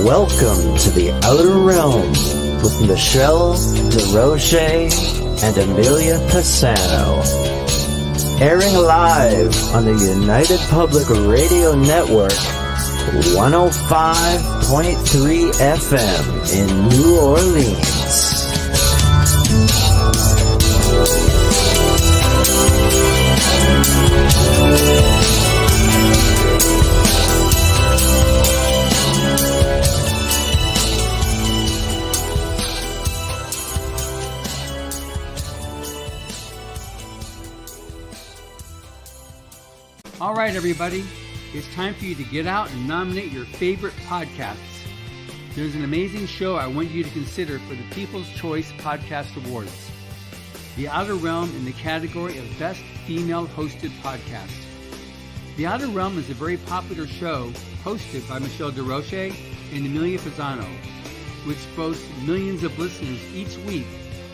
Welcome to the Outer Realm with Michelle, Desrochers, and Amelia Pisano. Airing live on the United Public Radio Network, 105.3 FM in New Orleans. All right, everybody, it's time for you to get out and nominate your favorite podcasts. There's an amazing show I want you to consider for the People's Choice Podcast Awards. The Outer Realm in the category of Best Female Hosted Podcast. The Outer Realm is a very popular show hosted by Michelle Desrochers and Amelia Pisano, which boasts millions of listeners each week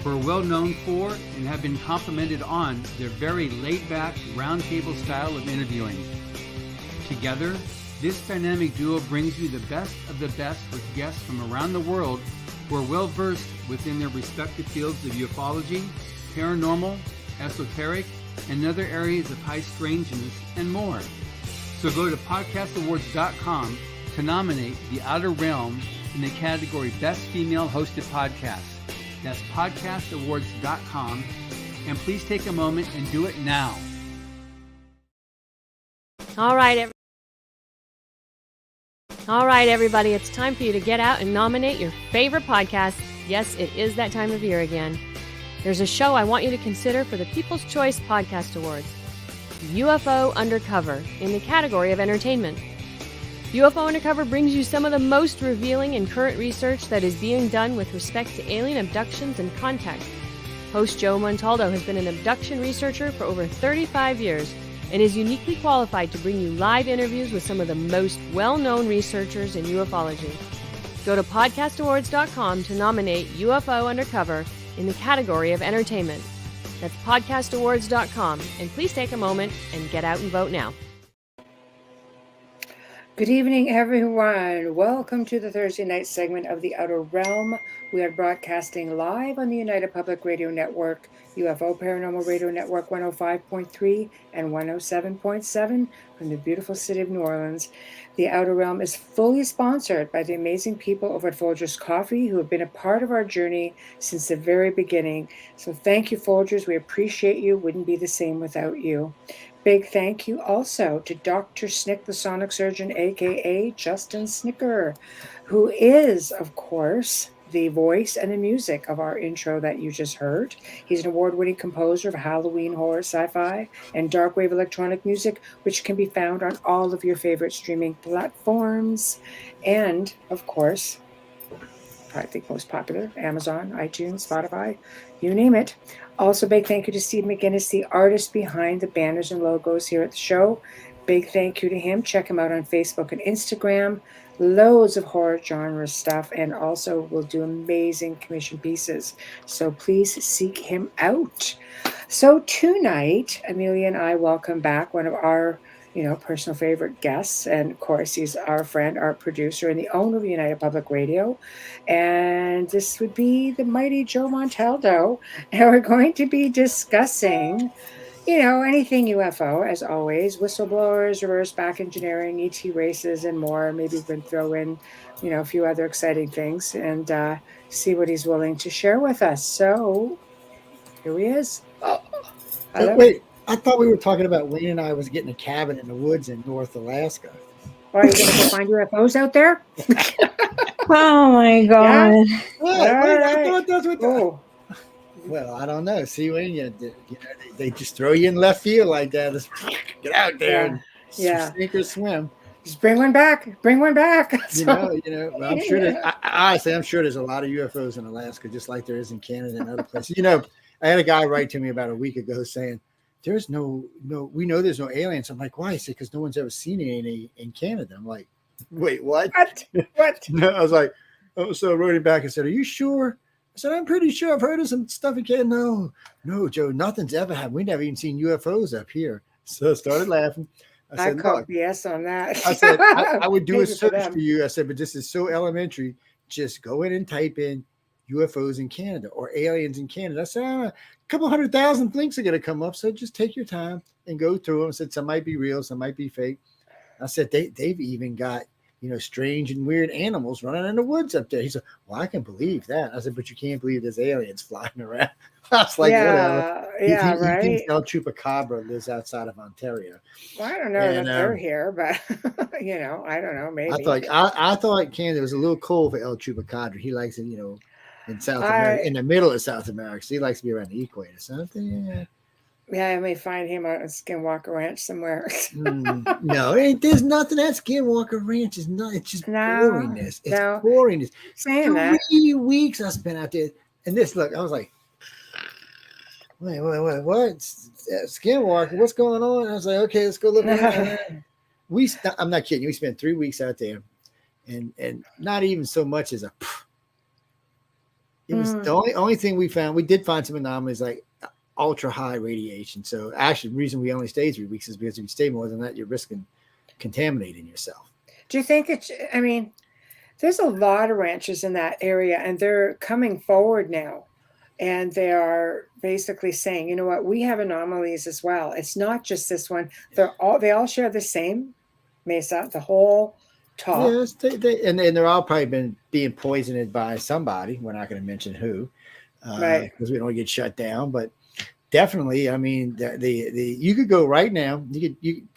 who are well known for and have been complimented on their very laid-back, roundtable style of interviewing. Together, this dynamic duo brings you the best of the best with guests from around the world who are well-versed within their respective fields of ufology, paranormal, esoteric, and other areas of high strangeness, and more. So go to podcastawards.com to nominate The Outer Realm in the category Best Female Hosted Podcast. That's podcastawards.com, and please take a moment and do it now. All right, everybody, it's time for you to get out and nominate your favorite podcast. Yes, it is that time of year again. There's a show I want you to consider for the People's Choice Podcast Awards, UFO Undercover, in the category of entertainment. UFO Undercover brings you some of the most revealing and current research that is being done with respect to alien abductions and contact. Host Joe Montaldo has been an abduction researcher for over 35 years and is uniquely qualified to bring you live interviews with some of the most well-known researchers in ufology. Go to podcastawards.com to nominate UFO Undercover in the category of entertainment. That's podcastawards.com, and please take a moment and get out and vote now. Good evening, everyone. Welcome to the Thursday night segment of The Outer Realm. We are broadcasting live on the United Public Radio Network, UFO Paranormal Radio Network 105.3 and 107.7 from the beautiful city of New Orleans. The Outer Realm is fully sponsored by the amazing people over at Folgers Coffee who have been a part of our journey since the very beginning. So thank you, Folgers. We appreciate you. Wouldn't be the same without you. Big thank you also to Dr. Snick, the sonic surgeon, a.k.a. Justin Snicker, who is, of course, the voice and the music of our intro that you just heard. He's an award-winning composer of Halloween horror, sci-fi, and dark wave electronic music, which can be found on all of your favorite streaming platforms. And, of course, I think most popular, Amazon, iTunes, Spotify, you name it. Also, big thank you to Steve McGinnis, the artist behind the banners and logos here at the show. Big thank you to him. Check him out on Facebook and Instagram. Loads of horror genre stuff, and also will do amazing commission pieces. So please seek him out. So tonight, Amelia and I welcome back one of our personal favorite guests. And of course, he's our friend, our producer, and the owner of United Public Radio. And this would be the mighty Joe Montaldo. And we're going to be discussing, anything UFO, as always, whistleblowers, reverse back engineering, ET races, and more. Maybe we can throw in, a few other exciting things and see what he's willing to share with us. So here he is. So wait. I thought we were talking about Wayne and I was getting a cabin in the woods in North Alaska. Are you going to go find UFOs out there? Oh my God! Yeah? I thought that's what. Well, I don't know. See, Wayne, they just throw you in left field like that. Just get out there and sink or swim. Just bring one back. Bring one back. Well, I'm sure. Honestly, I'm sure there's a lot of UFOs in Alaska, just like there is in Canada and other places. I had a guy write to me about a week ago saying, we know there's no aliens. I'm like, why? He said, because no one's ever seen any in Canada. I'm like, wait, what? What? I was like, so I wrote him back and said, are you sure? I said, I'm pretty sure I've heard of some stuff in Canada. No, Joe, nothing's ever happened. We never even seen UFOs up here. So I started laughing. I said, call look, BS on that. I said, I would do a Maybe search them. for you. I said, but this is so elementary. Just go in and type in UFOs in Canada or aliens in Canada. I said, a couple 100,000 links are going to come up. So just take your time and go through them. I said, some might be real, some might be fake. I said, they've even got, strange and weird animals running in the woods up there. He said, well, I can believe that. I said, but you can't believe there's aliens flying around. I was like, whatever. Yeah, He thinks right. El Chupacabra lives outside of Ontario. Well, I don't know And that they're here, but I don't know. Maybe I thought Canada was a little cold for El Chupacabra. He likes it, in South America, I in the middle of South America. So he likes to be around the equator. So I may find him on a Skinwalker Ranch somewhere. no, there's nothing at Skinwalker Ranch. It's not. It's just boringness. It's no. boringness. Saying that 3 weeks I spent out there, and look, I was like, wait, what? Skinwalker, what's going on? I was like, okay, let's go look around. I'm not kidding you. We spent 3 weeks out there, and not even so much as a. It was the only thing we found. We did find some anomalies like ultra high radiation. So actually, the reason we only stayed 3 weeks is because if you stay more than that, you're risking contaminating yourself. Do you think it's? I mean, there's a lot of ranches in that area, and they're coming forward now. And they are basically saying, you know what, we have anomalies as well. It's not just this one. They all share the same mesa, the whole top. Yes, and they're all probably being poisoned by somebody. We're not going to mention who, right? Because we don't get shut down. But definitely, I mean, the you could go right now.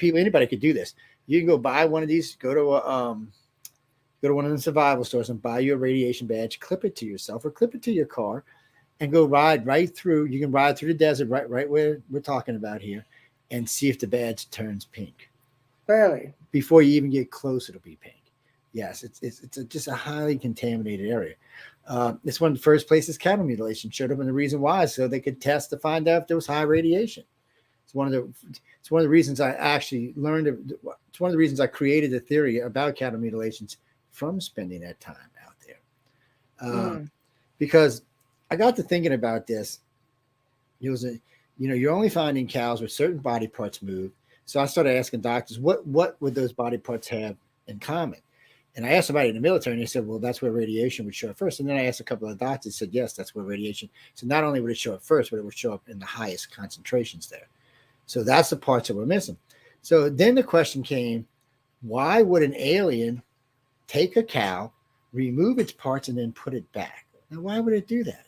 Anybody could do this. You can go buy one of these. Go to one of the survival stores and buy you a radiation badge. Clip it to yourself or clip it to your car. And go ride right through. You can ride through the desert right where we're talking about here, and see if the badge turns pink. Really? Before you even get close, it'll be pink. Yes, it's just a highly contaminated area. It's one of the first places cattle mutilation showed up, and the reason why is so they could test to find out if there was high radiation. It's one of the reasons I actually learned. It's one of the reasons I created the theory about cattle mutilations from spending that time out there, because I got to thinking about this. It was you're only finding cows where certain body parts move. So I started asking doctors, what would those body parts have in common? And I asked somebody in the military, and they said, well, that's where radiation would show up first. And then I asked a couple of doctors, said, yes, that's where radiation. So not only would it show up first, but it would show up in the highest concentrations there. So that's the parts that we're missing. So then the question came, why would an alien take a cow, remove its parts, and then put it back? Now, why would it do that?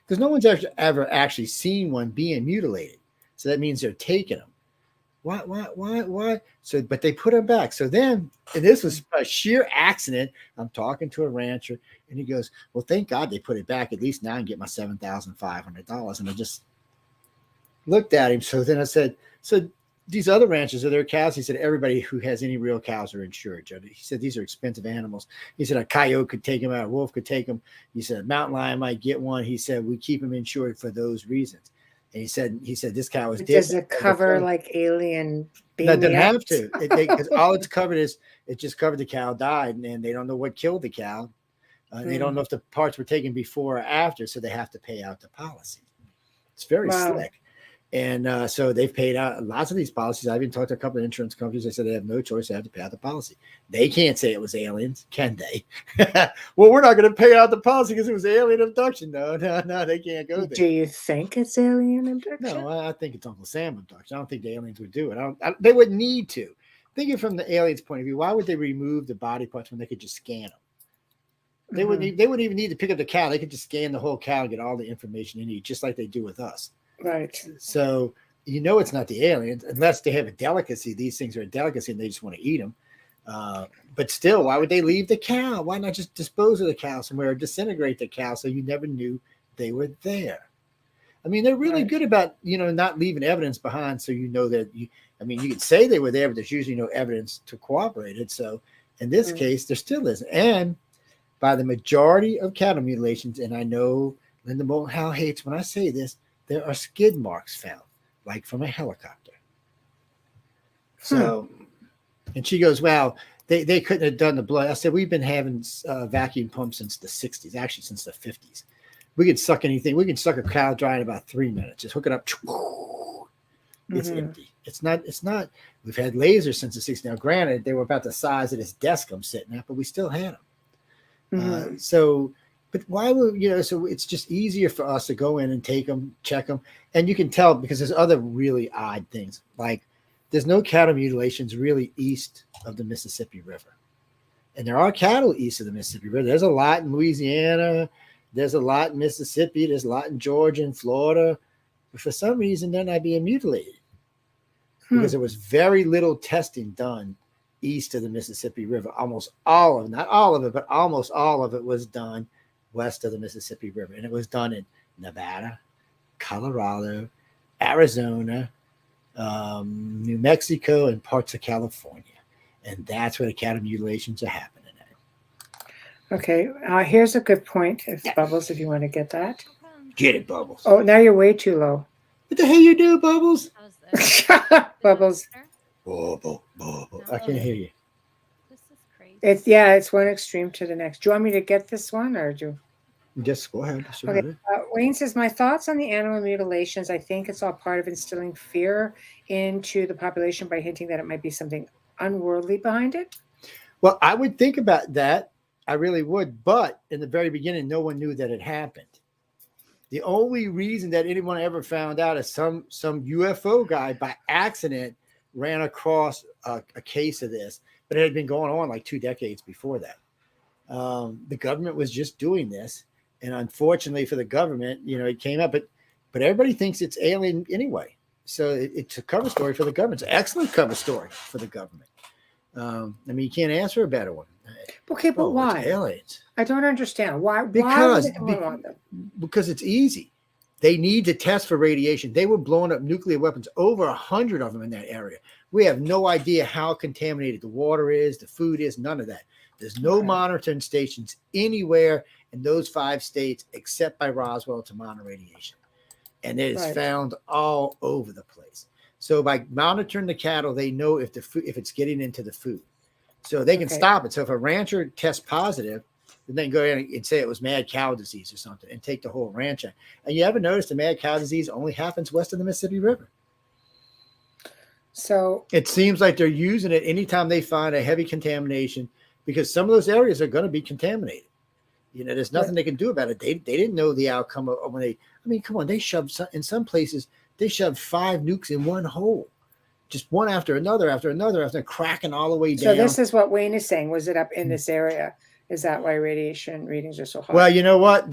Because no one's ever actually seen one being mutilated. So that means they're taking them. Why? So, but they put them back. So then, and this was a sheer accident. I'm talking to a rancher, and he goes, well, thank God they put it back. At least now I can get my $7,500. And I just looked at him. So then I said, so these other ranchers, are their cows? He said, everybody who has any real cows are insured. He said, these are expensive animals. He said, a coyote could take them out. A wolf could take them. He said, a mountain lion might get one. He said, we keep them insured for those reasons. And he said, this cow was dead. Does it cover like alien No, it doesn't have to. Because all it's covered is, it just covered the cow died, and they don't know what killed the cow. They don't know if the parts were taken before or after, so they have to pay out the policy. It's very slick. And so they've paid out lots of these policies. I've even talked to a couple of insurance companies. They said they have no choice. They have to pay out the policy. They can't say it was aliens, can they? Well, we're not going to pay out the policy because it was alien abduction. No, they can't go there. Do you think it's alien abduction? No, I think it's Uncle Sam abduction. I don't think the aliens would do it. They wouldn't need to. Thinking from the aliens' point of view, why would they remove the body parts when they could just scan them? They wouldn't even need to pick up the cow. They could just scan the whole cow and get all the information they need, just like they do with us. Right. So it's not the aliens unless they have a delicacy. These things are a delicacy and they just want to eat them. But still, why would they leave the cow? Why not just dispose of the cow somewhere or disintegrate the cow so you never knew they were there? I mean, they're really good about, not leaving evidence behind. So that you could say they were there, but there's usually no evidence to corroborate it. So in this case, there still isn't. And by the majority of cattle mutilations, and I know Linda Moulton hates when I say this, there are skid marks found, like from a helicopter. So, and she goes, well, they couldn't have done the blood. I said, we've been having vacuum pumps since the 60s, actually since the 50s. We could suck anything. We can suck a cow dry in about 3 minutes. Just hook it up. It's empty. It's not. We've had lasers since the 60s. Now, granted, they were about the size of this desk I'm sitting at, but we still had them. But why would, so it's just easier for us to go in and take them, check them. And you can tell because there's other really odd things. Like there's no cattle mutilations really east of the Mississippi River. And there are cattle east of the Mississippi River. There's a lot in Louisiana. There's a lot in Mississippi. There's a lot in Georgia and Florida. But for some reason, they're not being mutilated because there was very little testing done east of the Mississippi River. Almost all of it, not all of it, but almost all of it was done west of the Mississippi River. And it was done in Nevada, Colorado, Arizona, New Mexico, and parts of California. And that's where the cattle mutilations are happening at. Okay, here's a good point, Bubbles, if you want to get that. Get it, Bubbles. Oh, now you're way too low. What the hell you do, Bubbles? Bubbles. Bubble. I can't hear you. This is crazy. It's one extreme to the next. Do you want me to get this one or do? Just go ahead. Okay. Wayne says, my thoughts on the animal mutilations. I think it's all part of instilling fear into the population by hinting that it might be something unworldly behind it. Well, I would think about that. I really would. But in the very beginning, no one knew that it happened. The only reason that anyone ever found out is some UFO guy by accident ran across a case of this, but it had been going on like 2 decades before that. The government was just doing this. And unfortunately for the government, it came up, but everybody thinks it's alien anyway. So it's a cover story for the government. It's an excellent cover story for the government. You can't ask for a better one. Okay, but why? It's aliens. I don't understand. Why would they want them? Because it's easy. They need to test for radiation. They were blowing up nuclear weapons, over 100 of them in that area. We have no idea how contaminated the water is, the food is, none of that. There's no monitoring stations anywhere in those 5 states except by Roswell to monitor radiation. And it is found all over the place. So by monitoring the cattle, they know if it's getting into the food. So they can stop it. So if a rancher tests positive, then they can go in and say it was mad cow disease or something and take the whole ranch out. And you ever notice the mad cow disease only happens west of the Mississippi River? So it seems like they're using it anytime they find a heavy contamination because some of those areas are going to be contaminated. There's nothing they can do about it. They didn't know the outcome of when come on, they shoved in some places, they shoved 5 nukes in one hole. Just one after another, cracking all the way down. So this is what Wayne is saying. Was it up in this area? Is that why radiation readings are so high? Well, you know what?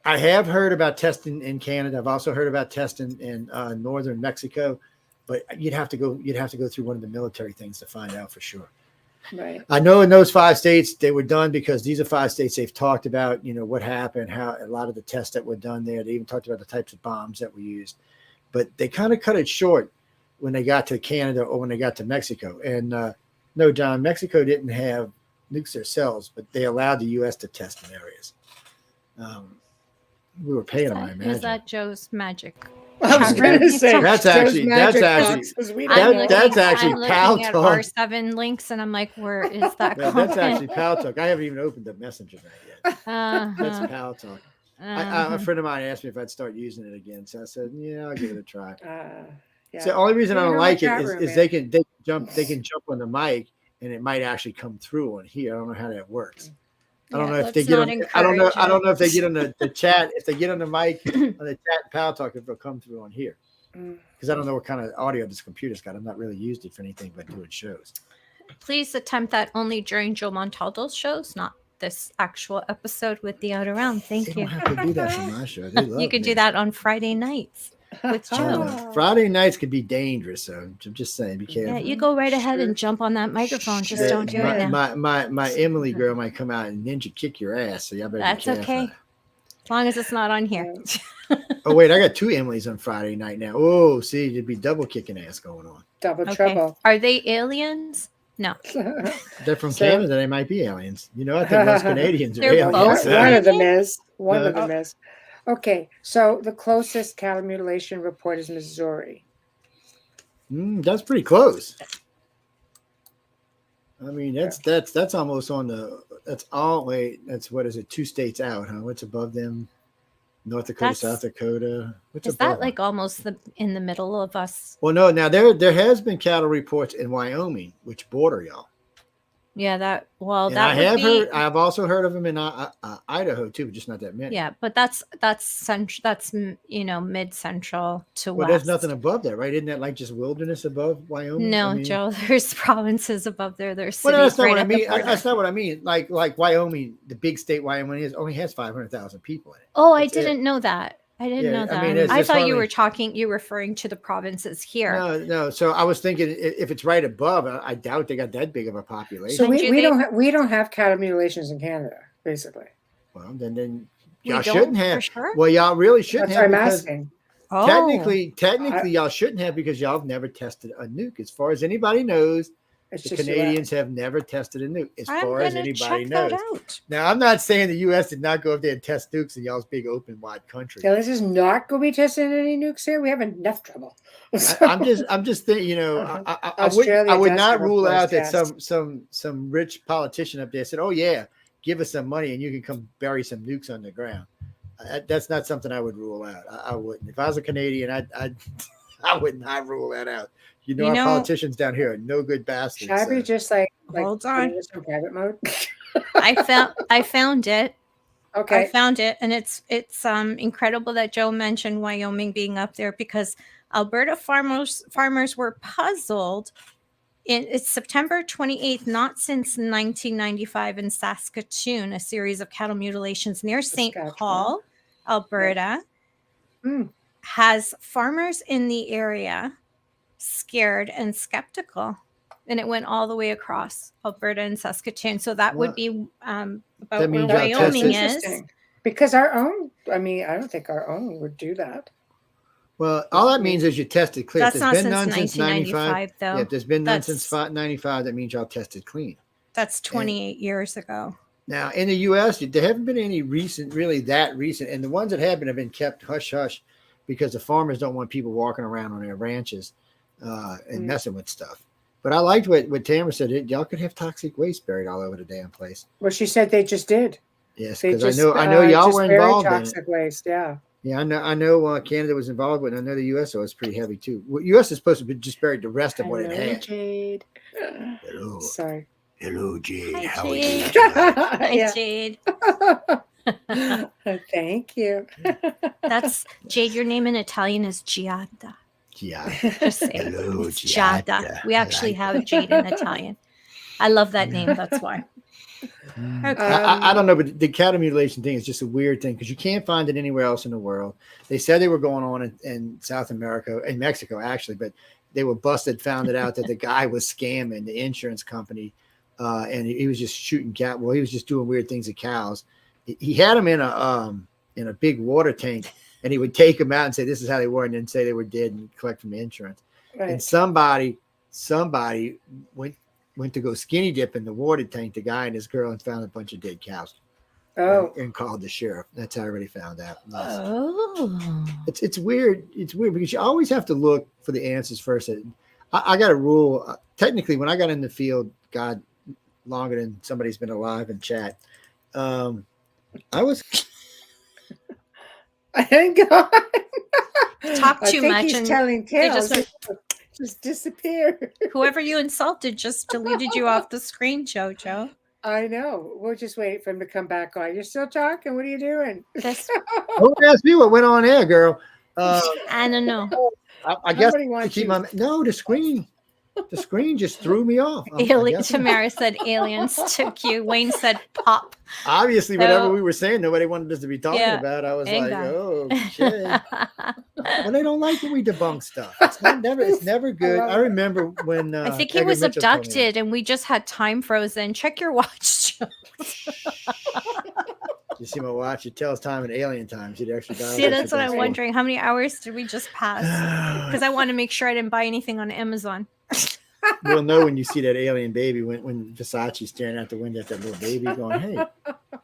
I have heard about testing in Canada. I've also heard about testing in northern Mexico, but you'd have to go through one of the military things to find out for sure. Right. I know in those 5 states they were done because these are 5 states they've talked about, what happened, how a lot of the tests that were done there. They even talked about the types of bombs that were used, but they kind of cut it short when they got to Canada or when they got to Mexico. And no, John, Mexico didn't have nukes themselves, but they allowed the U.S. to test in areas. We were paying them, I imagine. Is that Joe's magic? I was going to say that's actually Pal at Talk. R7 links, and I'm like, where is that? No, that's actually Pal Talk. I haven't even opened the messenger yet. That's Pal Talk. A friend of mine asked me if I'd start using it again, so I said, "Yeah, I'll give it a try." So the only reason I don't like it is they can jump on the mic, and it might actually come through on here. I don't know how that works. I don't know if they get on. I don't know if they get on the chat. If they get on the mic on the chat and Pal Talk, if it'll come through on here. Because I don't know what kind of audio this computer's got. I've not really used it for anything but doing shows. Please attempt that only during Joe Montaldo's shows, not this actual episode with the Outer Realm. Thank you. They don't have to do that for my show. They love you could do that on Friday nights with Joe. Friday nights could be dangerous, so I'm just saying, be careful. Yeah, you go right ahead and jump on that microphone. Just don't do it now. My Emily girl might come out and ninja kick your ass, so y'all better That's be careful. okay. As long as it's not on here. Oh, wait, I got 2 Emilys on Friday night now. Oh, see, there'd be double kicking ass going on. Double trouble. Are they aliens? No. They're from Canada. They might be aliens. I think most Canadians are aliens. One of them is. One of them is. Okay, so the closest cattle mutilation report is Missouri. That's pretty close. That's almost on the. That's all. Wait, that's what is it? 2 states out, huh? What's above them? North Dakota, South Dakota. What's Is that like almost in the middle of us? Well, no. Now there has been cattle reports in Wyoming, which border y'all. Yeah, And I have heard. I've also heard of them in Idaho too, but just not that many. Yeah, but that's mid central to well, west. There's nothing above that, right? Isn't that like just wilderness above Wyoming? No, Joe. There's provinces above there. There's cities. Well, no, that's not right what I at the mean. border. That's not what I mean. Like Wyoming, the big state Wyoming only has 500,000 people in it. Oh, I didn't know that. I didn't know that. I mean, I thought you were referring to the provinces here. No. So I was thinking if it's right above, I doubt they got that big of a population. So we don't have cattle mutilations in Canada, basically. Well, then y'all shouldn't have. For sure? Well, y'all really shouldn't That's have. I'm asking. Technically, y'all shouldn't have because y'all have never tested a nuke. As far as anybody knows, the Canadians have never tested a nuke. As far as anybody knows. Now, I'm not saying the U.S. did not go up there and test nukes in y'all's big open wide country. Yeah, this is not going to be testing any nukes here. We have enough trouble. I'm just thinking. I would not rule out that some rich politician up there said, "Oh yeah, give us some money and you can come bury some nukes on the ground." That's not something I would rule out. I wouldn't. If I was a Canadian, I would not rule that out. Our politicians down here are no good bastards. Should I be just like hold on in private mode? I found it. Okay. I found it, and it's incredible that Joe mentioned Wyoming being up there because Alberta farmers were puzzled. It's September 28th, not since 1995 in Saskatoon, a series of cattle mutilations near St. Paul, Alberta, has farmers in the area scared and skeptical, and it went all the way across Alberta and Saskatoon. So that would be about where Wyoming is. Because our own, I don't think our own would do that. Well, all that means is you tested clear. That's not since 1995, though. Yeah, if there's been none since 95, that means y'all tested clean. That's 28 years ago. Now, in the U.S., there haven't been any really that recent. And the ones that have been kept hush-hush because the farmers don't want people walking around on their ranches and messing with stuff. But I liked what Tamara said. Y'all could have toxic waste buried all over the damn place. Well, she said they just did. Yes, because I know y'all were involved in it. Toxic waste, yeah. Yeah, I know Canada was involved with it. I know the U.S. was pretty heavy, too. Well, U.S. is supposed to be just buried the rest of what it had. Jade. Hello. Sorry. Hello, Jade. Hi, How Jade. are you? Hi, Jade. Thank you. That's Jade. Your name in Italian is Giada. Giada. Just say hello, it's Giada. We actually have Jade in Italian. I love that name. That's why. Okay. I don't know, but the cattle mutilation thing is just a weird thing because you can't find it anywhere else in the world. They said they were going on in South America, in Mexico, actually, but they were busted, found it out that the guy was scamming the insurance company, and he was just shooting cat. Well, he was just doing weird things to cows. He had them in a big water tank, and he would take them out and say, "This is how they were," and then say they were dead and collect from the insurance. Right. And somebody went to go skinny dip in the water tank, the guy and his girl, and found a bunch of dead cows. Oh. And called the sheriff. That's how everybody found out. Oh. It's weird. It's weird because you always have to look for the answers first. I got a rule. Technically, when I got in the field, God, longer than somebody's been alive in chat, I was. Thank God. Talk too much. He's and telling tales. Just disappeared. Whoever you insulted just deleted you off the screen, JoJo. I know. We'll just wait for him to come back on. You're still talking? What are you doing? Don't ask me what went on there, girl. I don't know. I guess to keep the screen. The screen just threw me off. Tamara said aliens took you. Wayne said pop. Obviously, whatever we were saying, nobody wanted us to be talking about. I was like, oh, shit. Well, they don't like when we debunk stuff. It's never good. I remember when I think he was abducted and we just had time frozen. Check your watch. You see my watch? It tells time in alien time. She'd actually dial. See, that's what I'm wondering. How many hours did we just pass? Because I want to make sure I didn't buy anything on Amazon. We'll know when you see that alien baby when Versace's staring out the window at that little baby going, hey.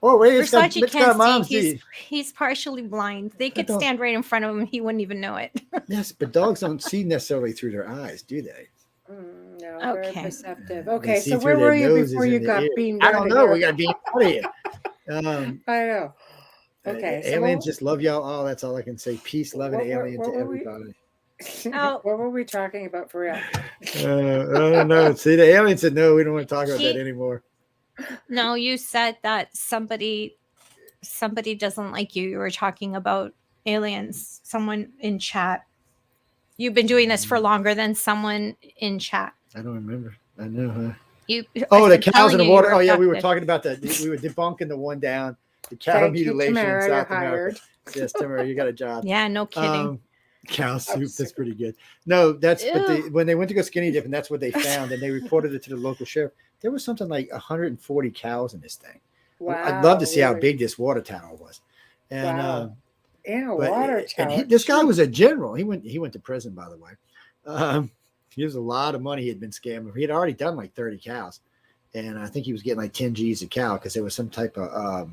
Oh, wait, Versace can't see. He's partially blind. They could stand right in front of him and he wouldn't even know it. Yes, but dogs don't see necessarily through their eyes, do they? No, very perceptive. Okay, so where were you before you got beamed out? I don't know. We got beamed out of here. I know. Okay, so aliens just love y'all all. That's all I can say. Peace, love, and alien to what were we- everybody. Oh. What were we talking about for real? I don't know. See, the alien said, no, we don't want to talk about that anymore. No, you said that somebody doesn't like you. You were talking about aliens. Someone in chat. You've been doing this for longer than someone in chat. I don't remember. I know, huh? I've The been cows telling in the you you water. were Oh, yeah, we were abducted. talking about that. We were debunking the one down, the cow Thank you, mutilation Tamara, in you're South America. Yes, Tamara, you got a job. Yeah, no kidding. Cow soup, that's pretty good. No, but when they went to go skinny dip, and that's what they found, and they reported it to the local sheriff, there was something like 140 cows in this thing. Wow, I'd love to see how really? big this water tower was. And Wow. In a but- water and tower. this guy was a general. He went to prison, by the way. He was a lot of money he had been scamming. He had already done like 30 cows, and I think he was getting like 10 G's a cow because there was some type of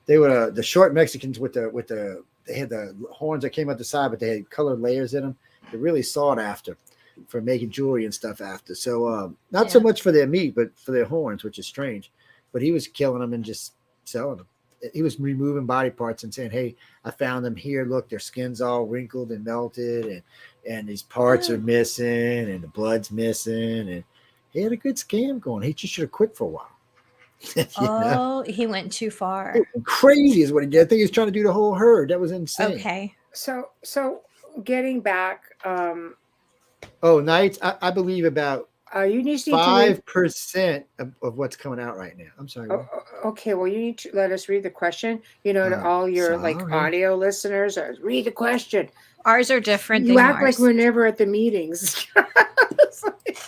they were the short Mexicans with the they had the horns that came out the side, but they had colored layers in them. They're really sought after for making jewelry and stuff after. So not so much for their meat, but for their horns, which is strange. But he was killing them and just selling them. He was removing body parts and saying, "Hey, I found them here. Look, their skin's all wrinkled and melted, and these parts are missing, and the blood's missing." And he had a good scam going. He just should have quit for a while. He went too far. Crazy is what he did. I think he was trying to do the whole herd. That was insane. Okay. So getting back, Nights. I believe about you need to 5% of what's coming out right now. I'm sorry. Okay, well, you need to let us read the question. To all your audio listeners, read the question. Ours are different. You than act yours. like we're never at the meetings.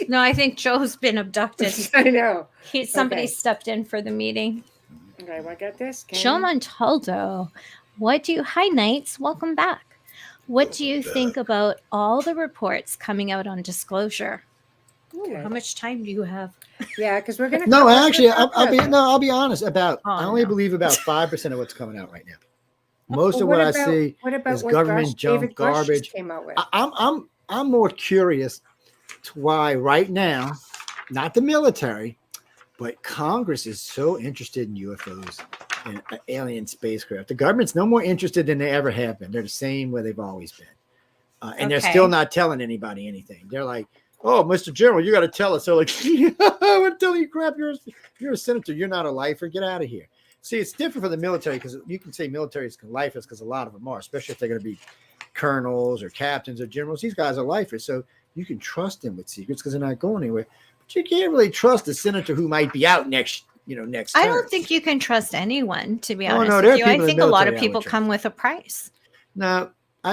No, I think Joe's been abducted. I know. Somebody stepped in for the meeting. Okay, I got this. Joe Montaldo, hi Knights, welcome back. What do you think about all the reports coming out on disclosure? Ooh, how much time do you have? Yeah, because we're gonna. No, actually, I'll be honest. I only no. believe about 5% of what's coming out right now. Most of what I see is government junk, garbage. Came out with? I'm more curious to why right now, not the military, but Congress is so interested in UFOs and alien spacecraft. The government's no more interested than they ever have been. They're the same way they've always been, and they're still not telling anybody anything. They're like, "Oh, Mr. General, you got to tell us." They're like, "I'm telling you crap. You're a senator. You're not a lifer. Get out of here." See, it's different for the military because you can say military is lifers because a lot of them are, especially if they're going to be colonels or captains or generals. These guys are lifers, so you can trust them with secrets because they're not going anywhere. But you can't really trust a senator who might be out next I term. don't think you can trust anyone, to be honest no, with you. there are I people in think the a lot of military I people would come with a price. No,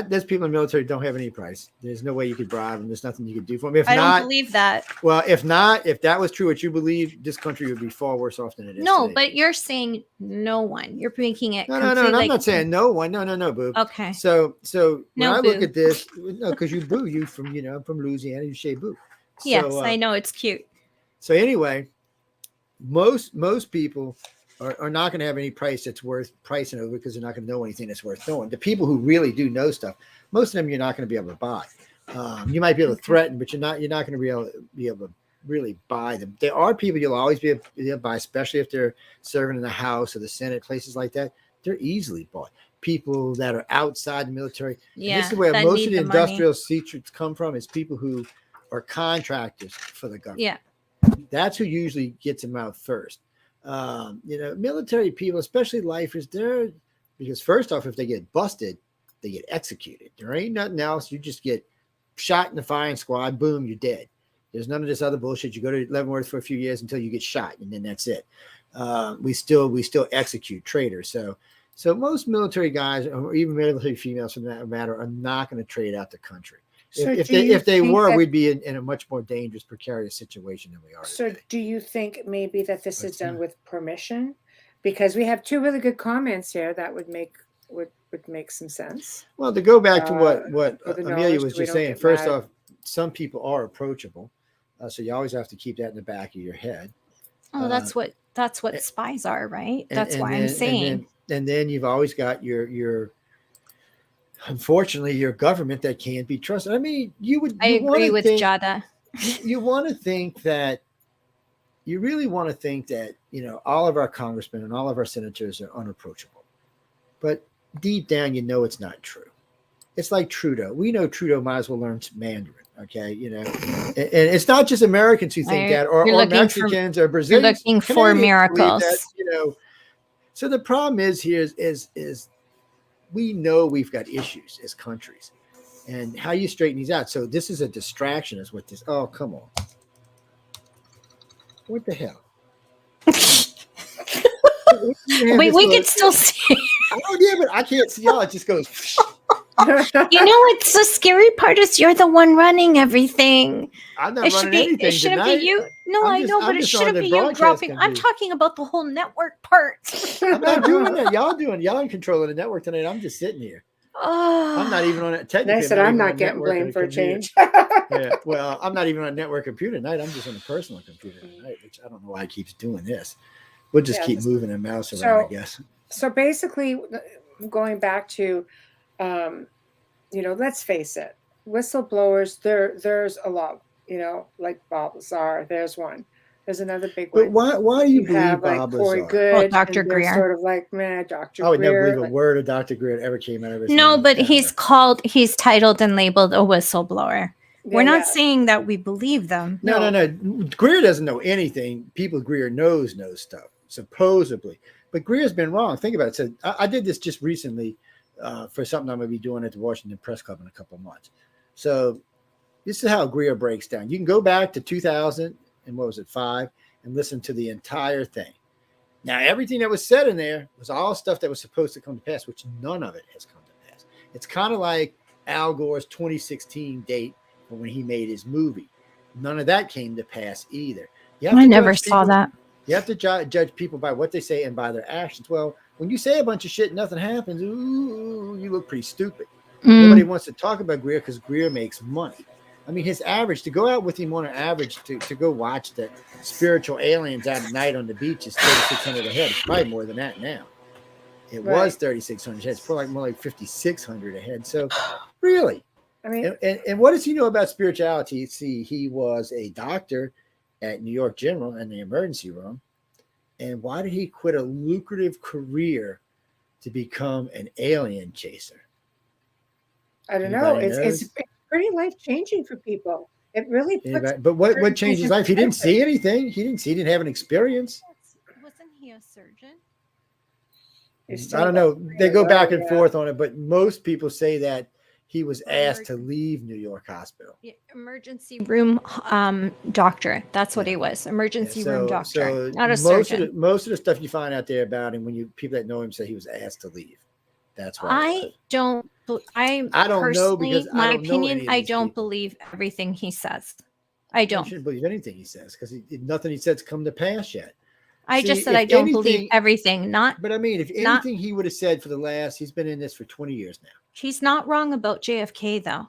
there's people in the military who don't have any price. There's no way you could bribe them. There's nothing you could do for them. If I not, don't believe that. Well, if that was true, what you believe, this country would be far worse off than it is. No, today. but you're saying no one. You're making it. No. I'm not saying no one. No, boo. Okay. So when I look boo. at this, no, because you boo, you from from Louisiana, you say boo. Yes, I know it's cute. So anyway, most people are not going to have any price that's worth pricing over because they're not going to know anything that's worth knowing. The people who really do know stuff, most of them you're not going to be able to buy. You might be able to threaten, but you're not going to be able to really buy them. There are people you'll always be able to buy, especially if they're serving in the House or the Senate, places like that. They're easily bought. People that are outside the military. Yeah, this is where that most of need the the money. industrial secrets come from. Is people who are contractors for the government. Yeah. That's who usually gets them out first. Military people, especially lifers, because first off, if they get busted, they get executed. There ain't nothing else. You just get shot in the firing squad. Boom, you're dead. There's none of this other bullshit. You go to Leavenworth for a few years until you get shot, and then that's it. We still execute traitors. So most military guys, or even military females for that matter, are not going to trade out the country. So if they were, we'd be in a much more dangerous, precarious situation than we are. So today. do you think maybe that this is done with permission? Because we have two really good comments here that would make some sense. Well, to go back to what for the Amelia knowledge, was so we just don't saying, get first mad. off, some people are approachable. So you always have to keep that in the back of your head. Oh, that's what spies are, right? That's why I'm saying. And then you've always got your unfortunately, your government that can't be trusted. I mean, I agree with Jada. You want to think that you really want to think that all of our congressmen and all of our senators are unapproachable, but deep down, you know it's not true. It's like Trudeau. We know Trudeau might as well learn Mandarin. Okay, and it's not just Americans who think that, or Mexicans or Brazilians. You're looking for miracles. That, So the problem is here is we know we've got issues as countries, and how you straighten these out. So this is a distraction, is what this. Oh, come on! What the hell? Wait, we can still see. Oh yeah, but I can't see y'all. It just goes. What's the scary part is you're the one running everything. I'm not running anything. It shouldn't be you. No, I know, but it shouldn't be you dropping. I'm talking about the whole network part. I'm not doing that. Y'all in control of the network tonight. I'm just sitting here. I'm not even on it. Technically, I said I'm not getting blamed for a change. Yeah, well, I'm not even on a network computer tonight. I'm just on a personal computer tonight, which I don't know why it keeps doing this. We'll just keep moving the mouse around, I guess. So basically, going back to, let's face it, whistleblowers. There's a lot. Like Bob Lazar. There's one. There's another big one. But why do you believe Bob Corey Lazar? Good, Dr. Greer. Sort of like, man, Dr. Greer. I would never believe a word of Dr. Greer ever came out of his mouth. No, but he's titled and labeled a whistleblower. We're not saying that we believe them. No. Greer doesn't know anything. People Greer knows stuff, supposedly. But Greer's been wrong. Think about it. So I did this just recently for something I'm going to be doing at the Washington Press Club in a couple of months. So this is how Greer breaks down. You can go back to 2005 and listen to the entire thing. Now, everything that was said in there was all stuff that was supposed to come to pass, which none of it has come to pass. It's kind of like Al Gore's 2016 date for when he made his movie. None of that came to pass either. I never saw that. You have to judge people by what they say and by their actions. Well, when you say a bunch of shit and nothing happens, ooh, you look pretty stupid. Nobody wants to talk about Greer because Greer makes money. I mean, his average, to go out with him on an average to go watch the spiritual aliens out at night on the beach is $3,600 a head. It's probably more than that now. It was $3,600 a head. It's probably more like $5,600 a head. So, really. I mean, and what does he know about spirituality? See, he was a doctor at New York General in the emergency room. And why did he quit a lucrative career to become an alien chaser? I don't know. It's pretty life-changing for people. It really puts. But what changed his life? He didn't see anything. He didn't have an experience. Wasn't he a surgeon? I don't know. They go back and forth on it, but most people say that he was asked to leave New York Hospital. Emergency room doctor. That's what he was. Emergency room doctor, not a surgeon. Most of the stuff you find out there about him, when people that know him say he was asked to leave. That's why. I don't know because my opinion. I don't believe everything he says. I don't. You shouldn't believe anything he says because nothing he said's come to pass yet. I just said I don't believe everything. But I mean, if anything he would have said for he's been in this for 20 years now. He's not wrong about JFK though.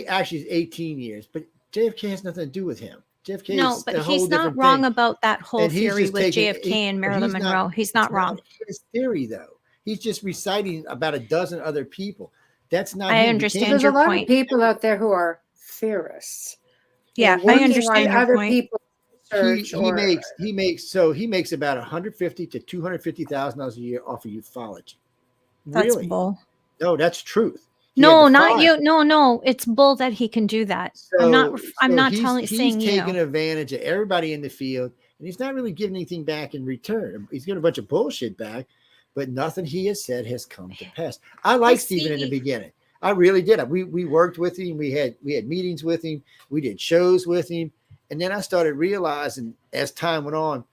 Actually, it's 18 years, but JFK has nothing to do with him. JFK no, but he's not wrong about that whole theory with JFK and Marilyn Monroe. He's not wrong. His theory though. He's just reciting about a dozen other people. That's not. I understand your point. There's a lot of people out there who are theorists. Yeah, I understand your other point. People he makes about $150,000 to $250,000 a year off of ufology. That's really? Bull. No, that's truth. No, not you. No, it's bull that he can do that. I'm not saying you. He's taking advantage of everybody in the field, and he's not really giving anything back in return. He's getting a bunch of bullshit back, but nothing he has said has come to pass. I liked Stephen in the beginning. I really did. We worked with him. We had meetings with him. We did shows with him, and then I started realizing as time went on,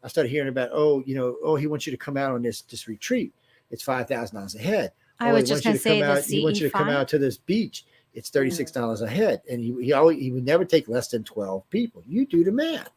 I started hearing about he wants you to come out on this retreat. It's $5,000 a head. I was just going to say he wants you to come out to this beach. It's $36 a head, and he would never take less than 12 people. You do the math.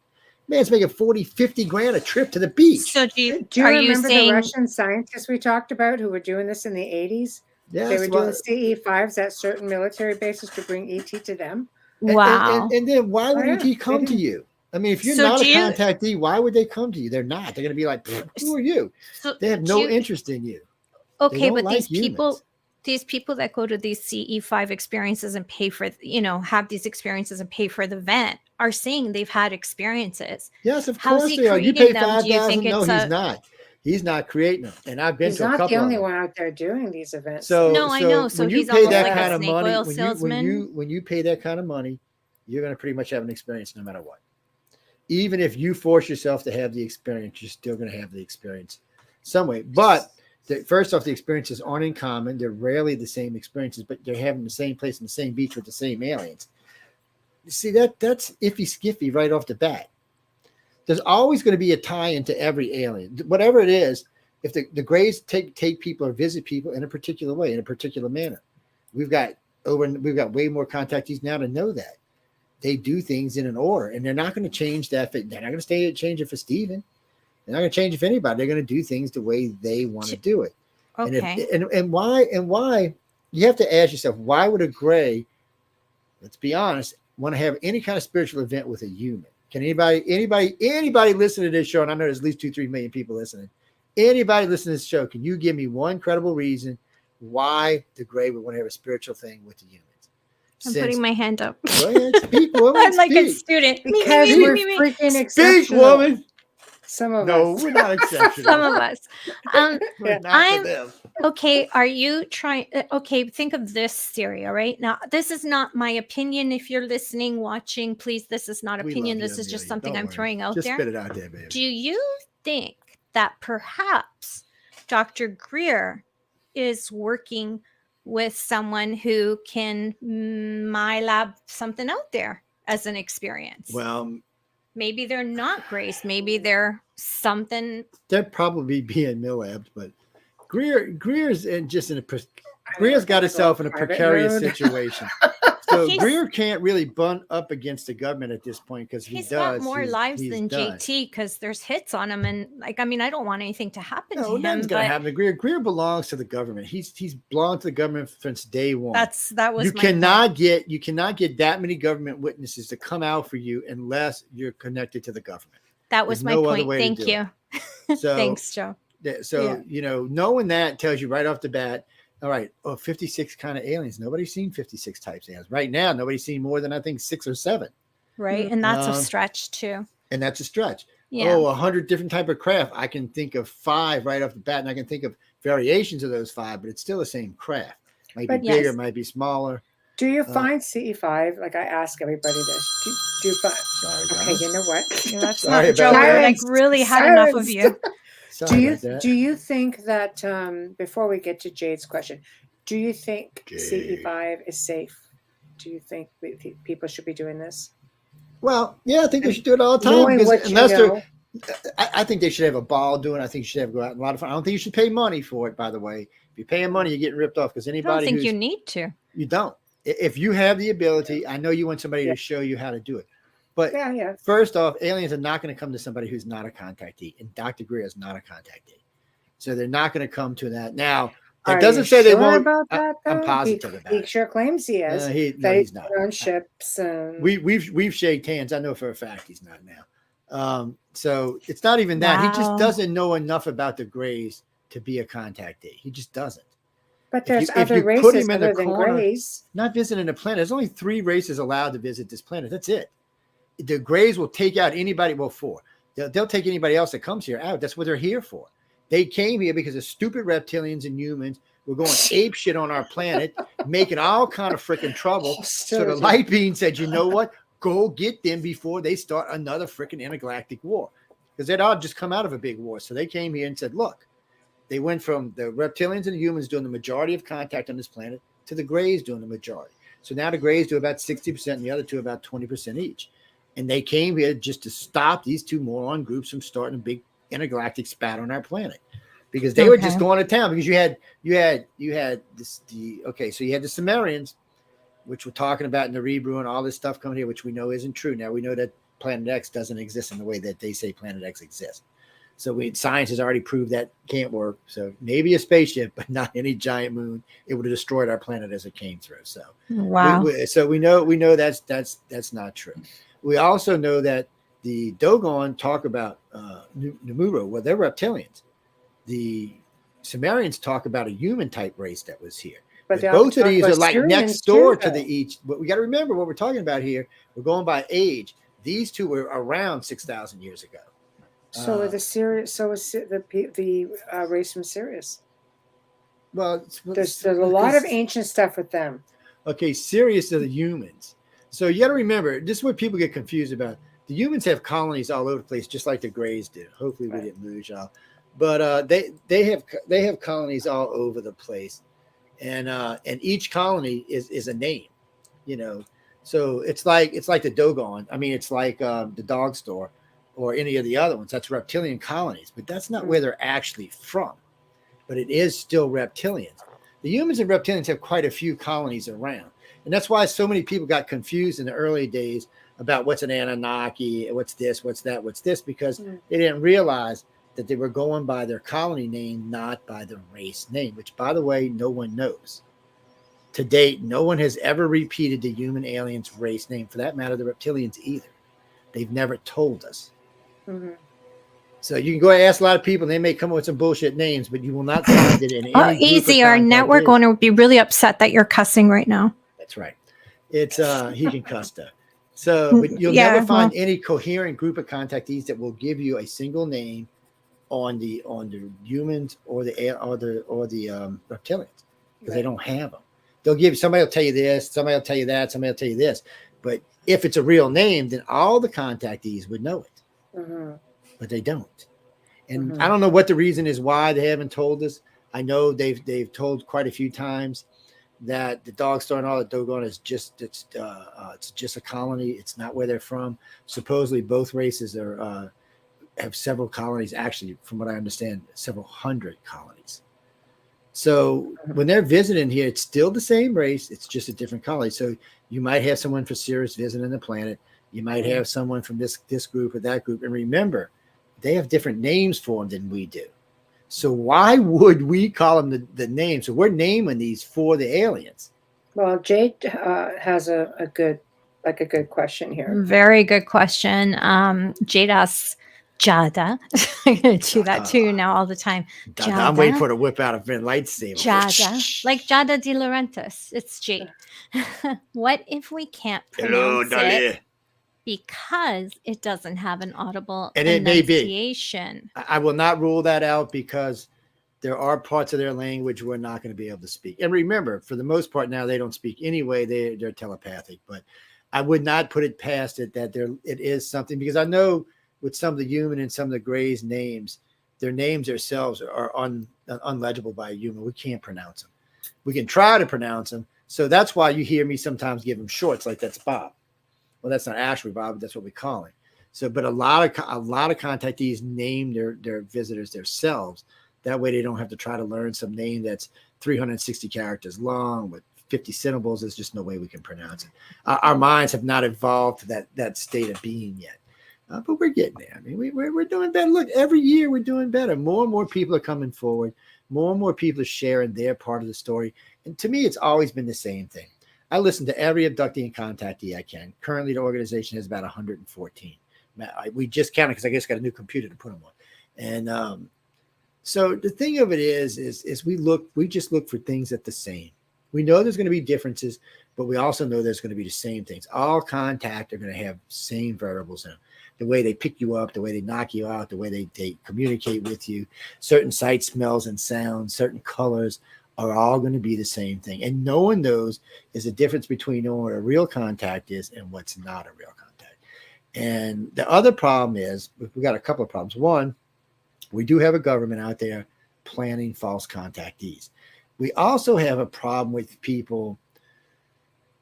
Man's making 40, 50 grand a trip to the beach. So do you remember the Russian scientists we talked about who were doing this in the 80s? Yes, they were doing CE5s at certain military bases to bring ET to them. Wow. And then why would ET come to you? I mean, if you're not a contactee, why would they come to you? They're not. They're going to be like, who are you? They have no interest in you. Okay, but these people that go to these CE5 experiences and pay for, have these experiences and pay for the event are saying they've had experiences. Yes, of course they are. You pay $5,000. No, he's not. He's not creating them. And I've been He's to a not couple the only of them. one out there doing these events. So, No, I know. So when you he's pay almost that like a kind of snake money, oil when salesman. you pay that kind of money, you're going to pretty much have an experience no matter what. Even if you force yourself to have the experience, you're still going to have the experience some way. But first off, the experiences aren't in common. They're rarely the same experiences, but they're having the same place in the same beach with the same aliens. You see, that's iffy skiffy right off the bat. There's always going to be a tie into every alien, whatever it is. If the Greys take people or visit people in a particular way, in a particular manner, we've got way more contactees now to know that they do things in an order, and they're not going to change that. They're not going to change it for Steven. They're not going to change it for anybody. They're going to do things the way they want to do it. Okay. And why you have to ask yourself, why would a Grey, let's be honest, want to have any kind of spiritual event with a human? Can anybody listen to this show? And I know there's at least 2-3 million people listening. Anybody listening to this show, can you give me one credible reason why the Grey would want to have a spiritual thing with the humans? I'm putting my hand up. Go ahead, speak, woman. I'm like a speak. student. Because Me, me, we're me, me. freaking Speak, exceptional. woman. Some of No, us. we're not exceptional. Some of us. We're not I'm for them. okay. Are you trying? Okay, think of this theory. All right. Now, this is not my opinion. If you're listening, watching, please, this is not We opinion. love you, This is just Amelia. something Don't I'm worry. throwing out Just there. spit it out there, baby. Do you think that perhaps Dr. Greer is working with someone who can lab something out there as an experience? Well, Maybe they're not Grace. Maybe they're something. they're probably being mill-labbed, but Greer's Greer's got himself in a Private precarious road. situation. So He's- Greer can't really bunt up against the government at this point because He's got more lives he's than done. JT because there's hits on him, and I mean, I don't want anything to happen No, to him. nothing's gonna But happen to Greer. Greer belongs to the government. He's belonged to the government since day one. that was you my cannot get that many government witnesses to come out for you unless you're connected to the government. That was There's my no other point. way to Thank do you. So Thanks, Joe. So knowing that tells you right off the bat. All right, 56 kind of aliens. Nobody's seen 56 types of aliens. Right now, nobody's seen more than I think 6 or 7. Right, and that's a Um, stretch too. And that's a stretch. Yeah. 100 different type of craft. I can think of 5 right off the bat, and I can think of variations of those 5, but it's still the same craft. Might be But bigger, yes. might be smaller. Do you find CE5? Like I ask everybody this. Do you find? Sorry, Okay, guys. you know what? Yeah, that's Sorry not Joe. about I that. like really had enough of you. Sorry Do about that. you think that before we get to Jade's question, do you think Jade. CE5 is safe? Do you think people should be doing this? Well, yeah, I think they should do it all the time. Knowing Because what you unless know, I think they should have a ball doing it. I think you should have go out and a lot of fun. I don't think you should pay money for it, by the way. If you're paying money, you're getting ripped off because I anybody don't think who's, you need to. you don't. If you have the ability, I know you want somebody to show you how to do it. But yeah. first off, aliens are not going to come to somebody who's not a contactee, and Dr. Greer is not a contactee. So they're not going to come to that. Now, Are it doesn't you say they sure won't. about that, I'm though? positive about He it. sure claims he is. No, he's not. On ships. And We've shaked hands. I know for a fact he's not now. So it's not even that. He just Wow. doesn't know enough about the Greys to be a contactee. He just doesn't. but if there's you- if other you put races him in the other than corner- Greys. Not visiting the planet. There's only 3 races allowed to visit this planet. That's it. The Greys will take out anybody. Well, 4. They'll take anybody else that comes here out. That's what they're here for. They came here because of stupid reptilians and humans were going ape shit on our planet, making all kind of freaking trouble. So the light being said, you know what? Go get them before they start another freaking intergalactic war. Because they'd all just come out of a big war. So they came here and said, look, they went from the reptilians and the humans doing the majority of contact on this planet to the Greys doing the majority. So now the Greys do about 60% and the other two about 20% each. And they came here just to stop these 2 moron groups from starting a big intergalactic spat on our planet. Because they were just going to town. Because you had this so you had the Sumerians, which we're talking about in the Rebrew and all this stuff coming here, which we know isn't true. Now we know that Planet X doesn't exist in the way that they say Planet X exists. So science has already proved that can't work. So maybe a spaceship, but not any giant moon. It would have destroyed our planet as it came through. So Wow. we know that's not true. We also know that the Dogon talk about Numuro. Well, they're reptilians. The Sumerians talk about a human type race that was here. But And both of these are like next door to the. the each. But we got to remember what we're talking about here. We're going by age. These 2 were around 6,000 years ago. So the Sirius, so is the race from Sirius. Well, There's a lot of ancient stuff with them. Okay, Sirius are the humans. So you got to remember, this is what people get confused about. The humans have colonies all over the place, just like the Greys do. Hopefully, we didn't lose y'all, but they have colonies all over the place, and each colony is a name, you know. So it's like the Dogon. I mean, it's like the Dog Store or any of the other ones. That's reptilian colonies, but that's not where they're actually from. But it is still reptilians. The humans and reptilians have quite a few colonies around. And that's why so many people got confused in the early days about what's an Anunnaki, what's this, what's that, what's this, because they didn't realize that they were going by their colony name, not by the race name, which, by the way, no one knows. To date, no one has ever repeated the human aliens race name, for that matter, the reptilians either. They've never told us. Mm-hmm. So you can go ask a lot of people, and they may come up with some bullshit names, but you will not find it in any group easy. of Our network owner would be really upset that you're cussing right now. That's right. It's he can cuss though. So but you'll never find any coherent group of contactees that will give you a single name on the humans or the reptilians, because they don't have them. They'll give somebody will tell you this, somebody will tell you that, somebody will tell you this. But if it's a real name, then all the contactees would know it. Mm-hmm. But they don't. And I don't know what the reason is why they haven't told us. I know they've told quite a few times that the Dog Store and all the Dogon is just it's just a colony. It's not where they're from. Supposedly both races are have several colonies. Actually, from what I understand, several hundred colonies. So when they're visiting here, it's still the same race. It's just a different colony. So you might have someone from Sirius visiting the planet. You might have someone from this group or that group. And remember, they have different names for them than we do. So why would we call them the name? So we're naming these for the aliens. Well, Jade has a good question here. Very good question. Jade asks, Jada. I'm going to do that too now all the time. Jada. I'm waiting for her to whip out a lightsaber. Jada. Like Jada De Laurentiis. It's Jade. What if we can't pronounce it because it doesn't have an audible enunciation? I will not rule that out, because there are parts of their language we're not going to be able to speak. And remember, for the most part now, they don't speak anyway. They're telepathic. But I would not put it past it that it is something, because I know with some of the human and some of the Greys names, their names themselves are unlegible by a human. We can't pronounce them. We can try to pronounce them. So that's why you hear me sometimes give them shorts, like that's Bob. Well, that's not actually Bob, but that's what we call him. So, but a lot of contactees name their visitors themselves. That way they don't have to try to learn some name that's 360 characters long with 50 syllables. There's just no way we can pronounce it. Our minds have not evolved to that state of being yet. But we're getting there. I mean, we're doing better. Look, every year we're doing better. More and more people are coming forward. More and more people are sharing their part of the story. And to me, it's always been the same thing. I listen to every abductee and contactee I can. Currently, the organization has about 114. We just counted because I guess got a new computer to put them on. And so the thing of it is we just look for things that the same. We know there's going to be differences, but we also know there's going to be the same things. All contact are going to have same variables in them. The way they pick you up, the way they knock you out, the way they communicate with you, certain sights, smells, and sounds, certain colors are all going to be the same thing. And knowing those is the difference between knowing what a real contact is and what's not a real contact. And the other problem is, we got a couple of problems. One, we do have a government out there planning false contactees. We also have a problem with people,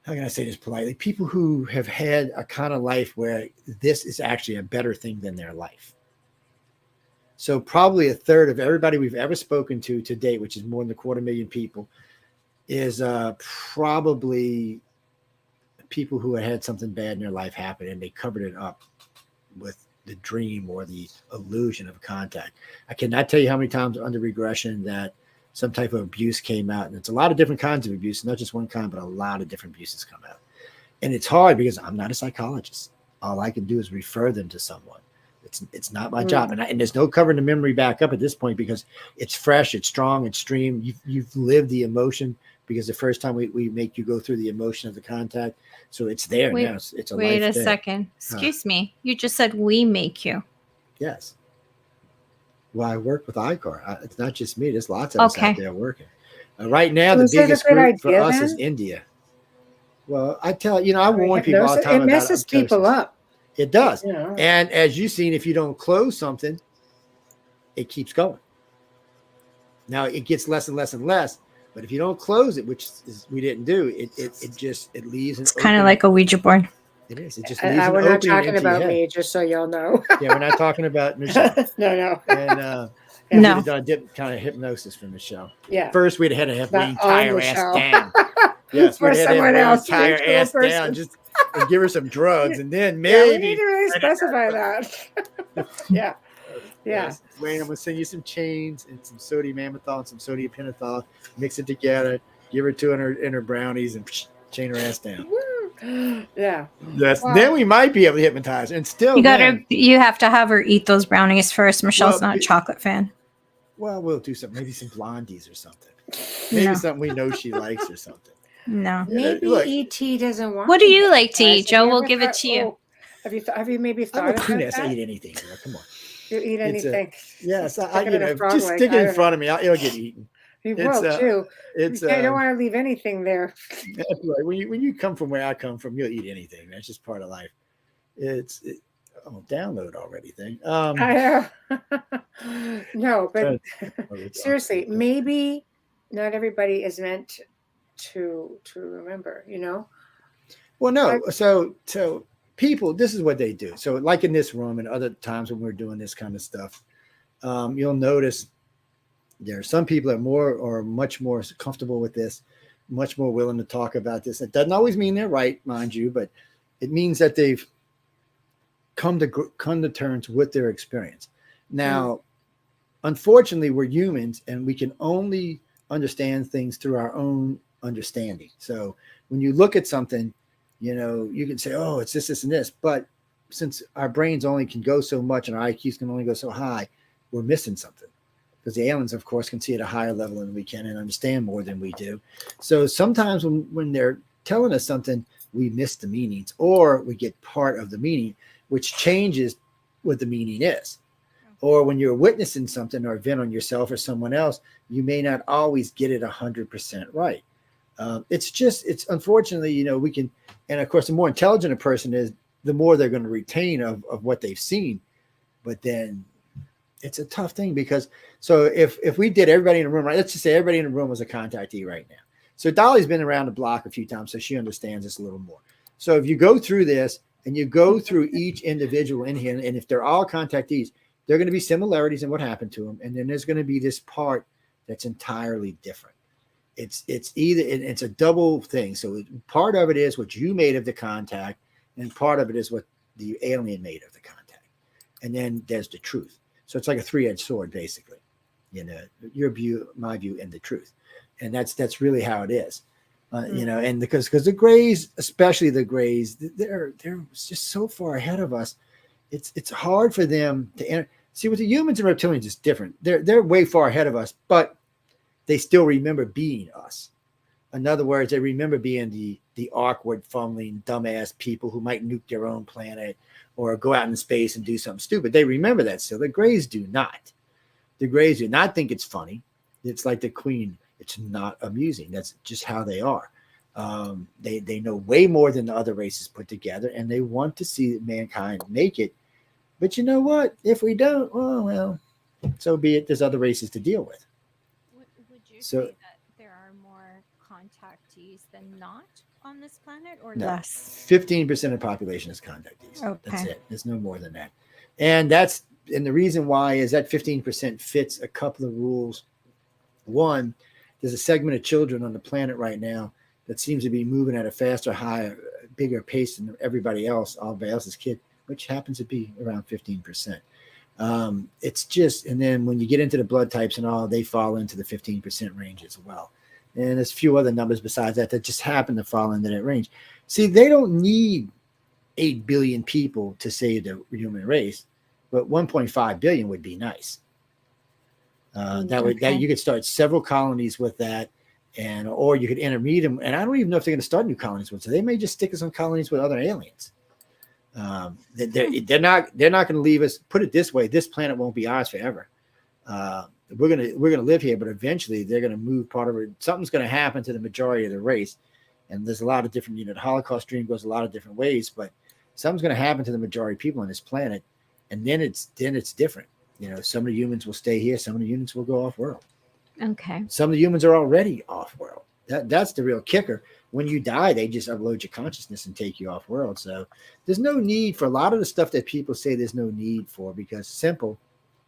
how can I say this politely? People who have had a kind of life where this is actually a better thing than their life. So probably a third of everybody we've ever spoken to date, which is more than 250,000 people, is probably people who had something bad in their life happen and they covered it up with the dream or the illusion of contact. I cannot tell you how many times under regression that some type of abuse came out. And it's a lot of different kinds of abuse, not just one kind, but a lot of different abuses come out. And it's hard because I'm not a psychologist. All I can do is refer them to someone. It's not my job. And there's no covering the memory back up at this point because it's fresh, it's strong, it's streamed. You've lived the emotion because the first time we make you go through the emotion of the contact. So it's there now. It's a wait life a thing. second. Excuse me. You just said we make you. Yes. why I work with ICAR. It's not just me. There's lots of us out there working. Right now, So the is that a biggest good group for idea, us is then? India. Well, I warn people all the Hypnosis, time it about messes people apoptosis. up. It does. You know. And as you've seen, if you don't close something, it keeps going. Now it gets less and less and less, but if you don't close it, which is, we didn't do, it leaves an It's kind of opening. like a Ouija board. It is. It just leaves an We're not opening talking into your about head. me, just so y'all know. Yeah, we're not talking about Michelle. No. And No. we'd have done a kind of hypnosis for Michelle. Yeah. First, we'd have Not Wayne on tie her ass Michelle. down. Yes, For we'd have someone Wayne else, tie her an actual ass person. down, just and give her some drugs, and then Yeah, we maybe. need to really specify that. Yeah. Yes. Wayne, I'm gonna send you some chains and some sodium amytal and some sodium pentothal. Mix it together. Give her two in her brownies and chain her ass down. Yeah. Yes. Wow. Then we might be able to hypnotize her. And still, You have to have her eat those brownies first. Michelle's Well, not a chocolate fan. Well, we'll do something. Maybe some blondies or something. Maybe No. something we know she likes or something. No. Maybe Look, ET doesn't want. What do you like to guys. eat, Have Joe? you We'll ever give it thought- to you. Have you maybe I'm thought a about coon ass. I that? eat anything, girl. Come on. You eat It's anything? Yes, Stick I it in a frog just leg. stick I it in don't front of me. It'll get eaten. You It's, will too. It's You don't want to leave anything there. that's right. When you come from where I come from, you'll eat anything. That's just part of life. Download already thing. I no, but It's seriously, maybe not everybody is meant to remember. You know. Well, no. So people, this is what they do. So like in this room and other times when we're doing this kind of stuff, you'll notice there are some people that are much more comfortable with this, much more willing to talk about this. It doesn't always mean they're right, mind you, but it means that they've come to terms with their experience. Now, unfortunately, we're humans and we can only understand things through our own understanding. So when you look at something, you can say, oh, it's this, and this. But since our brains only can go so much and our IQs can only go so high, we're missing something. Because the aliens, of course, can see at a higher level than we can and understand more than we do. So sometimes when they're telling us something, we miss the meanings or we get part of the meaning, which changes what the meaning is. Or when you're witnessing something or event on yourself or someone else, you may not always get it 100% right. It's unfortunately, we can, and of course, the more intelligent a person is, the more they're going to retain of what they've seen. But then it's a tough thing because, so if we did everybody in the room, right, let's just say everybody in the room was a contactee right now. So Dolly's been around the block a few times, so she understands this a little more. So if you go through this and you go through each individual in here, and if they're all contactees, there are going to be similarities in what happened to them. And then there's going to be this part that's entirely different. It's a double thing. So part of it is what you made of the contact, and part of it is what the alien made of the contact. And then there's the truth. So it's like a three-edged sword, basically. Your view, my view, and the truth. And that's really how it is. And because the Greys, especially the Greys, they're just so far ahead of us. It's hard for them to enter. See, with the humans and reptilians, it's different. They're way far ahead of us, but they still remember being us. In other words, they remember being the awkward, fumbling, dumbass people who might nuke their own planet or go out in space and do something stupid. They remember that still. The Greys do not. The Greys do not think it's funny. It's like the Queen. It's not amusing. That's just how they are. They know way more than the other races put together, and they want to see mankind make it. But you know what? If we don't, well, so be it. There's other races to deal with. Would you say that there are more contactees than not on this planet, or less? 15% of the population is contactees. Okay. That's it. There's no more than that. And the reason why is that 15% fits a couple of rules. One, there's a segment of children on the planet right now that seems to be moving at a faster, higher, bigger pace than everybody else, all by else's kid, which happens to be around 15%. It's just, and then when you get into the blood types and all, they fall into the 15% range as well. And there's a few other numbers besides that just happen to fall into that range. See, they don't need 8 billion people to save the human race, but 1.5 billion would be nice. That you could start several colonies with that, or you could intermediate them. And I don't even know if they're going to start new colonies with. So they may just stick us on colonies with other aliens. They're not going to leave us. Put it this way: this planet won't be ours forever. We're gonna live here, but eventually they're gonna move part of it. Something's gonna happen to the majority of the race, and there's a lot of different. The Holocaust dream goes a lot of different ways, but something's gonna happen to the majority of people on this planet, and then it's different. Some of the humans will stay here, some of the humans will go off world. Okay. Some of the humans are already off world. That's the real kicker. When you die, they just upload your consciousness and take you off world. So there's no need for a lot of the stuff that people say there's no need for, because simple.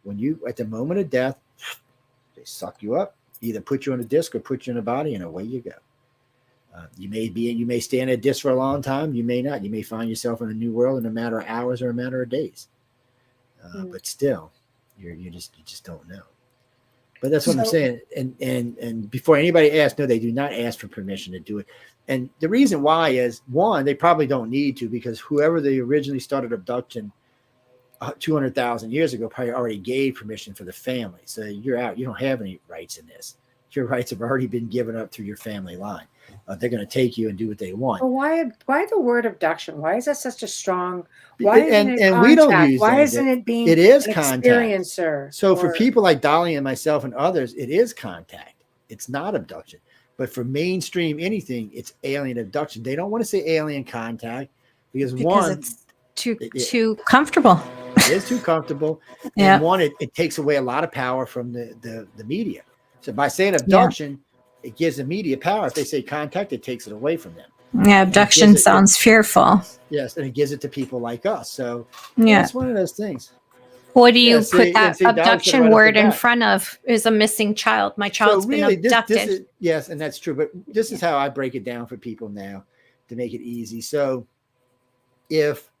When you, at the moment of death, they suck you up, either put you on a disc or put you in a body, and away you go. You may stay in a disc for a long time. You may not. You may find yourself in a new world in a matter of hours or a matter of days. But still, you just don't know. But that's what I'm saying. And before anybody asks, no, they do not ask for permission to do it. And the reason why is, one, they probably don't need to, because whoever they originally started abduction 200,000 years ago probably already gave permission for the family. So you're out. You don't have any rights in this. Your rights have already been given up through your family line. They're going to take you and do what they want. Well, why the word abduction? Why is that such a strong? Why isn't it and contact? we don't use why that. isn't it being? It is an contact. Experiencer. So for people like Dolly and myself and others, it is contact. It's not abduction. But for mainstream anything, it's alien abduction. They don't want to say alien contact because one, it's too comfortable. It is too comfortable. Yeah. And one, it takes away a lot of power from the media. So by saying abduction, it gives the media power. If they say contact, it takes it away from them. Yeah, abduction sounds fearful. Yes, and it gives it to people like us. So it's one of those things. What do you put that abduction word in front of? Is a missing child. My child's been abducted. This is, yes, and that's true. But this is how I break it down for people now to make it easy. So if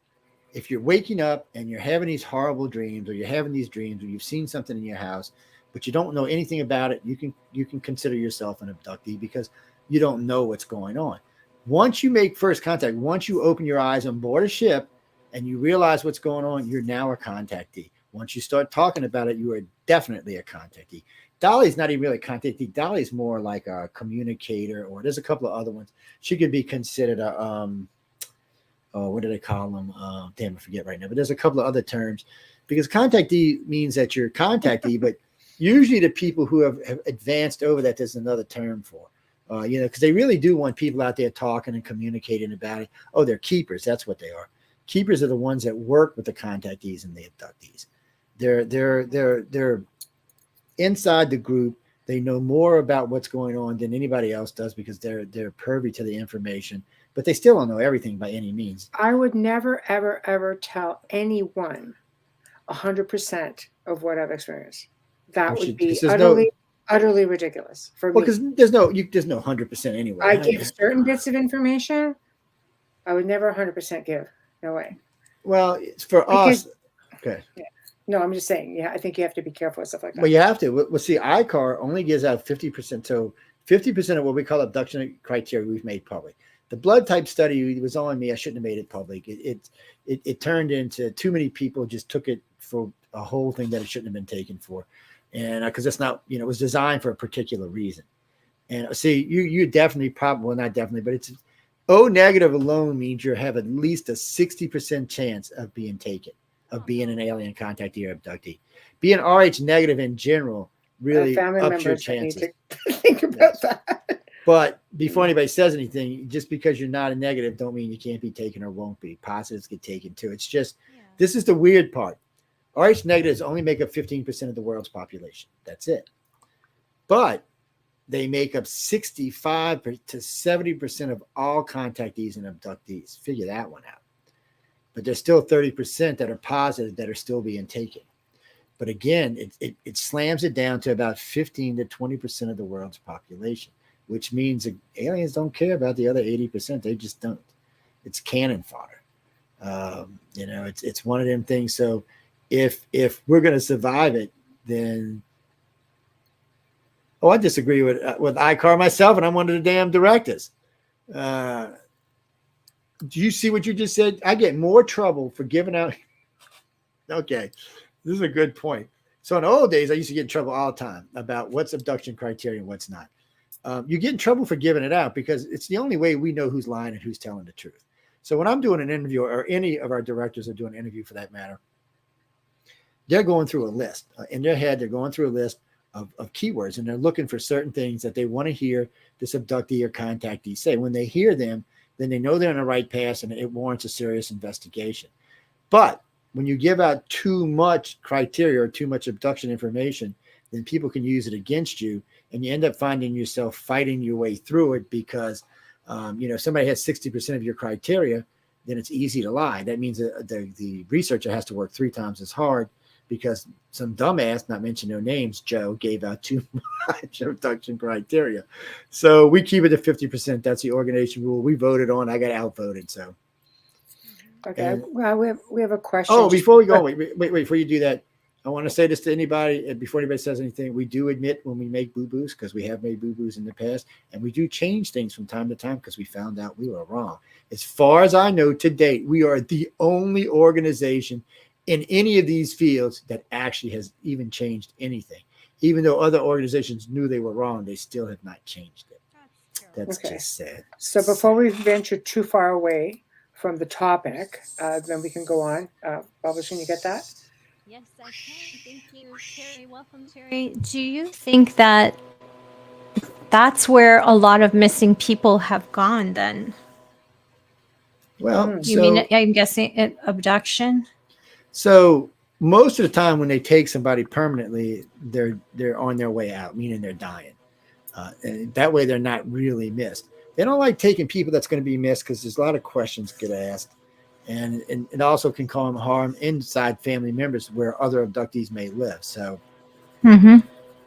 you're waking up and you're having these horrible dreams, or you're having these dreams, or you've seen something in your house, but you don't know anything about it, you can consider yourself an abductee, because you don't know what's going on. Once you make first contact, once you open your eyes on board a ship and you realize what's going on, you're now a contactee. Once you start talking about it, you are definitely a contactee. Dolly's not even really a contactee. Dolly's more like a communicator, or there's a couple of other ones. She could be considered a what do they call them? Damn, I forget right now. But there's a couple of other terms, because contactee means that you're a contactee, but usually the people who have advanced over that, there's another term for, because they really do want people out there talking and communicating about it. Oh, they're keepers. That's what they are. Keepers are the ones that work with the contactees and the abductees. They're inside the group. They know more about what's going on than anybody else does, because they're privy to the information, but they still don't know everything by any means. I would never, ever, ever tell anyone 100% of what I've experienced. That would be utterly ridiculous for me. Well, because there's no 100% anyway. I give certain bits of information. I would never 100% give. No way. Well, it's for us. Okay. Yeah. No, I'm just saying. Yeah, I think you have to be careful with stuff like that. Well, you have to. Well, see, ICAR only gives out 50%. So 50% of what we call abduction criteria we've made public. The blood type study was on me. I shouldn't have made it public. It turned into too many people just took it for a whole thing that it shouldn't have been taken for. And because it's not, it was designed for a particular reason. And see, you definitely not definitely, but it's O negative alone means you have at least a 60% chance of being taken, of being an alien contactee or abductee. Being RH negative in general really ups your chances. Need to think about that. But before anybody says anything, just because you're not a negative don't mean you can't be taken or won't be. Positives get taken too. It's just, this is the weird part. RH negatives only make up 15% of the world's population. That's it. But they make up 65 to 70% of all contactees and abductees. Figure that one out. But there's still 30% that are positive that are still being taken. But again, it slams it down to about 15 to 20% of the world's population, which means aliens don't care about the other 80%. They just don't. It's cannon fodder. It's one of them things. So if we're going to survive it, then I disagree with ICAR myself, and I'm one of the damn directors. Do you see what you just said? I get more trouble for giving out. Okay, this is a good point. So in the old days, I used to get in trouble all the time about what's abduction criteria and what's not. You get in trouble for giving it out because it's the only way we know who's lying and who's telling the truth. So when I'm doing an interview, or any of our directors are doing an interview for that matter, they're going through a list in their head. They're going through a list of keywords, and they're looking for certain things that they want to hear this abductee or contactee say. When they hear them, then they know they're on the right path and it warrants a serious investigation. But when you give out too much criteria or too much abduction information, then people can use it against you, and you end up finding yourself fighting your way through it because, if somebody has 60% of your criteria, then it's easy to lie. That means the researcher has to work 3 times as hard because some dumbass, not mention no names, Joe, gave out too much abduction criteria. So we keep it to 50%. That's the organization rule. We voted on. I got outvoted. So. Okay. Well, we have a question. Oh, before we go, wait, before you do that, I want to say this to anybody, before anybody says anything, we do admit when we make boo-boos, because we have made boo-boos in the past, and we do change things from time to time because we found out we were wrong. As far as I know to date, we are the only organization in any of these fields that actually has even changed anything. Even though other organizations knew they were wrong, they still have not changed it. That's just sad. So before we venture too far away from the topic, then we can go on. Bubbles, can you get that? Yes, I can. Thank you, Terry. Welcome, Terry. Do you think that that's where a lot of missing people have gone then? Well, I'm guessing abduction? So most of the time when they take somebody permanently, they're on their way out, meaning they're dying. And that way they're not really missed. They don't like taking people that's going to be missed because there's a lot of questions get asked. And it also can cause harm inside family members where other abductees may live. So,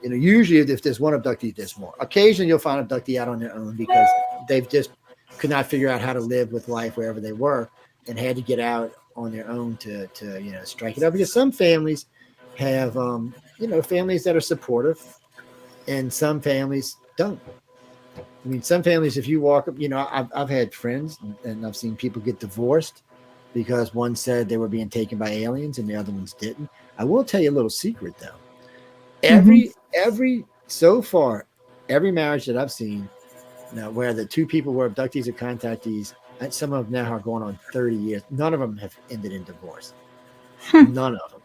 usually if there's one abductee, there's more. Occasionally you'll find an abductee out on their own because they've just could not figure out how to live with life wherever they were and had to get out on their own to strike it up. Because some families have, families that are supportive and some families don't. I mean, some families, if you walk up, I've had friends and I've seen people get divorced because one said they were being taken by aliens and the other ones didn't. I will tell you a little secret though. So far, every marriage that I've seen now where the 2 people were abductees or contactees, and some of them now are going on 30 years. None of them have ended in divorce. None of them.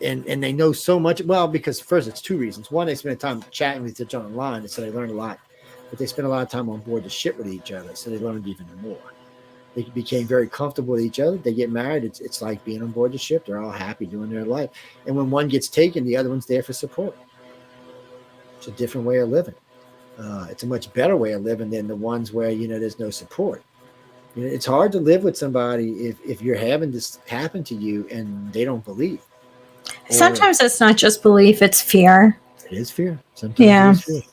And they know so much. Well, because first it's 2 reasons. One, they spend time chatting with each other online, so they learn a lot. But they spend a lot of time on board the ship with each other, so they learned even more. They became very comfortable with each other. They get married. It's like being on board the ship. They're all happy doing their life. And when one gets taken, the other one's there for support. It's a different way of living. It's a much better way of living than the ones where, there's no support. It's hard to live with somebody if you're having this happen to you and they don't believe. Sometimes it's not just belief, it's fear. It is fear. Sometimes it is fear.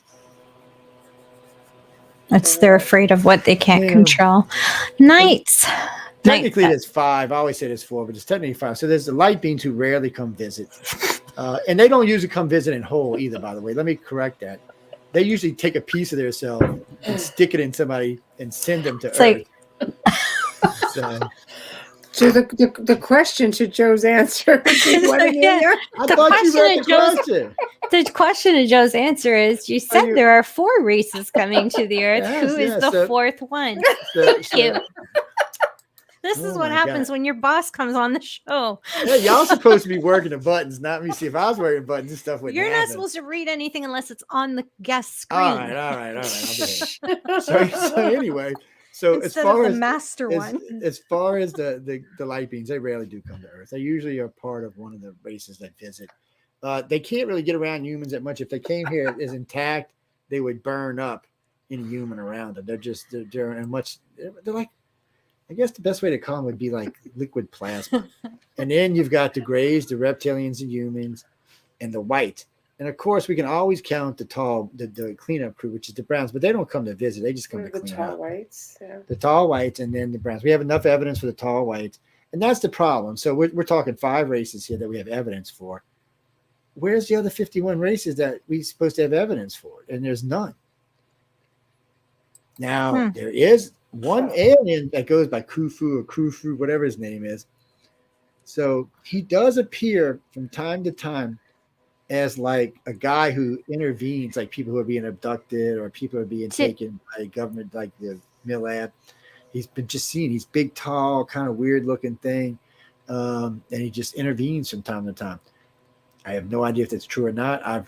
They're afraid of what they can't control. Nights. Technically, there's 5. I always say there's 4, but it's technically 5. So there's the light beings who rarely come visit. And they don't usually come visit in whole either, by the way. Let me correct that. They usually take a piece of themselves and stick it in somebody and send them to Earth. So the question to Joe's answer. The question to Joe's answer is: you said there are 4 races coming to the Earth. Yes, Who is the 4th one? Thank you. This is what happens when your boss comes on the show. Yeah, y'all supposed to be working the buttons, not me. See, if I was working buttons and stuff, you're not supposed to read anything unless it's on the guest screen. All right. I'll be so anyway. So as far as the light beings, they rarely do come to Earth. They usually are part of one of the races that visit. They can't really get around humans that much. If they came here as intact, they would burn up any human around them. They're like, I guess the best way to call them would be like liquid plasma. And then you've got the grays, the reptilians, the humans, and the white. And of course, we can always count the cleanup crew, which is the browns, but they don't come to visit. They just come to clean up. Whites, yeah. The tall whites and then the browns. We have enough evidence for the tall whites. And that's the problem. So we're talking 5 races here that we have evidence for. Where's the other 51 races that we're supposed to have evidence for? And there's none. Now, there is one alien that goes by Khufu or Khufu, whatever his name is. So he does appear from time to time as like a guy who intervenes, like people who are being abducted or people who are being taken by government, like the MILAB. He's been just seen. He's big, tall, kind of weird looking thing. And he just intervenes from time to time. I have no idea if that's true or not.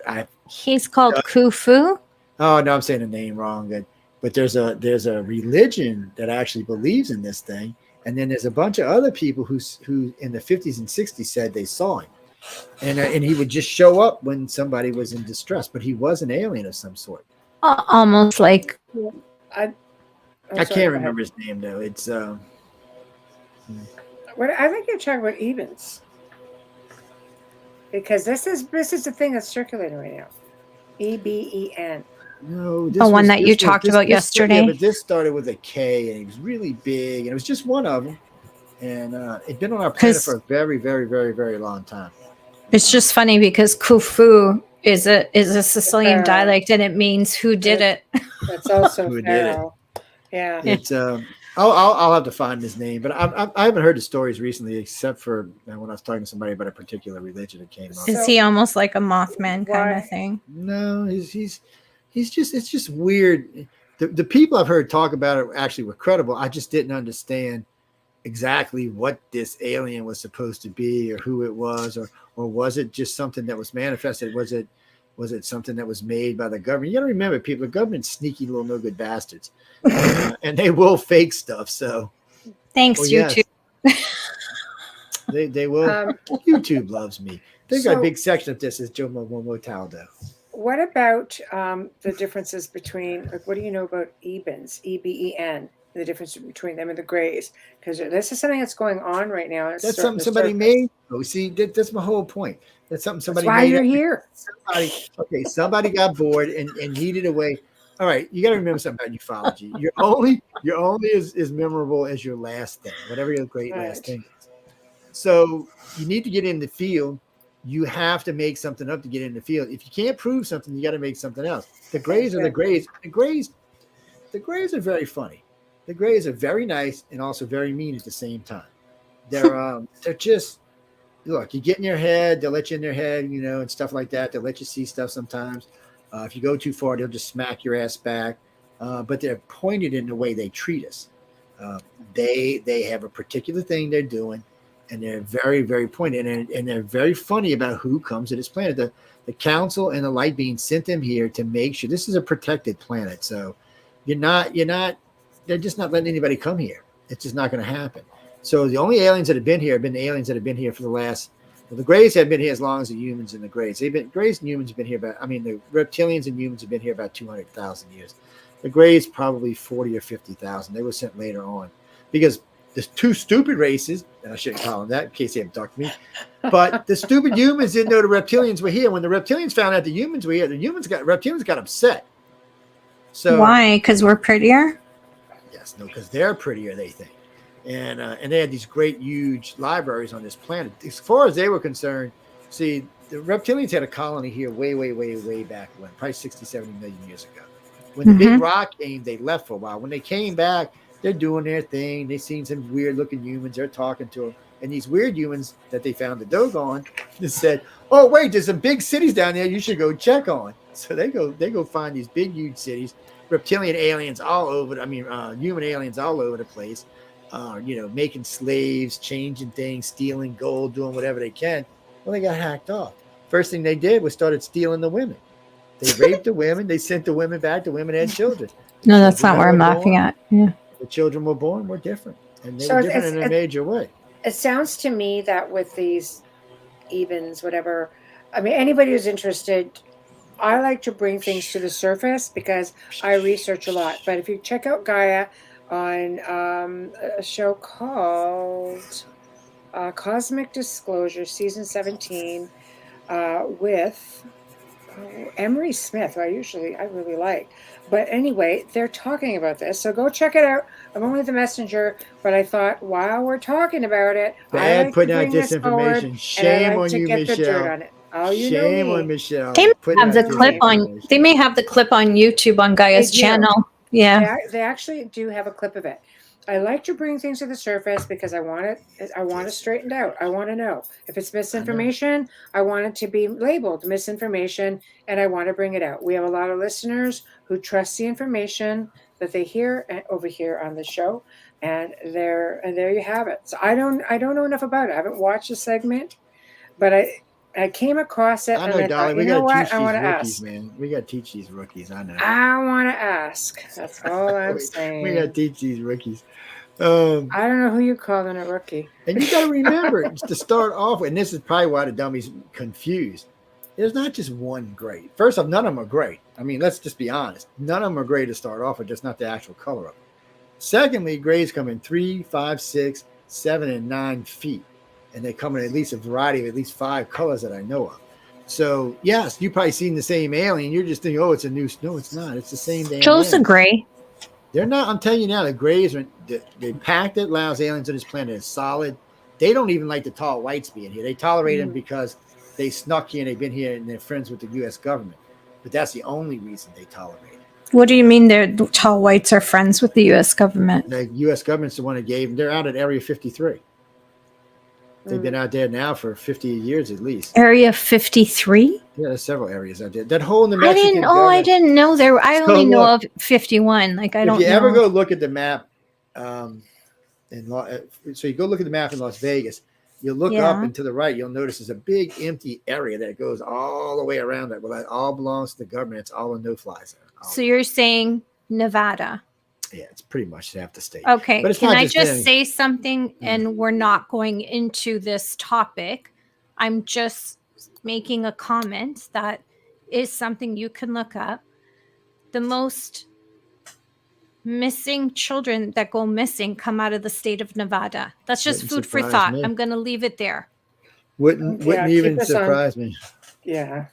He's called Khufu. Oh no, I'm saying the name wrong. But there's a religion that actually believes in this thing, and then there's a bunch of other people who in the 50s and 60s said they saw him, and he would just show up when somebody was in distress. But he was an alien of some sort. Almost like I can't remember his name though. It's What I think you're talking about Ebens, because this is the thing that's circulating right now. EBEN. no, the one that you talked about yesterday. Yeah, but this started with a K, and he was really big, and it was just one of them, and it'd been on our planet for a very, very, very, very long time. It's just funny because Khufu is a Sicilian dialect, and it means who did it. That's also Who did Pharaoh. Yeah. It's I'll have to find his name, but I haven't heard the stories recently, except for when I was talking to somebody about a particular religion that came up. Is he almost like a Mothman kind of thing? No, he's just, it's just weird. The people I've heard talk about it actually were credible. I just didn't understand exactly what this alien was supposed to be, or who it was, or was it just something that was manifested? Was it something that was made by the government? You got to remember, people, the government's sneaky little no good bastards, and they will fake stuff. So thanks, YouTube. They will. YouTube loves me. They've got a big section of this as Joe Montaldo. What about the differences between, like, what do you know about Ebens, EBEN, the difference between them and the Greys? Because this is something that's going on right now. That's something somebody made. Oh, see, that's my whole point. That's something somebody made. That's why you're here. Somebody got bored and needed a way. All right, you got to remember something about ufology. You're only as memorable as your last thing, whatever your great last thing is. So you need to get in the field. You have to make something up to get in the field. If you can't prove something, you got to make something else. The Greys are the Greys. The Greys are very funny. The Greys are very nice and also very mean at the same time. They're just, look, you get in your head, they'll let you in their head, and stuff like that. They'll let you see stuff sometimes. If you go too far, they'll just smack your ass back. But they're pointed in the way they treat us. They have a particular thing they're doing, and they're very, very pointed, and they're very funny about who comes to this planet. The council and the light being sent them here to make sure this is a protected planet. So they're just not letting anybody come here. It's just not going to happen. So the only aliens that have been here have been the aliens that have been here for the last. Well, the Greys have been here as long as the humans and the Greys. Greys and humans have been here the reptilians and humans have been here about 200,000 years. The Greys probably 40 or 50,000. They were sent later on because there's two stupid races, and I shouldn't call them that in case they abduct me. But the stupid humans didn't know the reptilians were here. When the reptilians found out the humans were here, reptilians got upset. So why? Because we're prettier? Yes, no, because they're prettier, they think. And they had these great, huge libraries on this planet. As far as they were concerned, see, the reptilians had a colony here way, way, way, way back when, probably 60, 70 million years ago. When the big rock came, they left for a while. When they came back, they're doing their thing. They seen some weird-looking humans. They're talking to them. And these weird humans that they found the doggone just said, oh, wait, there's some big cities down there you should go check on. So they go find these big, huge cities, reptilian aliens all over, human aliens all over the place. Making slaves, changing things, stealing gold, doing whatever they can. Well, they got hacked off. First thing they did was started stealing the women. They raped the women. They sent the women back. The women had children. No, that's not what I'm laughing at. Yeah. The children were born were different. And they were different in a major way. It sounds to me that with these Ebens, whatever, anybody who's interested, I like to bring things to the surface because I research a lot. But if you check out Gaia on a show called Cosmic Disclosure, season 17, with Emery Smith, who I really like. But anyway, they're talking about this. So go check it out. I'm only the messenger, but I thought while we're talking about it, I like putting out disinformation. Shame on you, Michelle. Oh, shame on Michelle. They may have the clip on. They may have the clip on YouTube on Gaia's channel. Yeah, they actually do have a clip of it. I like to bring things to the surface because I want it straightened out. I want to know if it's misinformation. I want it to be labeled misinformation, and I want to bring it out. We have a lot of listeners who trust the information that they hear over here on the show, and there you have it. So I don't know enough about it. I haven't watched the segment, but I came across it, I and know, I Dolly. thought, We you know got to what? teach I want these to rookies, ask. man. We got to teach these rookies. I know. I want to ask. That's all I'm we got saying. to teach these rookies. I don't know who you calling a rookie. And you got to remember to start off with, and this is probably why the dummies confused. There's not just one grade. First off, none of them are great. I mean, let's just be honest. None of them are great to start off with, just not the actual color of them. Secondly, grades come in 3, 5, 6, 7, and 9 feet. And they come in at least a variety of at least 5 colors that I know of. So, yes, you've probably seen the same alien. You're just thinking, oh, it's a new. No, it's not. It's the same damn Joe's a alien. gray. They're not. I'm telling you now, the grays are they packed it. Allows aliens on this planet is solid. They don't even like the tall whites being here. They tolerate them because they snuck here and they've been here and they're friends with the U.S. government. But that's the only reason they tolerate it. What do you mean the tall whites are friends with the U.S. government? The U.S. government's the one that gave them. They're out at Area 53. They've been out there now for 50 years at least. Area 53? Yeah, there's several areas out there. That whole New I Mexican didn't know there. I So only know look, of 51. Like, I don't know. If you ever go look at the map, so you go look at the map in Las Vegas, you'll look up and to the right, you'll notice there's a big empty area that goes all the way around that. Well, that all belongs to the government. It's all a no-fly zone. So you're saying Nevada? Yeah, it's pretty much half the state. Okay. But it's Can not I just just say something? And we're not going into this topic. I'm just making a comment that is something you can look up. The most missing children that go missing come out of the state of Nevada. That's just Wouldn't food for surprise thought. me. I'm going to leave it there. Wouldn't even surprise me. Yeah.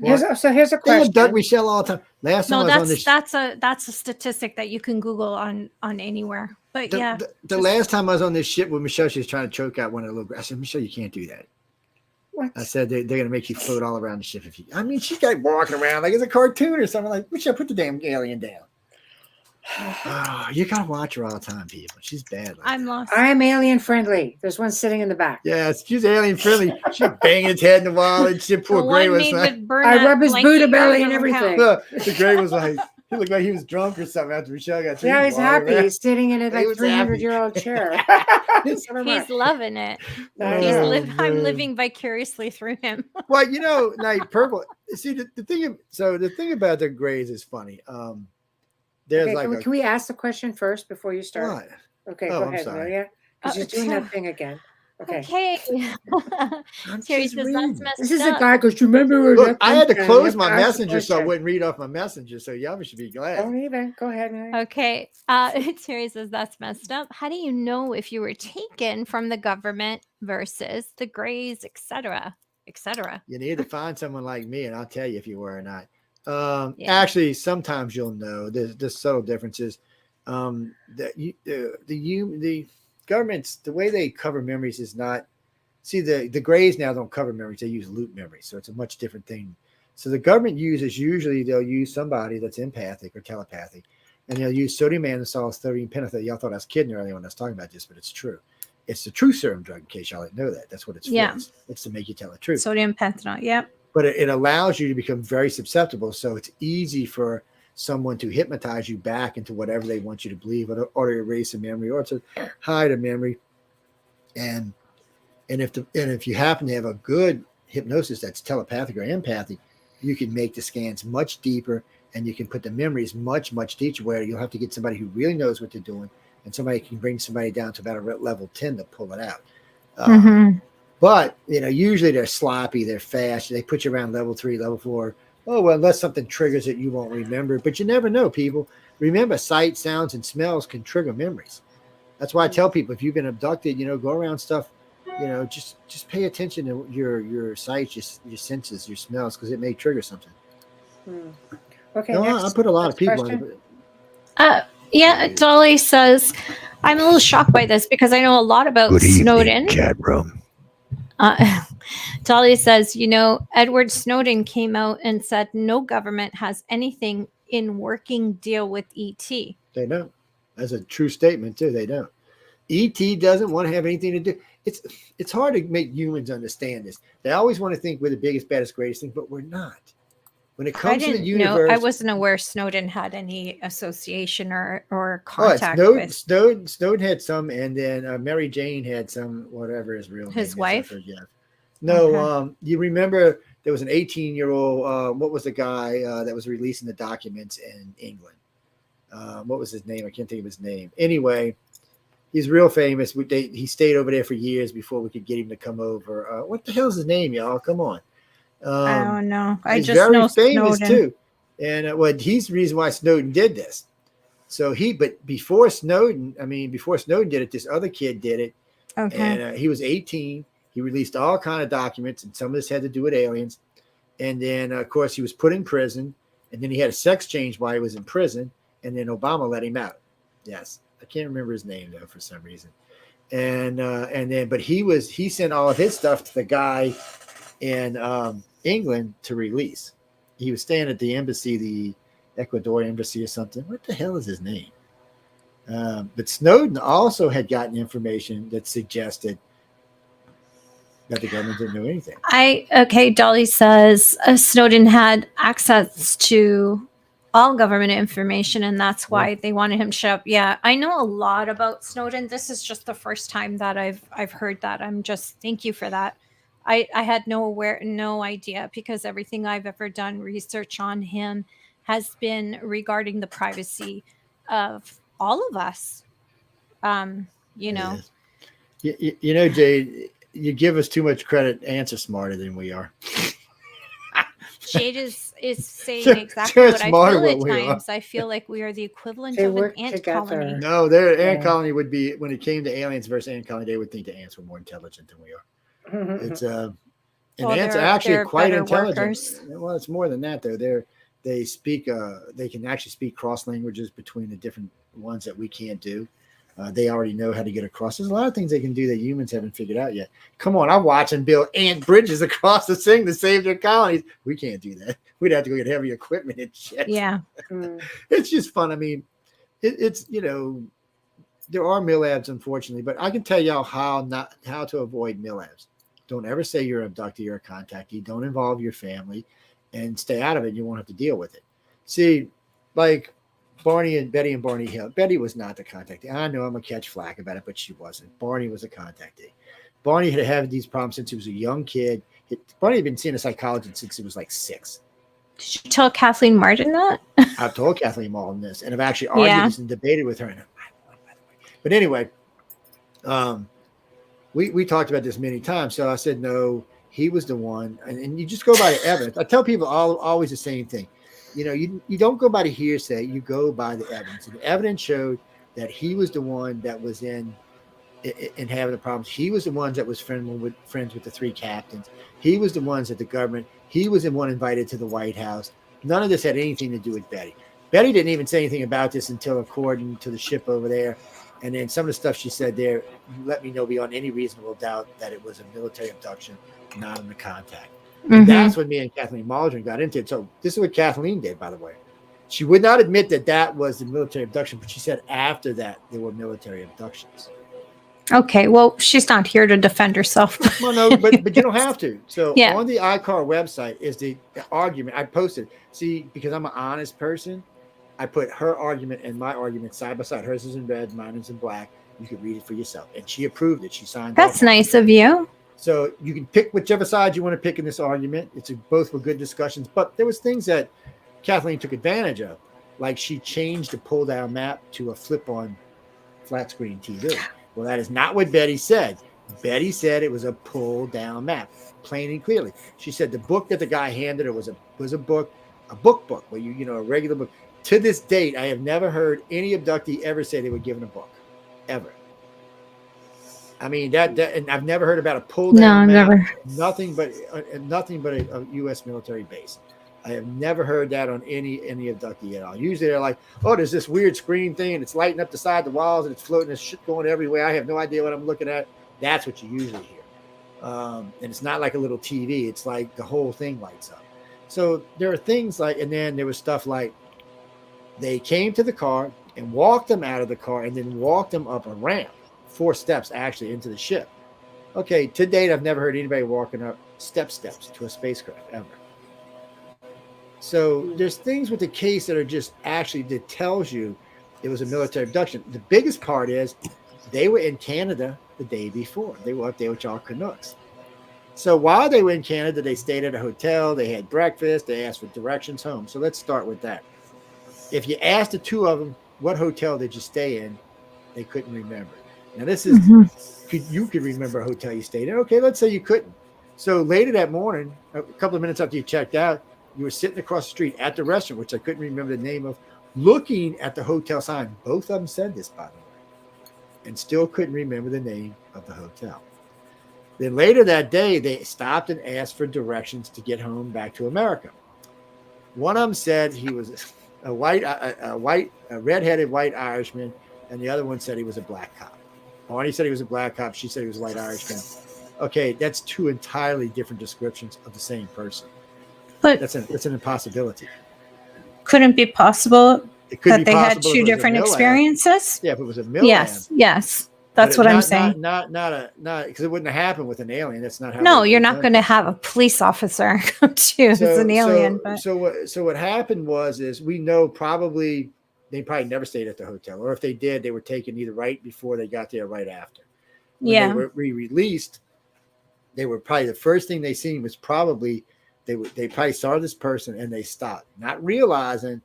Well, Here's a question. Doug Michelle all the time. Last time I was on this. That's a statistic that you can Google on anywhere. But the last time I was on this ship with Michelle, she was trying to choke out one of the little girls. I said, Michelle, you can't do that. What? I said they're going to make you float all around the ship if you. I mean, she got walking around like it's a cartoon or something. Like, Michelle, put the damn alien down. Oh, you gotta watch her all the time, people. She's bad. I'm lost. I'm alien friendly. There's one sitting in the back. Yes, she's alien friendly. She's banging his head in the wall, and she poor Gray was like, I rub his Buddha belly and everything. The Gray was like, he looked like he was drunk or something after Michelle got. Yeah, he's happy. He's sitting in a like 300-year-old chair. He's loving it. I'm living vicariously through him. Well, Night Purple. See, the thing about the Grays is funny. There's can we ask the question first before you start? What? Okay, go ahead, Amelia. Because you're doing that thing again. Okay. Terry says that's messed up. This is a guy because you remember. Look, I had to close my messenger so I wouldn't read off my messenger. So y'all should be glad. Don't even. Go ahead, Amelia. Okay. Terry says that's messed up. How do you know if you were taken from the government versus the Grays, etc., etc.? You need to find someone like me, and I'll tell you if you were or not. Actually, sometimes you'll know. There's subtle differences. The government's the way they cover memories is not. See, the Grays now don't cover memories; they use loop memories, so it's a much different thing. So the government usually they'll use somebody that's empathic or telepathic, and they'll use sodium anisole, sodium pentothal. Y'all thought I was kidding earlier when I was talking about this, but it's true. It's the true serum drug. In case y'all didn't know that, that's what it's for. It's to make you tell the truth. Sodium pentothal. Yep. But it allows you to become very susceptible. So it's easy for someone to hypnotize you back into whatever they want you to believe, or to erase a memory, or to hide a memory. And if you happen to have a good hypnosis that's telepathic or empathic, you can make the scans much deeper, and you can put the memories much, much deeper, where you'll have to get somebody who really knows what they're doing, and somebody can bring somebody down to about a level 10 to pull it out. But, usually they're sloppy, they're fast. They put you around level 3, level 4. Oh, well, unless something triggers it, you won't remember. But you never know, people. Remember, sight, sounds, and smells can trigger memories. That's why I tell people, if you've been abducted, go around stuff, just pay attention to your sight, your senses, your smells, because it may trigger something. Okay, I put a lot of people on it. Dolly says, I'm a little shocked by this because I know a lot about Snowden. Chat room. Dolly says, Edward Snowden came out and said no government has anything in working deal with ET. They don't. That's a true statement, too. They don't. ET doesn't want to have anything to do. It's hard to make humans understand this. They always want to think we're the biggest, baddest, greatest thing, but we're not. When it comes to the universe, I wasn't aware Snowden had any association or contact with. Snowden had some, and then Mary Jane had some, whatever his real name his wife. is. No, Okay. you remember there was an 18-year-old, what was the guy that was releasing the documents in England? What was his name? I can't think of his name. Anyway, he's real famous. He stayed over there for years before we could get him to come over. What the hell's his name, y'all? Come on. I Um, don't know. I he's just very know famous Snowden. too. And he's the reason why Snowden did this. So but before Snowden did it, this other kid did it. Okay. And he was 18. He released all kind of documents, and some of this had to do with aliens. And then, of course, he was put in prison, and then he had a sex change while he was in prison, and then Obama let him out. Yes, I can't remember his name though for some reason. But he sent all of his stuff to the guy in England to release. He was staying at the embassy, the Ecuador embassy or something. What the hell is his name? But Snowden also had gotten information that suggested that the government didn't know anything. Dolly says Snowden had access to all government information, and that's why they wanted him to shut up. Yeah, I know a lot about Snowden. This is just the first time that I've heard that. Thank you for that. I had no idea, because everything I've ever done research on him has been regarding the privacy of all of us. You know. You know, Jade, you give us too much credit. Ants are smarter than we are. Jade is saying exactly what I feel at times. I feel like we are the equivalent They of an work ant together. colony. No, their ant colony would be, when it came to aliens versus ant colony, they would think the ants were more intelligent than we are. It's and ants are actually quite intelligent. Workers. Well, it's more than that though. They speak they can actually speak cross languages between the different ones that we can't do. They already know how to get across. There's a lot of things they can do that humans haven't figured out yet. Come on, I'm watching build ant bridges across the thing to save their colonies. We can't do that. We'd have to go get heavy equipment and shit. Yeah. It's just fun. I mean, it's there are MILABs, unfortunately, but I can tell y'all how to avoid MILABs. Don't ever say you're an abductee or a contactee. Don't involve your family, and stay out of it. You won't have to deal with it. See, like Betty and Barney Hill. Betty was not the contactee. I know I'm going to catch flack about it, but she wasn't. Barney was a contactee. Barney had had these problems since he was a young kid. Barney had been seeing a psychologist since he was like 6. Did you tell Kathleen Martin that? I've told Kathleen Martin this, and I've actually argued this and debated with her. And but anyway, we talked about this many times. So I said, no, he was the one. And you just go by the evidence. I tell people always the same thing. You don't go by the hearsay, you go by the evidence. And the evidence showed that he was the one that was in having the problems. He was the one that was friends with the 3 captains. He was the ones that the government, he was the one invited to the White House. None of this had anything to do with Betty. Betty didn't even say anything about this until according to the ship over there. And then some of the stuff she said there, let me know beyond any reasonable doubt that it was a military abduction, not in the contact. And that's when me and Kathleen Maldron got into it. So this is what Kathleen did, by the way. She would not admit that was the military abduction, but she said after that there were military abductions. Okay, well, she's not here to defend herself. Well, no, but you don't have to. So yeah. On the ICAR website is the argument. I posted. See, because I'm an honest person, I put her argument and my argument side by side. Hers is in red, mine is in black. You could read it for yourself. And she approved it. She signed off. That's nice of you. So you can pick whichever side you want to pick in this argument. Both were good discussions, but there was things that Kathleen took advantage of, like she changed the pull-down map to a flip-on flat screen TV. Well, that is not what Betty said. Betty said it was a pull-down map, plain and clearly. She said the book that the guy handed her was a book, where a regular book. To this date, I have never heard any abductee ever say they were given a book, ever. I mean that and I've never heard about a pull down. No, never. Nothing but a U.S. military base. I have never heard that on any abductee at all. Usually they're like, oh, there's this weird screen thing and it's lighting up the side of the walls and it's floating. There's shit going everywhere. I have no idea what I'm looking at. That's what you usually hear. And it's not like a little TV. It's like the whole thing lights up. So there are things like, and then there was stuff like they came to the car and walked them out of the car and then walked them up a ramp. 4 steps actually into the ship. Okay, to date, I've never heard anybody walking up steps to a spacecraft ever. So there's things with the case that are just actually that tells you it was a military abduction. The biggest part is they were in Canada the day before. They were up there with y'all Canucks. So while they were in Canada, they stayed at a hotel, they had breakfast, they asked for directions home. So let's start with that. If you asked the two of them, what hotel did you stay in? They couldn't remember. Now this is, you could remember a hotel you stayed in. Okay, let's say you couldn't. So later that morning, a couple of minutes after you checked out, you were sitting across the street at the restaurant, which I couldn't remember the name of, looking at the hotel sign. Both of them said this, by the way, and still couldn't remember the name of the hotel. Then later that day, they stopped and asked for directions to get home back to America. One of them said he was a redheaded white Irishman, and the other one said he was a black cop. Barney said he was a black cop. She said he was a white Irishman. Okay, that's two entirely different descriptions of the same person. But that's an impossibility. Couldn't be possible that they had two if different experiences? Yeah, if it was a Mill Yes. That's what I'm saying. Not because it wouldn't have happened with an alien. That's not how. No, you're not going to have a police officer come to you as an alien. So what happened is we know they probably never stayed at the hotel, or if they did, they were taken either right before they got there, or right after. When they were re-released, they were probably the first thing they seen was probably they probably saw this person and they stopped, not realizing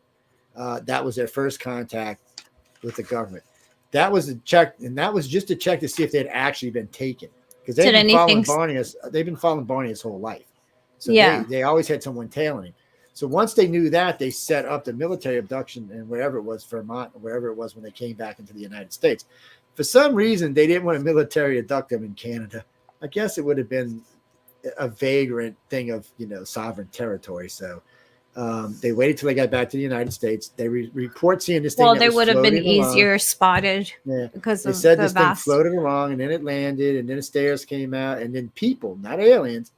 that was their first contact with the government. That was a check, and that was just a check to see if they had actually been taken, because they've been following Barney his whole life. So they always had someone tailing him. So once they knew that, they set up the military abduction in wherever it was, Vermont, or wherever it was when they came back into the United States. For some reason, they didn't want to military abduct them in Canada. I guess it would have been a vagrant thing of, sovereign territory. So they waited till they got back to the United States. They report seeing this thing. Well, they would have been easier spotted because they said this thing floated along, and then it landed, and then the stairs came out, and then people, not aliens,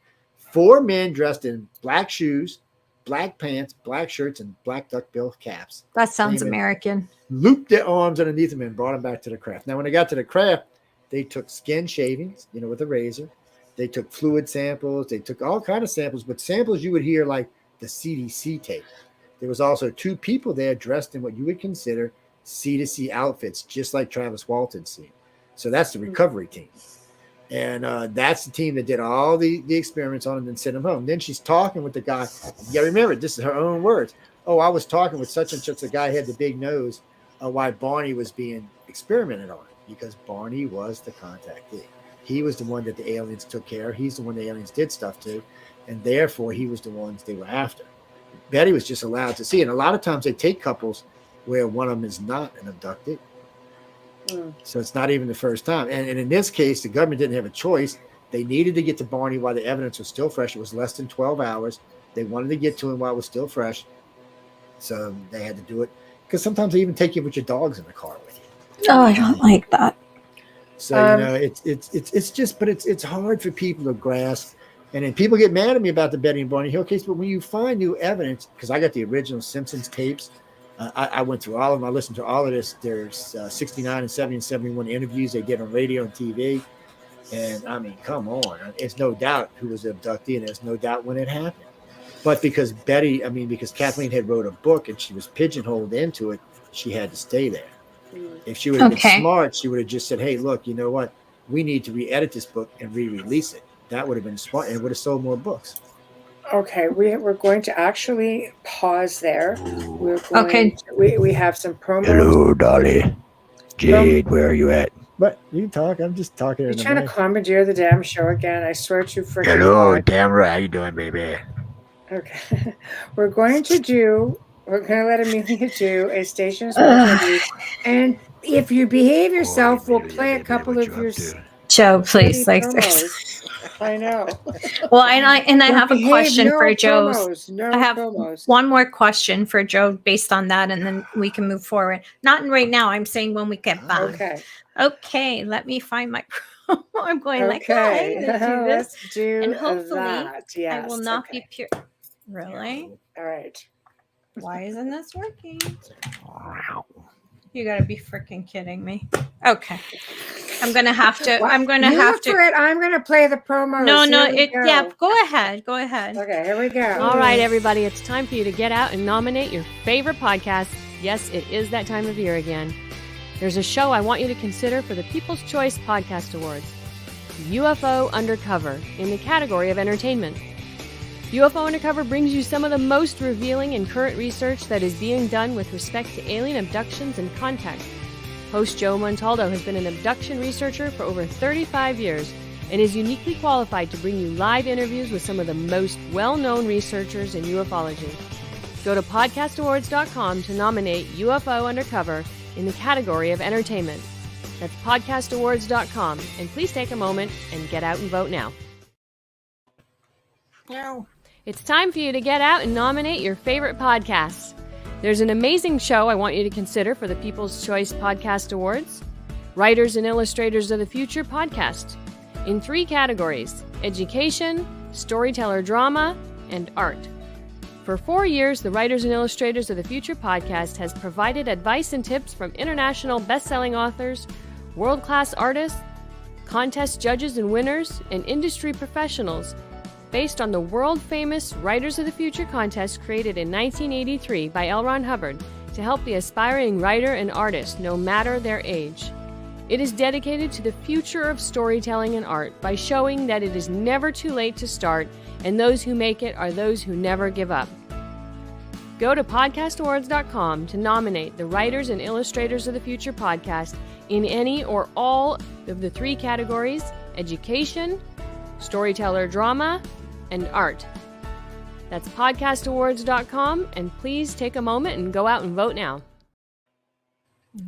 4 men dressed in black shoes, black pants, black shirts, and black duckbill caps. That sounds American. Looped their arms underneath them and brought them back to the craft. Now, when they got to the craft, they took skin shavings, with a razor. They took fluid samples. They took all kinds of samples, but samples you would hear like the CDC tape. There was also 2 people there dressed in what you would consider C2C outfits, just like Travis Walton's seen. So that's the recovery team. And that's the team that did all the experiments on him and sent him home. Then she's talking with the guy. Yeah, remember, this is her own words. Oh, I was talking with such and such. The guy had the big nose. Why Barney was being experimented on, because Barney was the contactee. He was the one that the aliens took care of. He's the one the aliens did stuff to. And therefore, he was the ones they were after. Betty was just allowed to see. And a lot of times they take couples where one of them is not an abducted. So it's not even the first time. And in this case, the government didn't have a choice. They needed to get to Barney while the evidence was still fresh. It was less than 12 hours. They wanted to get to him while it was still fresh. So they had to do it. Because sometimes they even take you with your dogs in the car with you. Oh, I don't like that. So, it's just, but it's hard for people to grasp. And then people get mad at me about the Betty and Barney Hill case. But when you find new evidence, because I got the original Simpsons tapes, I went through all of them. I listened to all of this. There's 69 and 70 and 71 interviews they did on radio and TV. And I mean, come on. It's no doubt who was the abductee, and there's no doubt when it happened. But because because Kathleen had wrote a book and she was pigeonholed into it, she had to stay there. If she would have been smart, she would have just said, hey, look, you know what? We need to re-edit this book and re-release it. That would have been smart, and it would have sold more books. Okay, we're going to actually pause there. We have some promos. Hello, Dolly. Jade, where are you at? But you talk. I'm just talking. You're trying to commandeer the damn show again. I swear to freaking Hello, God. damn right. How you doing, baby? Okay. We're going to let Amelia do a station review. And if you behave yourself, we'll play a couple of your Joe, please. promos. I know. Well, I have a question for Joe. No I have promos. one more question for Joe based on that, and then we can move forward. Not right now. I'm saying when we get back. Okay. Let me find my promo. I'm going I'm going to do this. Let's do and hopefully that. Yes. I will not be pure. Really? All right. Why isn't this working? You gotta be freaking kidding me. Okay. I'm gonna have to. I'm gonna play the promo. Go ahead. Okay, here we go. All right, everybody, it's time for you to get out and nominate your favorite podcast. Yes, it is that time of year again. There's a show I want you to consider for the People's Choice Podcast Awards. UFO Undercover in the category of entertainment. UFO Undercover brings you some of the most revealing and current research that is being done with respect to alien abductions and contact. Host Joe Montaldo has been an abduction researcher for over 35 years and is uniquely qualified to bring you live interviews with some of the most well-known researchers in ufology. Go to podcastawards.com to nominate UFO Undercover in the category of entertainment. That's podcastawards.com, and please take a moment and get out and vote now. No. It's time for you to get out and nominate your favorite podcasts. There's an amazing show I want you to consider for the People's Choice Podcast Awards. Writers and Illustrators of the Future podcast in 3 categories: education, storyteller drama, and art. For 4 years, the Writers and Illustrators of the Future podcast has provided advice and tips from international best-selling authors, world-class artists, contest judges and winners, and industry professionals based on the world-famous Writers of the Future contest created in 1983 by L. Ron Hubbard to help the aspiring writer and artist no matter their age. It is dedicated to the future of storytelling and art by showing that it is never too late to start, and those who make it are those who never give up. Go to podcastawards.com to nominate the Writers and Illustrators of the Future podcast in any or all of the 3 categories: education, storyteller drama, and art. That's podcastawards.com, and please take a moment and go out and vote now.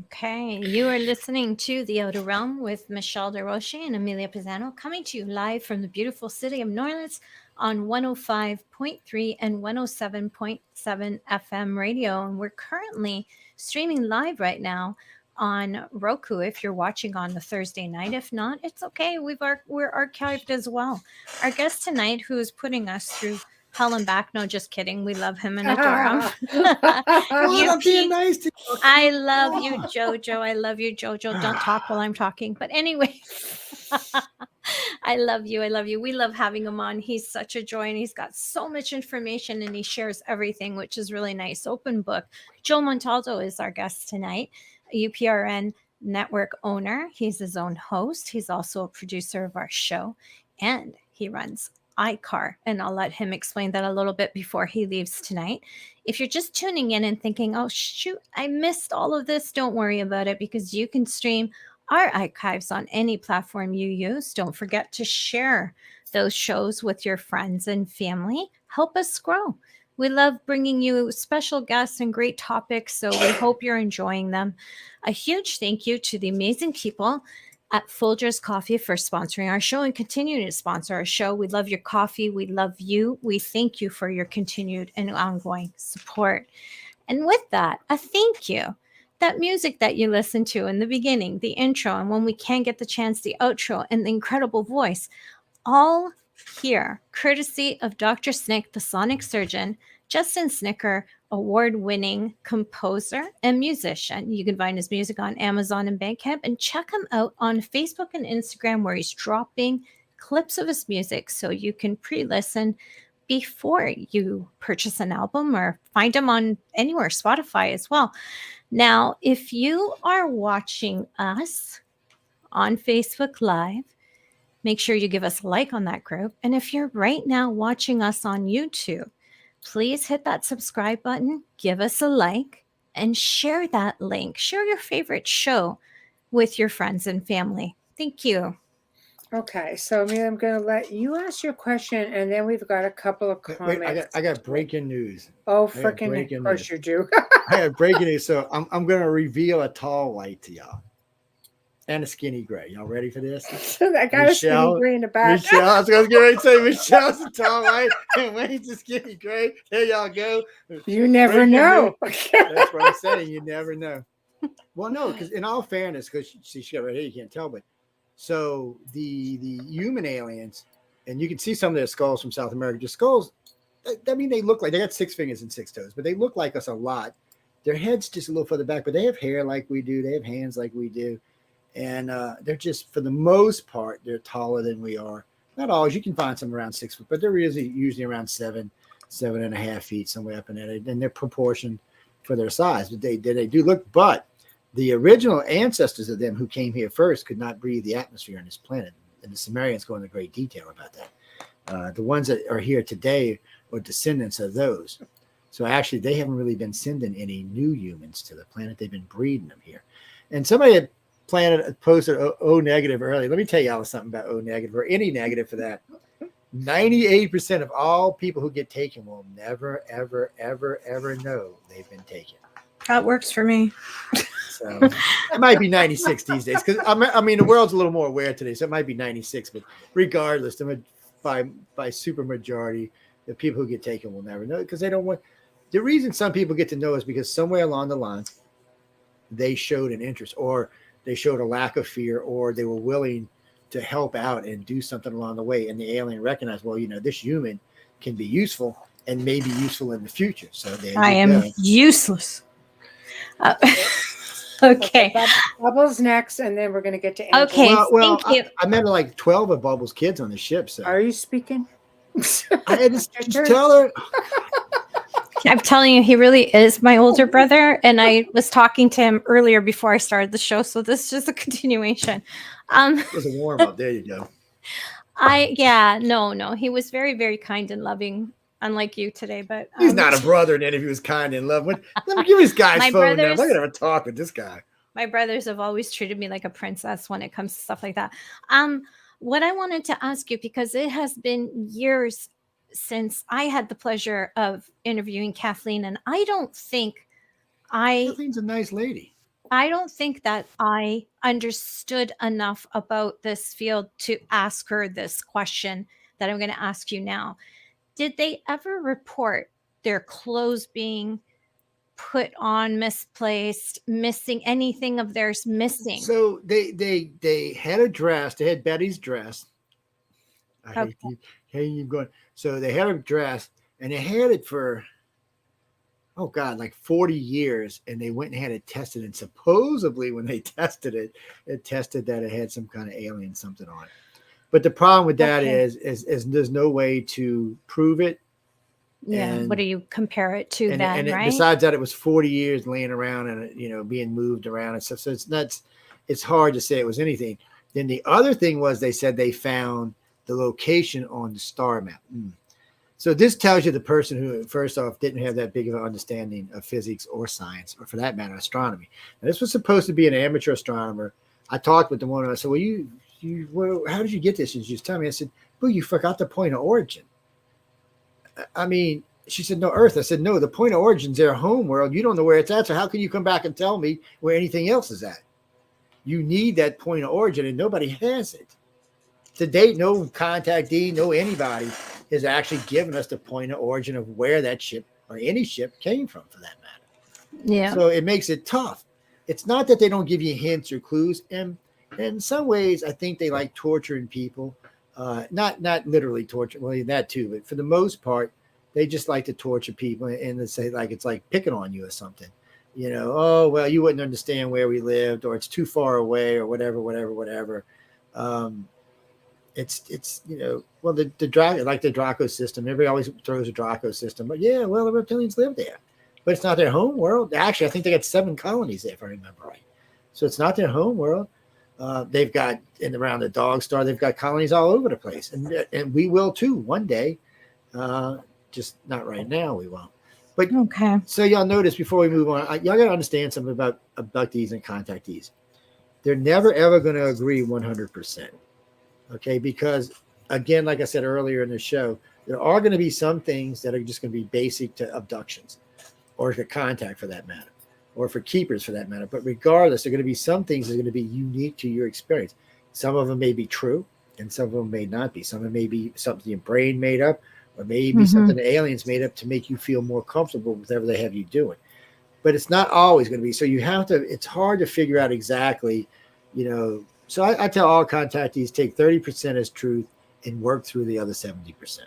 Okay, you are listening to The Outer Realm with Michelle Desrochers and Amelia Pisano, coming to you live from the beautiful city of New Orleans on 105.3 and 107.7 FM radio. And we're currently streaming live right now on Roku if you're watching on the Thursday night. If not, it's okay. We're archived as well. Our guest tonight, who is putting us through hell and back. No, just kidding. We love him and adore him. I'm being nice to you. I love you, Jojo. I love you, Jojo. Don't talk while I'm talking. But anyway, I love you. I love you. We love having him on. He's such a joy, and he's got so much information, and he shares everything, which is really nice. Open book. Joe Montaldo is our guest tonight, a UPRN network owner. He's his own host. He's also a producer of our show, and he runs iCar, and I'll let him explain that a little bit before he leaves tonight. If you're just tuning in and thinking, oh shoot, I missed all of this, don't worry about it, because you can stream our archives on any platform you use. Don't forget to share those shows with your friends and family. Help us grow. We love bringing you special guests and great topics, so we hope you're enjoying them. A huge thank you to the amazing people at Folgers Coffee for sponsoring our show and continuing to sponsor our show. We love your coffee. We love you. We thank you for your continued and ongoing support. And with that, a thank you. That music that you listened to in the beginning, the intro, and when we can get the chance, the outro, and the incredible voice, all here, courtesy of Dr. Snick, the sonic surgeon, Justin Snicker, award-winning composer and musician. You can find his music on Amazon and Bandcamp, and check him out on Facebook and Instagram, where he's dropping clips of his music so you can pre-listen before you purchase an album, or find him on anywhere, Spotify as well. Now, if you are watching us on Facebook Live, make sure you give us a like on that group. And if you're right now watching us on YouTube, please hit that subscribe button, give us a like, and share that link. Share your favorite show with your friends and family. Thank you. Okay, so Amelia, I'm going to let you ask your question, and then we've got a couple of comments. Wait, I got breaking news. Oh, freaking of course you do. I have breaking news. So I'm going to reveal a tall white to y'all. And a skinny gray. Y'all ready for this? I got a skinny gray in the back. Michelle, I was going to get ready to say Michelle's a tall white and Wayne's a skinny gray. There y'all go. You never know. That's what I'm saying. You never know. Well, no, because in all fairness, because she got right here, you can't tell, but so the human aliens, and you can see some of their skulls from South America. Just skulls, I mean, they look like, they got 6 fingers and 6 toes, but they look like us a lot. Their head's just a little further back, but they have hair like we do. They have hands like we do. And they're just, for the most part, they're taller than we are. Not always. You can find some around 6 foot, but they're usually around 7.5 feet, somewhere up in there. And they're proportioned for their size. But they do look. But the original ancestors of them who came here first could not breathe the atmosphere on this planet. And the Sumerians go into great detail about that. The ones that are here today are descendants of those. So actually, they haven't really been sending any new humans to the planet. They've been breeding them here. And somebody had posted O negative earlier. Let me tell y'all something about O negative, or any negative for that. 98% of all people who get taken will never, ever, ever, ever know they've been taken. That works for me. So it might be 96 these days, because I mean the world's a little more aware today, so it might be 96. But regardless, by super majority, the people who get taken will never know, because they don't want. The reason some people get to know is because somewhere along the line they showed an interest, or they showed a lack of fear, or they were willing to help out and do something along the way, and the alien recognized, well, this human can be useful and may be useful in the future. So I am useless. Okay. Bubbles next, and then we're going to get to Angela. Okay, well, thank you. I met like 12 of Bubbles' kids on the ship. So Are you speaking? I had to just tell her. I'm telling you, he really is my older brother. And I was talking to him earlier before I started the show. So this is just a continuation. It was a warm up. There you go. No. He was very, very kind and loving, unlike you today. But he's not a brother, and if he was kind and loving. Let me give this guy's phone now. I'm not gonna talk with this guy. My brothers have always treated me like a princess when it comes to stuff like that. What I wanted to ask you, because it has been years since I had the pleasure of interviewing Kathleen, and I don't think Kathleen's a nice lady. I don't think that I understood enough about this field to ask her this question that I'm going to ask you now. Did they ever report their clothes being put on misplaced, missing, anything of theirs missing? So they had a dress. They had Betty's dress. I hate you going. So they had a dress, and they had it for, oh God, like 40 years. And they went and had it tested. And supposedly when they tested it, it tested that it had some kind of alien something on it. But the problem with that is there's no way to prove it. Yeah. What do you compare it to then, right? Besides that, it was 40 years laying around and, being moved around and stuff. So it's hard to say it was anything. Then the other thing was they said they found the location on the star map. So this tells you the person who, first off, didn't have that big of an understanding of physics or science, or for that matter, astronomy. Now, this was supposed to be an amateur astronomer. I talked with the one, and I said, well, how did you get this? And she was telling me, I said, well, you forgot the point of origin. I mean, she said, no, Earth. I said, no, the point of origin's their home world. You don't know where it's at. So how can you come back and tell me where anything else is at? You need that point of origin, and nobody has it. To date, no contactee, no anybody has actually given us the point of origin of where that ship or any ship came from, for that matter. Yeah. So it makes it tough. It's not that they don't give you hints or clues. And in some ways, I think they like torturing people. Not literally torture, well, that too, but for the most part, they just like to torture people and they say like it's like picking on you or something. Oh, well, you wouldn't understand where we lived, or it's too far away, or whatever. It's well, the Draco system. Everybody always throws a Draco system, but yeah, well, the reptilians live there, but it's not their home world. Actually, I think they got 7 colonies there, if I remember right. So it's not their home world. They've got around the Dog Star, they've got colonies all over the place, and we will too one day. Just not right now, we won't. But okay. So y'all notice before we move on, y'all got to understand something about abductees and contactees. They're never ever going to agree 100%. Okay, because again, like I said earlier in the show, there are going to be some things that are just going to be basic to abductions, or to contact for that matter, or for keepers for that matter. But regardless, there are going to be some things that are going to be unique to your experience. Some of them may be true, and some of them may not be. Some of them may be something your brain made up, or maybe something the aliens made up to make you feel more comfortable with whatever they have you doing. But it's not always going to be. So you have to, it's hard to figure out exactly, So I tell all contactees, take 30% as truth and work through the other 70%.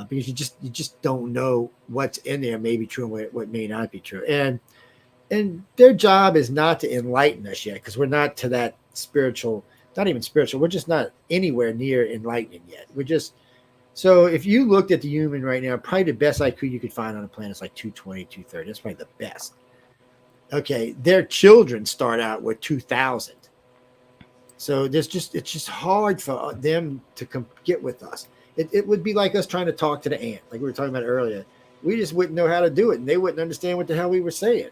Because you just don't know what's in there may be true and what may not be true. And their job is not to enlighten us yet, because we're not to that spiritual, not even spiritual. We're just not anywhere near enlightening yet. So if you looked at the human right now, probably the best IQ you could find on the planet is like 220, 230. That's probably the best. Okay. Their children start out with 2,000. So it's just hard for them to get with us. It would be like us trying to talk to the ant, like we were talking about earlier. We just wouldn't know how to do it, and they wouldn't understand what the hell we were saying.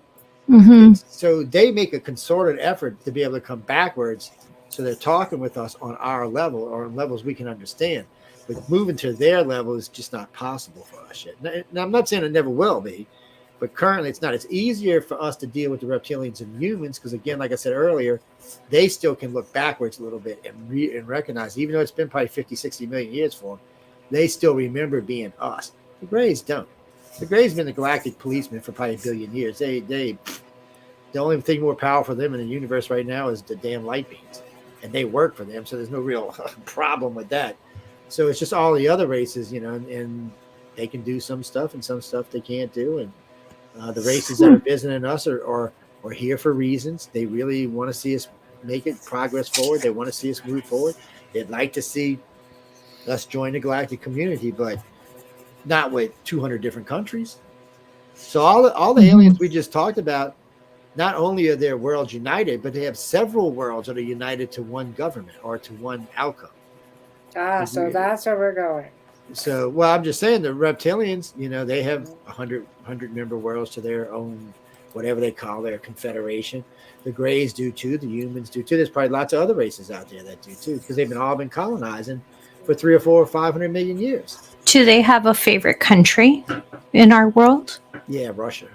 Mm-hmm. So they make a concerted effort to be able to come backwards. So they're talking with us on our level or on levels we can understand. But moving to their level is just not possible for us yet. Now, I'm not saying it never will be, but currently it's not. It's easier for us to deal with the reptilians and humans because, again, like I said earlier, they still can look backwards a little bit and recognize, even though it's been probably 50, 60 million years for them, they still remember being us. The Greys don't. The Greys been the galactic policemen for probably a billion years. The only thing more powerful for them in the universe right now is the damn light beams, and they work for them, so there's no real problem with that. So it's just all the other races, and they can do some stuff and some stuff they can't do. And the races that are visiting us are here for reasons. They really want to see us make it progress forward. They want to see us move forward. They'd like to see us join the galactic community, but not with 200 different countries. So all the aliens we just talked about, not only are their worlds united, but they have several worlds that are united to one government or to one outcome. So that's where we're going. So, well, I'm just saying the reptilians, they have 100 member worlds to their own, whatever they call their confederation. The Greys do too. The humans do too. There's probably lots of other races out there that do too, because they've all been colonizing for 300 or 400 or 500 million years. Do they have a favorite country in our world? Yeah, Russia.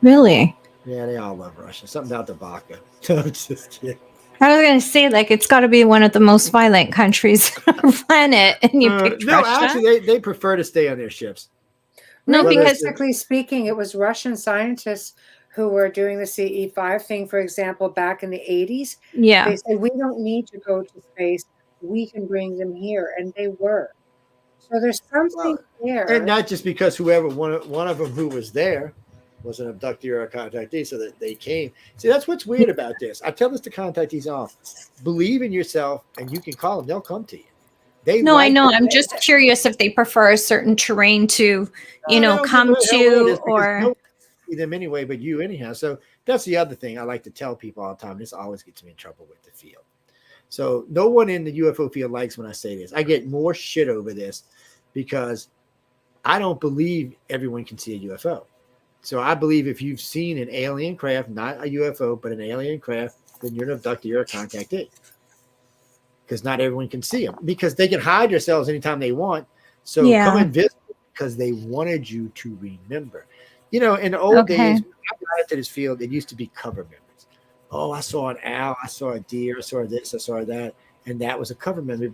Really? Yeah, they all love Russia. Something about the vodka. I'm just kidding. I was going to say, it's got to be one of the most violent countries on our planet, and you picked no, Russia? Actually, they prefer to stay on their ships. No, because realistically speaking, it was Russian scientists who were doing the CE5 thing, for example, back in the 80s. Yeah. They said, we don't need to go to space. We can bring them here. And they were. So there's something there. And not just because whoever, one of them who was there was an abductee or a contactee, so that they came. See, that's what's weird about this. I tell this to contactees all. Believe in yourself, and you can call them. They'll come to you. I know. I'm just curious if they prefer a certain terrain to, come to, or see them anyway, but you anyhow. So that's the other thing I like to tell people all the time. This always gets me in trouble with the field. So no one in the UFO field likes when I say this. I get more shit over this because I don't believe everyone can see a UFO. So I believe if you've seen an alien craft, not a UFO, but an alien craft, then you're an abductee or a contactee. Because not everyone can see them. Because they can hide themselves anytime they want. So come and visit because they wanted you to remember. In the old days, when I got into this field, it used to be cover memories. Oh, I saw an owl, I saw a deer, I saw this, I saw that. And that was a cover memory.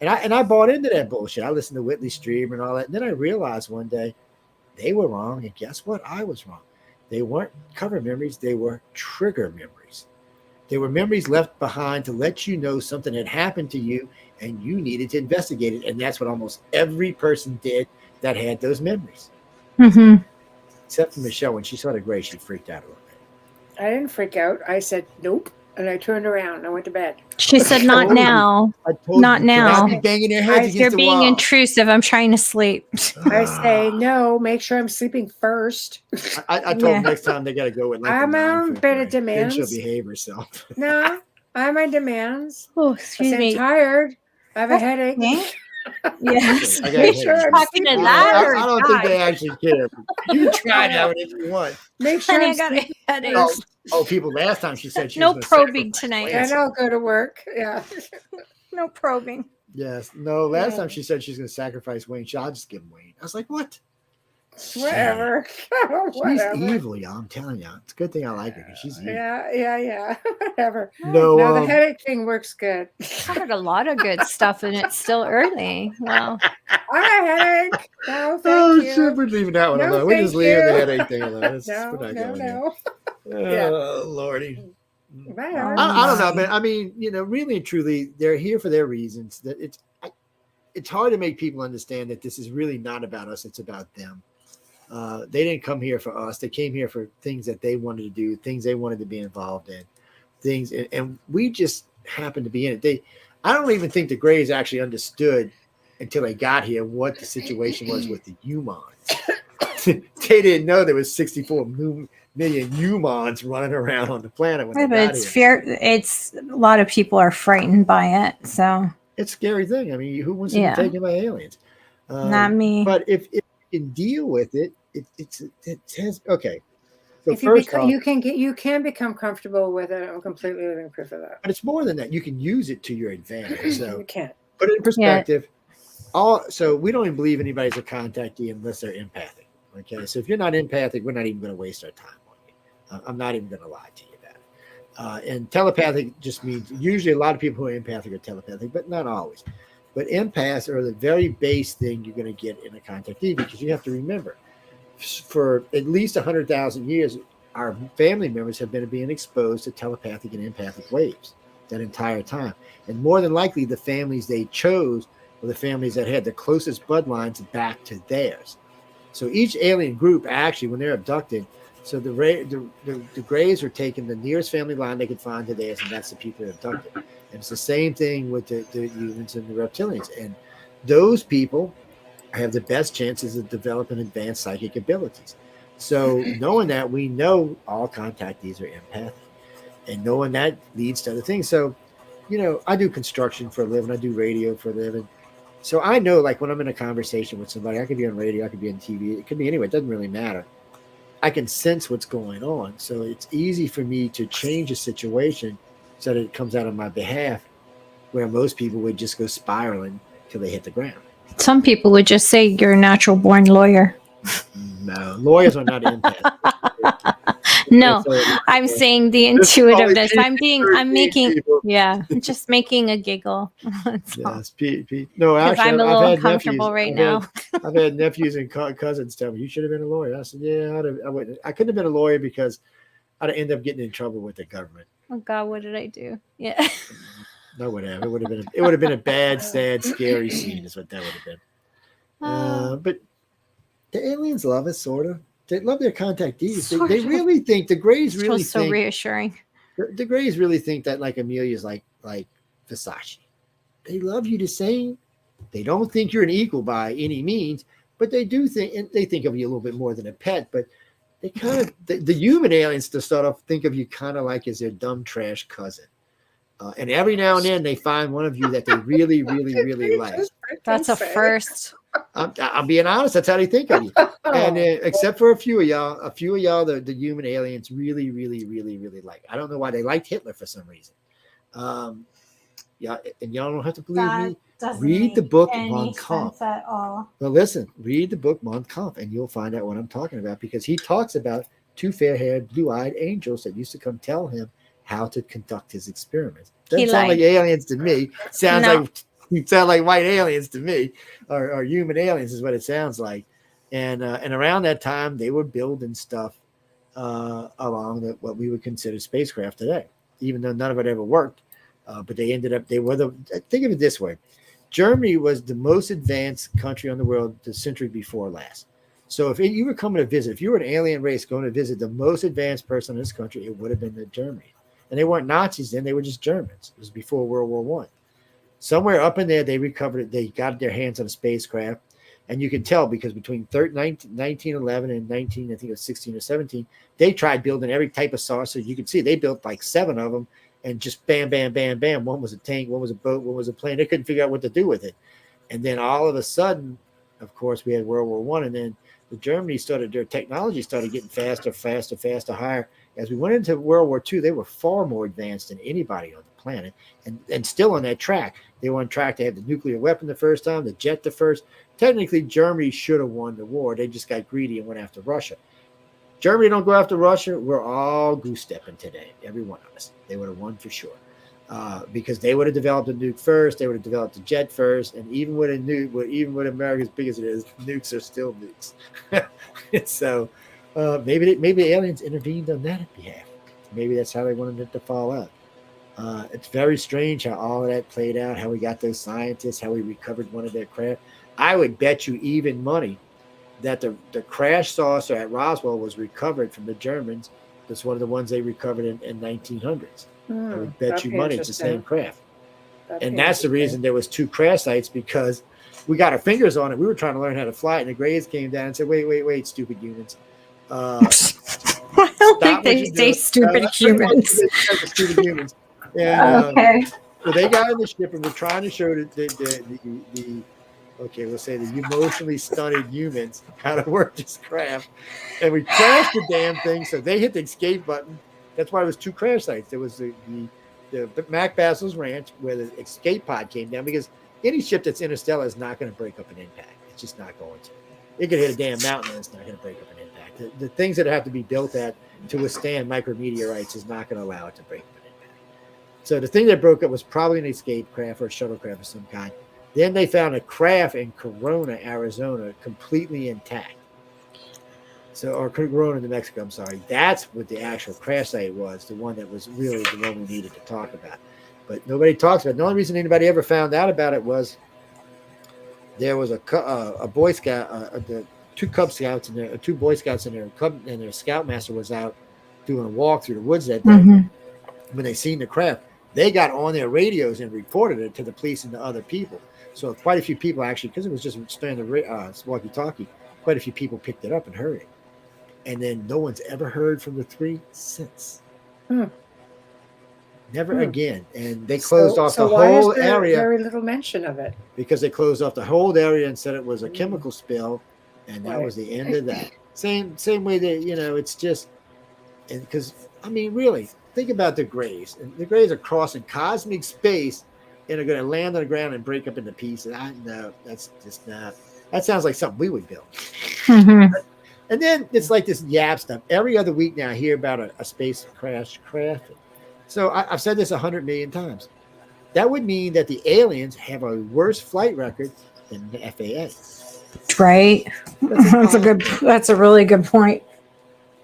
And I bought into that bullshit. I listened to Whitley Strieber and all that. And then I realized one day, they were wrong, and guess what? I was wrong. They weren't cover memories. They were trigger memories. They were memories left behind to let you know something had happened to you, and you needed to investigate it. And that's what almost every person did that had those memories. Mm-hmm. Except for Michelle. When she saw the gray, she freaked out a little bit. I didn't freak out. I said, nope. And I turned around and I went to bed. She said, not now. Not now. Be banging their heads against You're the being wall. intrusive. I'm trying to sleep. I say, no, make sure I'm sleeping first. I told them next time they got to go with I'm on better demands. Then she'll behave herself. No, I have my demands. Oh, excuse me. I'm tired. I have a headache. Yes. I Make sure I'm talking to that. I don't think they actually care. You can try that if you want. Make sure I got a headache. Oh, people! Last time she said she no was probing tonight. And I'll go to work. Yeah. No probing. Yes. No. Last time she said she's going to sacrifice Wayne. I'll just give him Wayne. I was like, what? Whatever. She's evil, y'all. I'm telling you. It's a good thing I like her because she's evil. Yeah. Whatever. No, the headache thing works good. I heard a lot of good stuff, and it's still early. Wow. I have a headache. No, thank you. Shit, we're leaving that one No, alone. We're just thank leaving you. the headache thing alone. No. Oh, Lordy. Whatever. I don't know, man. I mean, really and truly, they're here for their reasons. That it's hard to make people understand that this is really not about us. It's about them. They didn't come here for us. They came here for things that they wanted to do, things they wanted to be involved in, things, and we just happened to be in it. I don't even think the Greys actually understood until they got here what the situation was with the humans. they didn't know there was 64 million humans running around on the planet when Yeah, they but got it's here. fear. It's a lot of people are frightened by it. So It's a scary thing. I mean, who wants to Yeah. be taken by aliens? not me. But if you can deal with it, it has okay. So If you first off, you can become comfortable with it. I'm completely living proof of that. but it's more than that. You can use it to your advantage. So You can't. put it in Yeah. perspective. So we don't even believe anybody's a contactee unless they're empathic. Okay, so if you're not empathic, we're not even going to waste our time on you. I'm not even going to lie to you about it. And telepathic just means usually a lot of people who are empathic are telepathic, but not always. But empaths are the very base thing you're going to get in a contactee, because you have to remember, for at least 100,000 years, our family members have been being exposed to telepathic and empathic waves that entire time. And more than likely, the families they chose were the families that had the closest bloodlines back to theirs. So each alien group, actually, when they're abducted, so the Greys are taking the nearest family line they could find to theirs, and that's the people they're abducted. And it's the same thing with the humans and the reptilians. And those people have the best chances of developing advanced psychic abilities. So knowing that, we know all contactees are empathic, and knowing that leads to other things. So, I do construction for a living. I do radio for a living. So I know, like, when I'm in a conversation with somebody, I could be on radio, I could be on TV, it could be anywhere. It doesn't really matter. I can sense what's going on. So it's easy for me to change a situation so that it comes out on my behalf, where most people would just go spiraling till they hit the ground. Some people would just say you're a natural born lawyer. No, lawyers are not empaths. No, I'm saying the intuitiveness. I'm just making a giggle. Yes, Pete. No, Because actually, I'm a I've little had uncomfortable nephews, right now. I've had nephews and cousins tell me, you should have been a lawyer. I said, yeah, I wouldn't. I couldn't have been a lawyer because I'd end up getting in trouble with the government. Oh God, what did I do? Yeah. No, whatever. It would have been a bad, sad, scary scene. Is what that would have been. But the aliens love us, sort of. They love their contactees. They really think the Greys really so think reassuring. the Greys really think that, like, Amelia's like Versace. They love you the same. They don't think you're an equal by any means, but they do think, and they think of you a little bit more than a pet. But they kind of the human aliens, to start off, think of you kind of like as their dumb trash cousin. And every now and then they find one of you that they really, really, really like. That's a first. I'm being honest. That's how they think of you. And except for a few of y'all, the human aliens really, really, really, really like. I don't know why they liked Hitler for some reason. Yeah, and y'all don't have to believe me. Read the book Mon Kampf. At all. Well, listen, read the book Mon Kampf, and you'll find out what I'm talking about, because he talks about two fair-haired, blue-eyed angels that used to come tell him how to conduct his experiments. Doesn't sound like aliens to me. Sound like white aliens to me, or human aliens is what it sounds like. And around that time, they were building stuff along what we would consider spacecraft today, even though none of it ever worked. But think of it this way. Germany was the most advanced country on the world the century before last. So if you were coming to visit, if you were an alien race going to visit the most advanced person in this country, it would have been the Germany. And they weren't Nazis then, they were just Germans. It was before World War I. Somewhere up in there, they recovered it. They got their hands on a spacecraft. And you can tell, because between 1911 and 16 or 17, they tried building every type of saucer you could see. They built like 7 of them, and just bam, bam, bam, bam. One was a tank, one was a boat, one was a plane. They couldn't figure out what to do with it. And then all of a sudden, of course, we had World War I, and then their technology started getting faster, higher. As we went into World War II, they were far more advanced than anybody on the planet, and still on that track. They were on track to have the nuclear weapon the first time, the jet the first. Technically, Germany should have won the war. They just got greedy and went after Russia. Germany don't go after Russia. We're all goose-stepping today, every one of us. They would have won for sure. Because they would have developed a nuke first, they would have developed a jet first, and even with a nuke, even with America as big as it is, nukes are still nukes. And so maybe the aliens intervened on that behalf. Maybe that's how they wanted it to fall out. It's very strange how all of that played out, how we got those scientists, how we recovered one of their craft. I would bet you even money that the crash saucer at Roswell was recovered from the Germans. That's one of the ones they recovered in 1900s. I would bet you money it's the same craft. And that's the reason there was 2 crash sites, because we got our fingers on it. We were trying to learn how to fly it, and the Greys came down and said, wait, stupid humans. I don't think they say stupid humans. Stupid humans. And Okay. so they got in the ship and were trying to show the okay, we'll say the emotionally stunted humans how to work this craft. And we crashed the damn thing. So they hit the escape button. That's why it was 2 crash sites. There was the Mac Basil's Ranch where the escape pod came down, because any ship that's interstellar is not going to break up an impact. It's just not going to. It could hit a damn mountain and it's not going to break up an impact. The things that have to be built at to withstand micrometeorites is not going to allow it to break up an impact. So the thing that broke up was probably an escape craft or a shuttlecraft of some kind. Then they found a craft in Corona, Arizona, completely intact. So, or Corona, New Mexico, I'm sorry. That's what the actual crash site was, the one that was really the one we needed to talk about. But nobody talks about it. The only reason anybody ever found out about it was there was a Boy Scout, the 2 Cub Scouts and there, 2 Boy Scouts and their Scoutmaster was out doing a walk through the woods that day. Mm-hmm. When they seen the craft, they got on their radios and reported it to the police and to other people. So quite a few people actually, because it was just standard walkie-talkie, quite a few people picked it up and heard it. And then no one's ever heard from the 3 since. Never again. And they closed off the whole area. Very little mention of it. Because they closed off the whole area and said it was a chemical spill, and that was the end of that. Same way that, it's just, and because, I mean, really, think about the Greys. And the Greys are crossing cosmic space and are going to land on the ground and break up into pieces. No, that's just not. That sounds like something we would build. Mm-hmm. And then it's like this yap stuff. Every other week now I hear about a space craft. So I've said this 100 million times. That would mean that the aliens have a worse flight record than the FAA. Right. That's a really good point.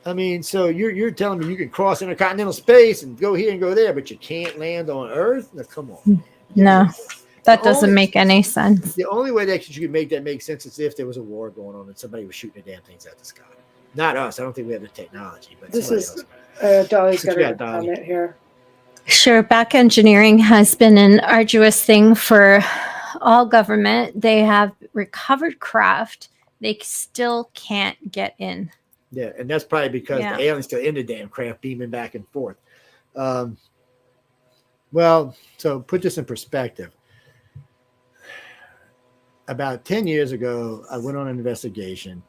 I mean, so you're telling me you can cross intercontinental space and go here and go there, but you can't land on Earth? No, come on. No, that doesn't make any sense. The only way that you could make that make sense is if there was a war going on and somebody was shooting the damn things out the sky. Not us. I don't think we have the technology. But this is Dolly's got a comment here. Sure. Back engineering has been an arduous thing for all government. They have recovered craft. They still can't get in. Yeah, and that's probably because the aliens still in the damn craft beaming back and forth. Well, so put this in perspective. About 10 years ago, I went on an investigation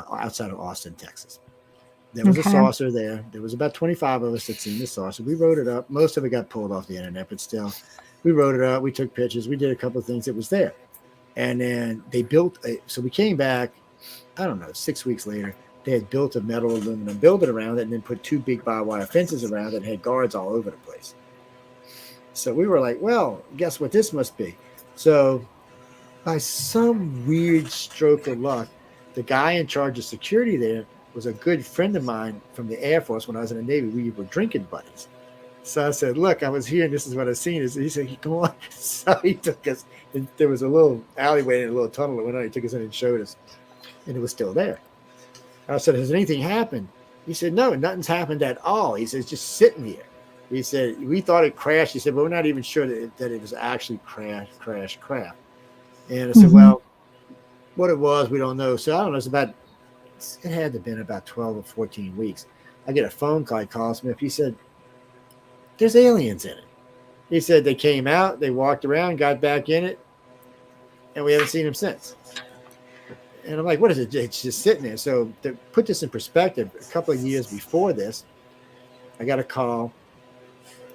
outside of Austin, Texas. There was a saucer there. There was about 25 of us that seen the saucer. We wrote it up. Most of it got pulled off the internet, but still, we wrote it up. We took pictures. We did a couple of things that was there. And then they built so we came back, I don't know, 6 weeks later. They had built a metal aluminum building around it and then put 2 big barbed wire fences around it and had guards all over the place. So we were like, well, guess what this must be? So by some weird stroke of luck, the guy in charge of security there was a good friend of mine from the Air Force when I was in the Navy. We were drinking buddies. So I said, look, I was here and this is what I've seen. He said, come on. So he took us. And there was a little alleyway and a little tunnel that went on. He took us in and showed us. And it was still there. I said, has anything happened? He said, no, nothing's happened at all. He said, it's just sitting here. He said, we thought it crashed. He said, but we're not even sure that it was actually crash. And I said, well, what it was, we don't know. So I don't know. It had to have been about 12 or 14 weeks. I get a phone call. He calls me up. He said, there's aliens in it. He said they came out, they walked around, got back in it, and we haven't seen them since. And I'm like, what is it? It's just sitting there. So to put this in perspective, a couple of years before this, I got a call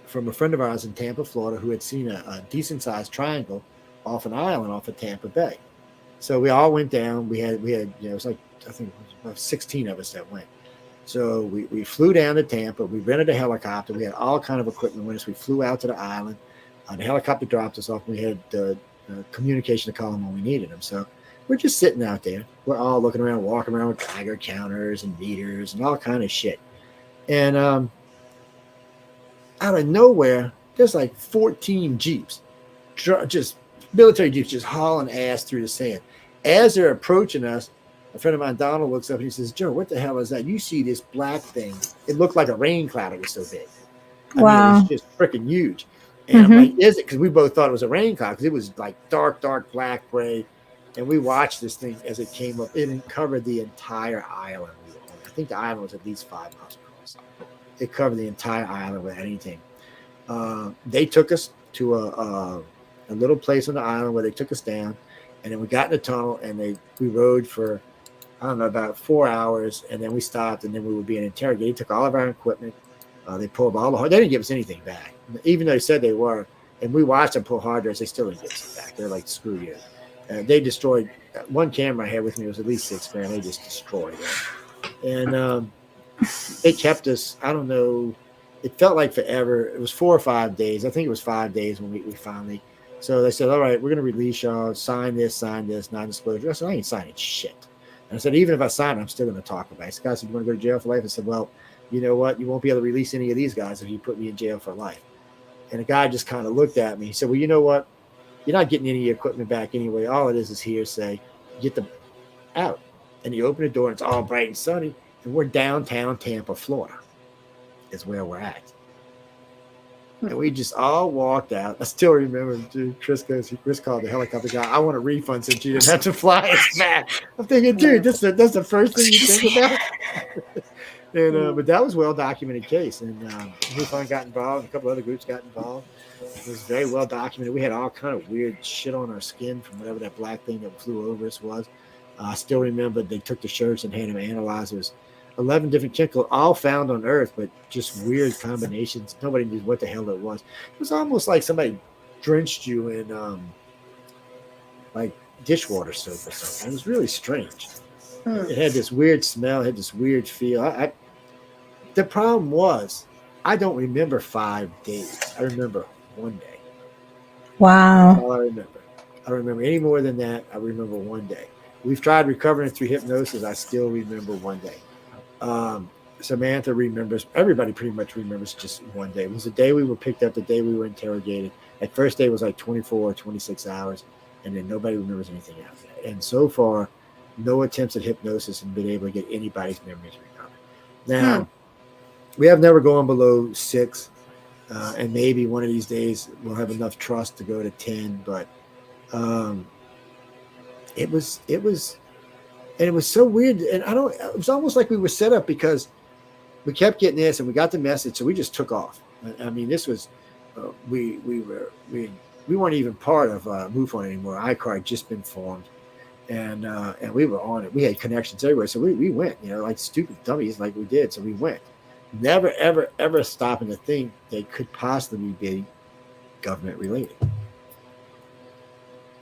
from a friend of ours in Tampa, Florida, who had seen a decent-sized triangle off an island off of Tampa Bay. So we all went down. We had it was like, I think it was about 16 of us that went. So we flew down to Tampa. We rented a helicopter. We had all kind of equipment with us. We flew out to the island. The helicopter dropped us off. We had communication to call them when we needed them. So we're just sitting out there. We're all looking around, walking around with Geiger counters and meters and all kind of shit. And out of nowhere, there's like 14 Jeeps, just military Jeeps, just hauling ass through the sand. As they're approaching us, a friend of mine, Donald, looks up and he says, Joe, what the hell is that? You see this black thing. It looked like a rain cloud. It was so big. I mean, it was just freaking huge. And I'm like, is it? Because we both thought it was a rain cloud because it was like dark, black, gray. And we watched this thing as it came up. It covered the entire island. I think the island was at least 5 miles across. It covered the entire island without anything. They took us to a little place on the island where they took us down. And then we got in the tunnel and we rode for, I don't know, about 4 hours. And then we stopped and then we were being interrogated. They took all of our equipment. They pulled all the hard. They didn't give us anything back, even though they said they were. And we watched them pull hard drives. They still didn't give us it back. They're like, screw you. They destroyed one camera I had with me. It was at least $6,000. They just destroyed it. And they kept us. I don't know. It felt like forever. It was 4 or 5 days. I think it was 5 days when we finally. So they said, all right, we're going to release y'all. Sign this, non-disclosure. I said, I ain't signing shit. And I said, even if I sign it, I'm still going to talk about it. This guy said, you want to go to jail for life? I said, well, you know what? You won't be able to release any of these guys if you put me in jail for life. And the guy just kind of looked at me. He said, well, you know what? You're not getting any of your equipment back anyway. All it is hearsay. Get them out. And you open the door, and it's all bright and sunny. And we're downtown Tampa, Florida, is where we're at. And we just all walked out. I still remember, dude, Chris called the helicopter guy. I want a refund since you didn't have to fly us back. I'm thinking, dude, that's the first thing you think about. And but that was a well-documented case. And MUFON got involved. A couple other groups got involved. It was very well-documented. We had all kind of weird shit on our skin from whatever that black thing that flew over us was. I still remember they took the shirts and had them analyzed. It was 11 different chemicals, all found on Earth, but just weird combinations. Nobody knew what the hell it was. It was almost like somebody drenched you in like dishwater soap or something. It was really strange. It had this weird smell, it had this weird feel. The problem was, I don't remember 5 days. I remember 1 day. Wow. That's all I remember. I don't remember any more than that. I remember 1 day. We've tried recovering through hypnosis. I still remember 1 day. Samantha remembers, everybody pretty much remembers just 1 day. It was the day we were picked up, the day we were interrogated. That first day was like 24 or 26 hours, and then nobody remembers anything after that. And so far, no attempts at hypnosis and been able to get anybody's memories recovered. Now, we have never gone below 6, and maybe one of these days we'll have enough trust to go to 10, but it was so weird. And it was almost like we were set up because we kept getting this and we got the message. So we just took off. I mean, this was, we weren't even part of MUFON anymore. ICAR had just been formed and we were on it. We had connections everywhere. So we went, like stupid dummies like we did. So we went, never, ever, ever stopping to think they could possibly be government related.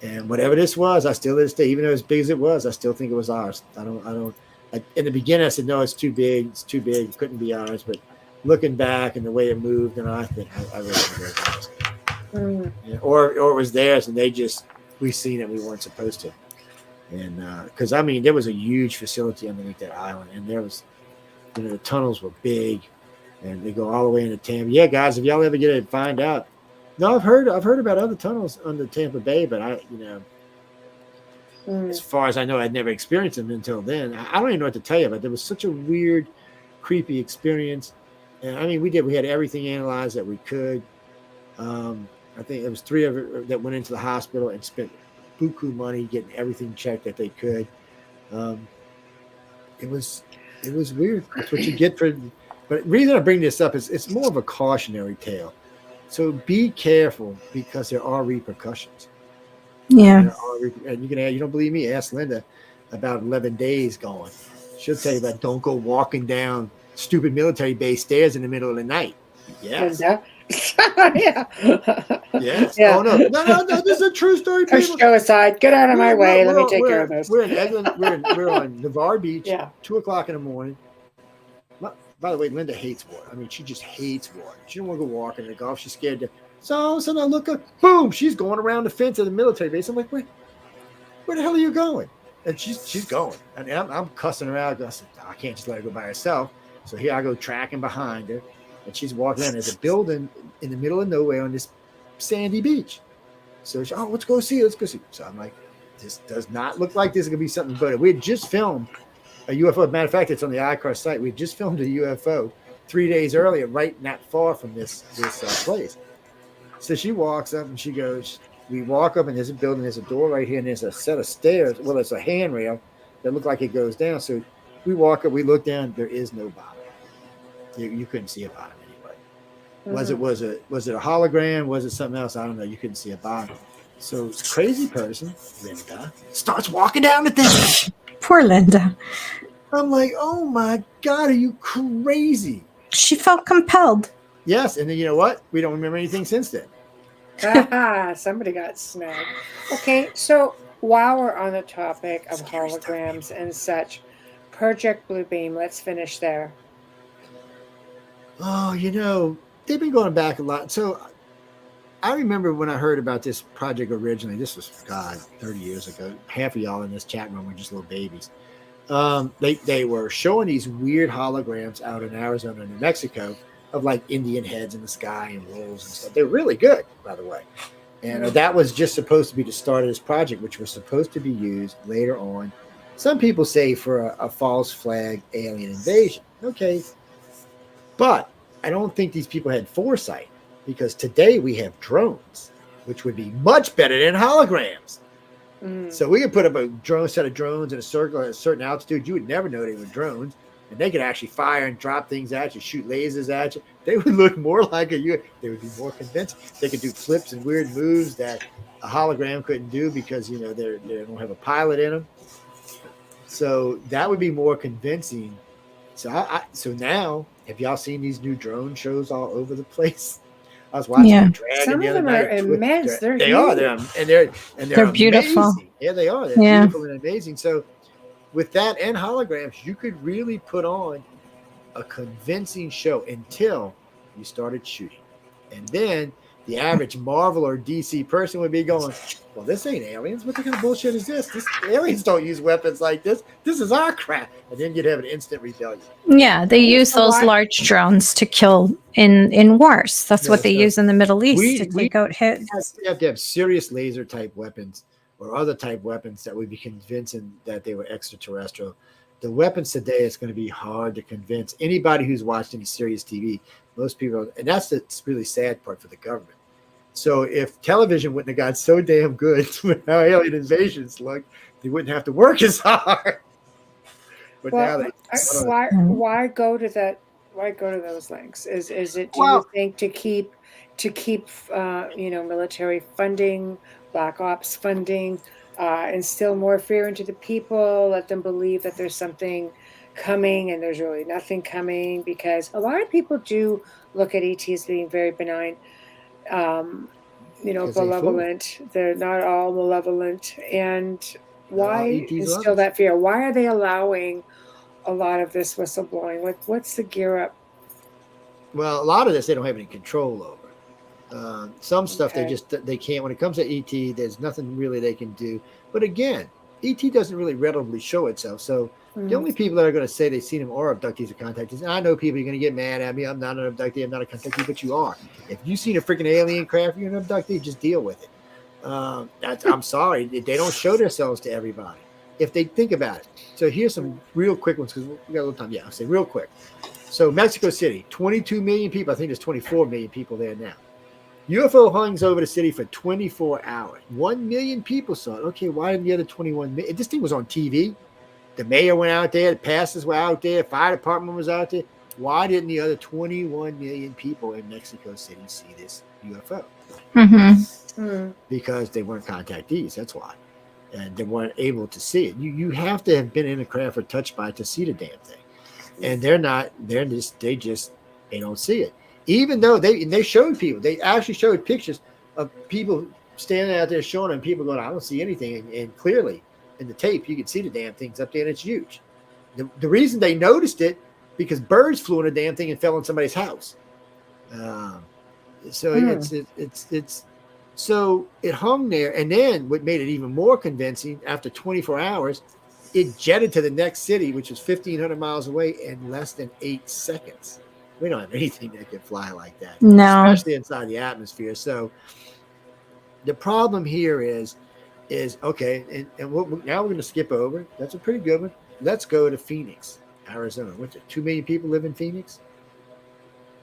And whatever this was, I still to this day, even though as big as it was, I still think it was ours. In the beginning, I said, no, it's too big. It's too big. It couldn't be ours. But looking back and the way it moved, and I think I really think it was ours. Yeah, or it was theirs, and we seen it. We weren't supposed to. And because there was a huge facility underneath that island, and there was, the tunnels were big, and they go all the way into Tampa. Yeah, guys, if y'all ever get to find out. No, I've heard about other tunnels under Tampa Bay, but as far as I know, I'd never experienced them until then. I don't even know what to tell you, but there was such a weird, creepy experience. And we had everything analyzed that we could. I think it was 3 of it that went into the hospital and spent buku money getting everything checked that they could. It was weird. That's what you get for. But the reason I bring this up is it's more of a cautionary tale. So be careful because there are repercussions. Yeah. And you don't believe me? Ask Linda about 11 days gone. She'll tell you about don't go walking down stupid military base stairs in the middle of the night. Yes. Yeah. Yes. Yeah. Oh no. This is a true story. Push People. Joe aside. Get out of my way. Let me take care of this. We're in Eglin, we're on Navarre Beach. Yeah. 2:00 in the morning. By the way, Linda hates water. She just hates water. She don't want to go walking in the Gulf. She's scared to. So I look up, boom, she's going around the fence of the military base. I'm like, where the hell are you going? And she's going. And I'm cussing her out. I said, I can't just let her go by herself. So here I go tracking behind her. And she's walking in. There's a building in the middle of nowhere on this sandy beach. So she, let's go see it. So I'm like, this does not look like this is going to be something good. We had just filmed a UFO. Matter of fact, it's on the ICAR site. We just filmed a UFO 3 days earlier, right not far from this place. So she walks up and she goes, we walk up and there's a building, there's a door right here, and there's a set of stairs. Well, it's a handrail that look like it goes down. So we walk up, we look down, there is no bottom. You couldn't see a bottom anyway. Was it a hologram? Was it something else? I don't know. You couldn't see a bottom. So this crazy person, Linda, starts walking down the thing. Poor Linda. I'm like, oh my God, are you crazy? She felt compelled. Yes, and then you know what? We don't remember anything since then. Somebody got snagged. Okay, so while we're on the topic of holograms and such, Project Bluebeam, let's finish there. Oh, they've been going back a lot. So I remember when I heard about this project originally, this was, 30 years ago. Half of y'all in this chat room were just little babies. They were showing these weird holograms out in Arizona and New Mexico of like Indian heads in the sky and wolves and stuff. They're really good, by the way. And that was just supposed to be the start of this project, which was supposed to be used later on. Some people say for a false flag alien invasion. Okay. But I don't think these people had foresight, because today we have drones, which would be much better than holograms. So we could put up a set of drones in a circle at a certain altitude. You would never know they were drones. And they could actually fire and drop things at you, shoot lasers at you. They would look more like they would be more convincing. They could do flips and weird moves that a hologram couldn't do because, they don't have a pilot in them. So that would be more convincing. So now, have y'all seen these new drone shows all over the place? I was watching a dragon. Some of them are immense. They're beautiful. Amazing. Yeah, they are. They're beautiful and amazing. So with that and holograms, you could really put on a convincing show until you started shooting. And then the average Marvel or DC person would be going, well, this ain't aliens. What kind of bullshit is this? Aliens don't use weapons like this. This is our crap. And then you'd have an instant rebellion. Yeah, they use those large drones to kill in wars. That's what they use in the Middle East to take out hits. You have to have serious laser type weapons or other type weapons that would be convincing that they were extraterrestrial. The weapons today, it's going to be hard to convince anybody who's watched any serious TV. Most people, and that's the really sad part for the government. So if television wouldn't have got so damn good with how alien invasions look, they wouldn't have to work as hard. But now why go to that? Why go to those lengths? Is it you think to keep military funding, black ops funding, instill more fear into the people, let them believe that there's something coming and there's really nothing coming? Because a lot of people do look at ETs being very benign, malevolent. They're not all malevolent. And why instill that fear? Why are they allowing a lot of this whistleblowing? What's the gear up? Well, a lot of this they don't have any control over. Some stuff they can't. When it comes to ET, there's nothing really they can do. But again, ET doesn't really readily show itself. So the only people that are going to say they've seen him are abductees or contactees. And I know people are going to get mad at me. I'm not an abductee. I'm not a contactee, but you are. If you've seen a freaking alien craft, you're an abductee. Just deal with it. I'm sorry. They don't show themselves to everybody. If they think about it. So here's some real quick ones because we got a little time. Yeah, I'll say real quick. So Mexico City, 22 million people. I think there's 24 million people there now. UFO hangs over the city for 24 hours. 1 million people saw it. Okay, why didn't the other 21 million? This thing was on TV. The mayor went out there. The pastors were out there. The fire department was out there. Why didn't the other 21 million people in Mexico City see this UFO? Because they weren't contactees. That's why. And they weren't able to see it. You have to have been in a craft or touched by it to see the damn thing. And they're not. They don't see it. Even though they showed people, they actually showed pictures of people standing out there showing them, people going, I don't see anything. And clearly in the tape, you can see the damn thing's up there and it's huge. The reason they noticed it, because birds flew in a damn thing and fell in somebody's house. So it hung there. And then what made it even more convincing, after 24 hours, it jetted to the next city, which is 1,500 miles away in less than 8 seconds. We don't have anything that can fly like that, especially inside the atmosphere. So the problem here is okay, and now we're going to skip over. That's a pretty good one. Let's go to Phoenix, Arizona. What's it? 2 million people live in Phoenix.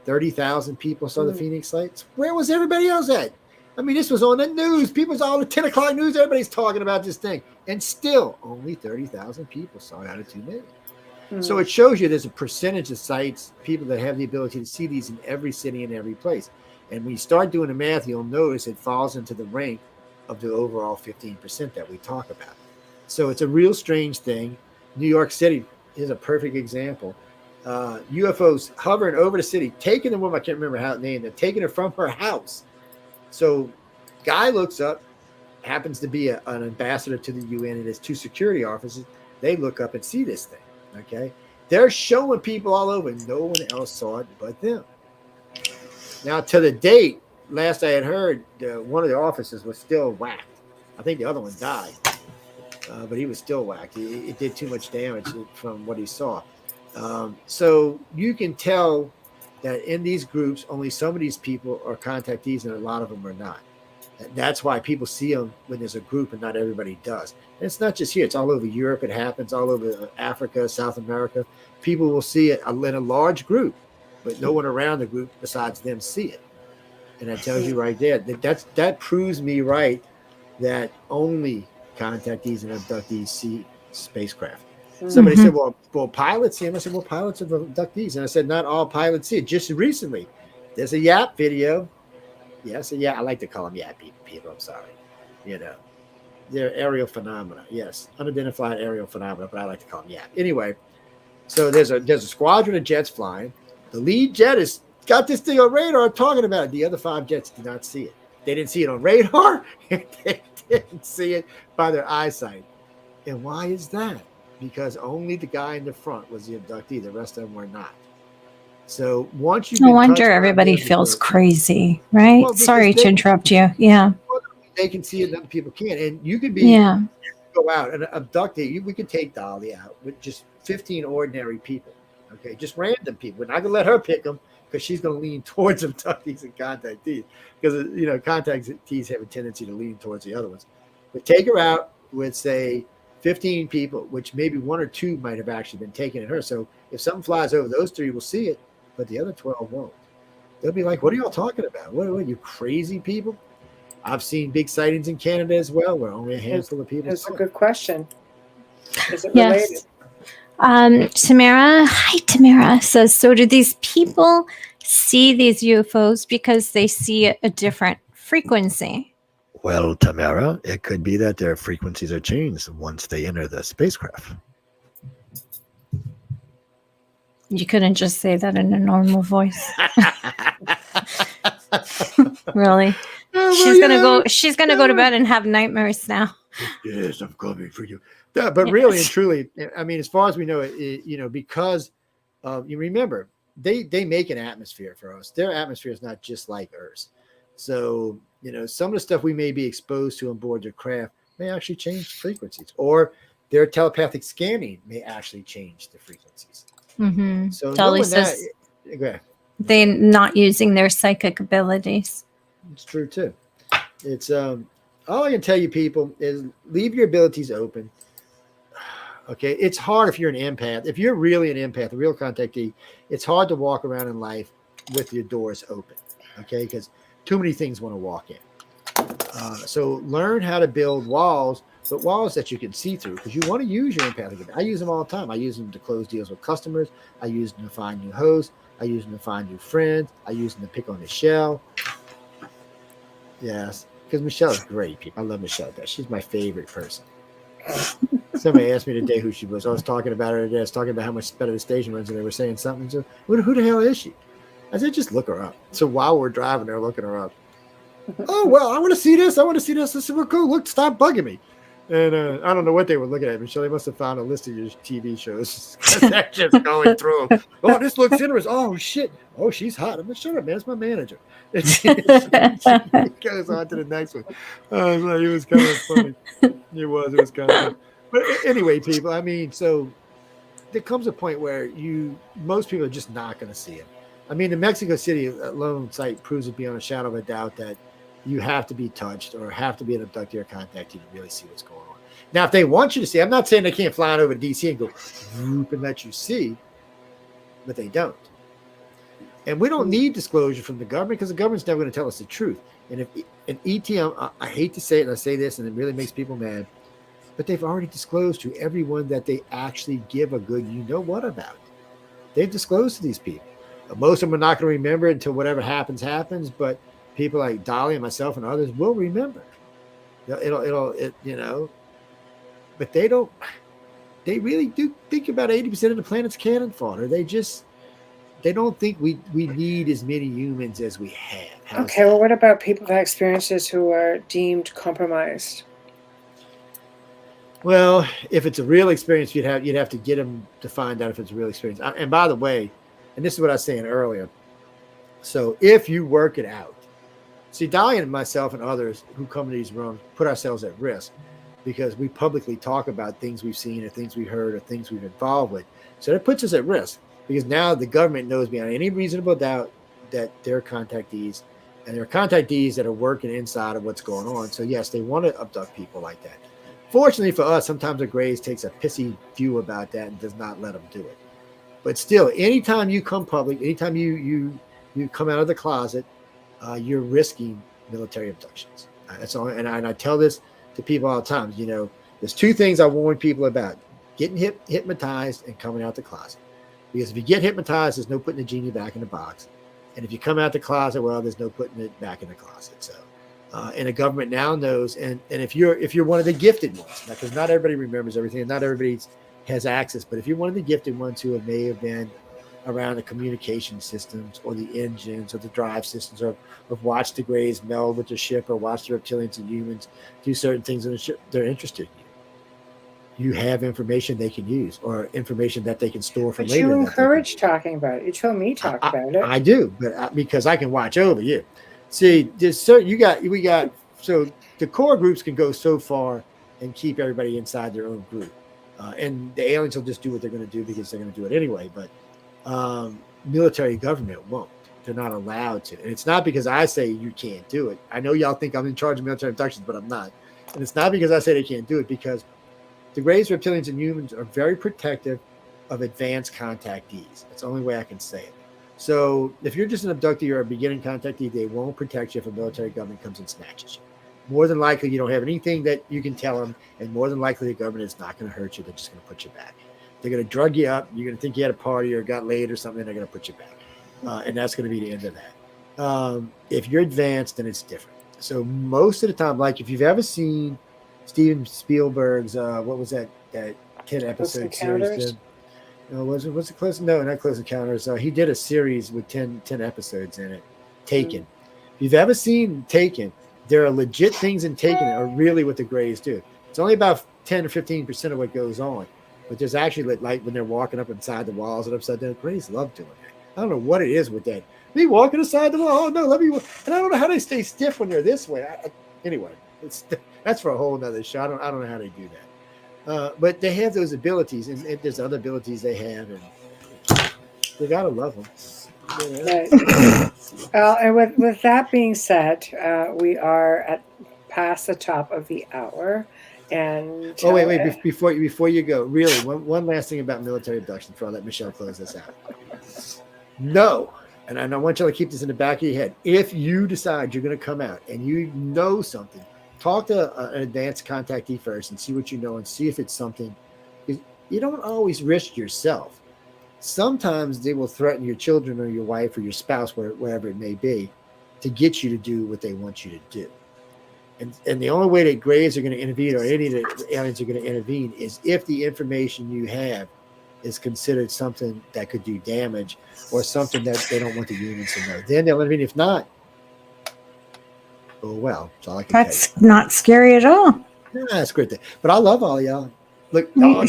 30,000 people saw the Phoenix Lights. Where was everybody else at? I mean, this was on the news. People's all the 10 o'clock news. Everybody's talking about this thing. And still, only 30,000 people saw it out of 2 million. So it shows you there's a percentage of sites, people that have the ability to see these in every city and every place. And when you start doing the math, you'll notice it falls into the rank of the overall 15% that we talk about. So it's a real strange thing. New York City is a perfect example. UFOs hovering over the city, taking the woman, I can't remember how named, they're taking her from her house. So guy looks up, happens to be an ambassador to the UN and his 2 security officers. They look up and see this thing. Okay, they're showing people all over. No one else saw it but them. Now, to the date, last I had heard, one of the officers was still whacked. I think the other one died, but he was still whacked. It did too much damage from what he saw. So you can tell that in these groups, only some of these people are contactees, and a lot of them are not. That's why people see them when there's a group and not everybody does. And it's not just here. It's all over Europe. It happens all over Africa, South America. People will see it in a large group, but no one around the group besides them see it. And that tells you right there that proves me right that only contactees and abductees see spacecraft. Somebody said, well, pilots see them. I said, well, pilots are abductees. And I said, not all pilots see it. Just recently, there's a YAP video. Yes, I like to call them YAP people. I'm sorry. They're aerial phenomena. Yes, unidentified aerial phenomena, but I like to call them YAP. Anyway, so there's a squadron of jets flying. The lead jet has got this thing on radar talking about it. The other 5 jets did not see it. They didn't see it on radar. They didn't see it by their eyesight. And why is that? Because only the guy in the front was the abductee. The rest of them were not. So once you, no wonder everybody feels crazy, right? Well, sorry to interrupt you. Yeah, they can see it, and other people can't. And you could be go out and abduct it. We could take Dolly out with just 15 ordinary people. Okay, just random people. We're not gonna let her pick them because she's gonna lean towards abductees and contactees because contactees have a tendency to lean towards the other ones. But take her out with say 15 people, which maybe 1 or 2 might have actually been taken at her. So if something flies over, those 3 will see it, but the other 12 won't. They'll be like, what are y'all talking about? What are you crazy people? I've seen big sightings in Canada as well, where only a handful of people. That's a good question. Is it related? Yes. Tamara says, so do these people see these UFOs because they see a different frequency? Well, Tamara, it could be that their frequencies are changed once they enter the spacecraft. You couldn't just say that in a normal voice. Really? She's gonna go to bed and have nightmares now. Yes, I'm coming for you. Yeah, but really and truly, I mean, as far as we know, because you remember, they make an atmosphere for us. Their atmosphere is not just like Earth's. So, some of the stuff we may be exposed to on board their craft may actually change frequencies, or their telepathic scanning may actually change the frequencies. Mm-hmm. So Dolly says they're not using their psychic abilities. It's true too. It's all I can tell you, people, is leave your abilities open. Okay, it's hard if you're an empath. If you're really an empath, a real contactee, it's hard to walk around in life with your doors open. Okay, because too many things want to walk in. So learn how to build walls, but walls that you can see through, because you want to use your empathic ability. I use them all the time. I use them to close deals with customers. I use them to find new hosts. I use them to find new friends. I use them to pick on Michelle. Yes, because Michelle is great, people. I love Michelle. She's my favorite person. Somebody asked me today who she was. I was talking about her today. I was talking about how much better the station runs, and they were saying something. So, who the hell is she? I said, just look her up. So while we're driving, they're looking her up. Oh, well, I want to see this. I want to see this. I said, well, cool. Look, stop bugging me. And I don't know what they were looking at, Michelle. They must have found a list of your TV shows. They're just going through them. Oh, this looks interesting. Oh, shit. Oh, she's hot. I'm like, shut up, man. It's my manager. She goes on to the next one. It was kind of funny. It was kind of funny. But anyway, people, I mean, so there comes a point where most people are just not going to see it. I mean, the Mexico City alone site proves it beyond a shadow of a doubt that you have to be touched or have to be an abductee or contactee to really see what's going on. Now, if they want you to see, I'm not saying they can't fly on over to DC and go whoop and let you see, but they don't. And we don't need disclosure from the government because the government's never going to tell us the truth. And if an ETM, I hate to say it, and I say this, and it really makes people mad, but they've already disclosed to everyone that they actually give a good you-know-what about. They've disclosed to these people. Most of them are not going to remember it until whatever happens, but people like Dolly and myself and others will remember. But they don't. They really do think about 80% of the planet's cannon fodder. They don't think we need as many humans as we have. Okay, well, what about people who have experiences who are deemed compromised? Well, if it's a real experience, you'd have to get them to find out if it's a real experience. And by the way, and this is what I was saying earlier. So if you work it out, see, Dolly and myself and others who come to these rooms put ourselves at risk because we publicly talk about things we've seen or things we heard or things we've been involved with. So that puts us at risk because now the government knows beyond any reasonable doubt that they're contactees, and they're contactees that are working inside of what's going on. So yes, they want to abduct people like that. Fortunately for us, sometimes the Grays takes a pissy view about that and does not let them do it. But still, anytime you come public, anytime you come out of the closet, you're risking military abductions. That's all, and I tell this to people all the time. There's two things I warn people about: getting hypnotized and coming out the closet. Because if you get hypnotized, there's no putting the genie back in the box, and if you come out the closet, well, there's no putting it back in the closet. So. And the government now knows, and if you're one of the gifted ones, because not everybody remembers everything, and not everybody has access, but if you're one of the gifted ones who may have been around the communication systems or the engines or the drive systems, or have watched the Greys meld with the ship or watched the reptilians and humans do certain things in the ship, they're interested in you. You have information they can use, or information that they can store for but later. You encourage talking about it. You told me talk about it. I do, but because I can watch over you. See, so the core groups can go so far and keep everybody inside their own group. And the aliens will just do what they're going to do because they're going to do it anyway. But military government won't. They're not allowed to. And it's not because I say you can't do it. I know y'all think I'm in charge of military abductions, but I'm not. And it's not because I say they can't do it, because the Greys, reptilians, and humans are very protective of advanced contactees. That's the only way I can say it. So if you're just an abductee or a beginning contactee, they won't protect you if a military government comes and snatches you. More than likely, you don't have anything that you can tell them, and more than likely, the government is not going to hurt you. They're just going to put you back. They're going to drug you up. You're going to think you had a party or got laid or something, and they're going to put you back. And that's going to be the end of that. If you're advanced, then it's different. So most of the time, like if you've ever seen Steven Spielberg's, what was that 10-episode series? Was it Close? No, not Close Encounters. He did a series with 10 episodes in it. Taken. If you've ever seen Taken, there are legit things in Taken that are really what the Greys do. It's only about 10 or 15% of what goes on, but there's actually, like when they're walking up inside the walls and upside down, the Greys love doing that. I don't know what it is with that. Me walking aside the wall. Oh no, let me. And I don't know how they stay stiff when they're this way. Anyway, that's for a whole nother show. I don't know how they do that. But they have those abilities, and there's other abilities they have, and they gotta love them. Right. And with that being said, we are past the top of the hour, and wait! Before you go, really, one last thing about military abduction before I let Michelle close this out. No, and I want you to keep this in the back of your head. If you decide you're going to come out and you know something, talk to an advanced contactee first and see what you know and see if it's something. You don't always risk yourself. Sometimes they will threaten your children or your wife or your spouse, wherever it may be, to get you to do what they want you to do. And the only way that Greys are going to intervene, or any of the aliens are going to intervene, is if the information you have is considered something that could do damage or something that they don't want the humans to know. Then they'll intervene. If not, oh well, that's all I can tell you. That's not scary at all. Yeah, that's great. But I love all y'all. Look, y'all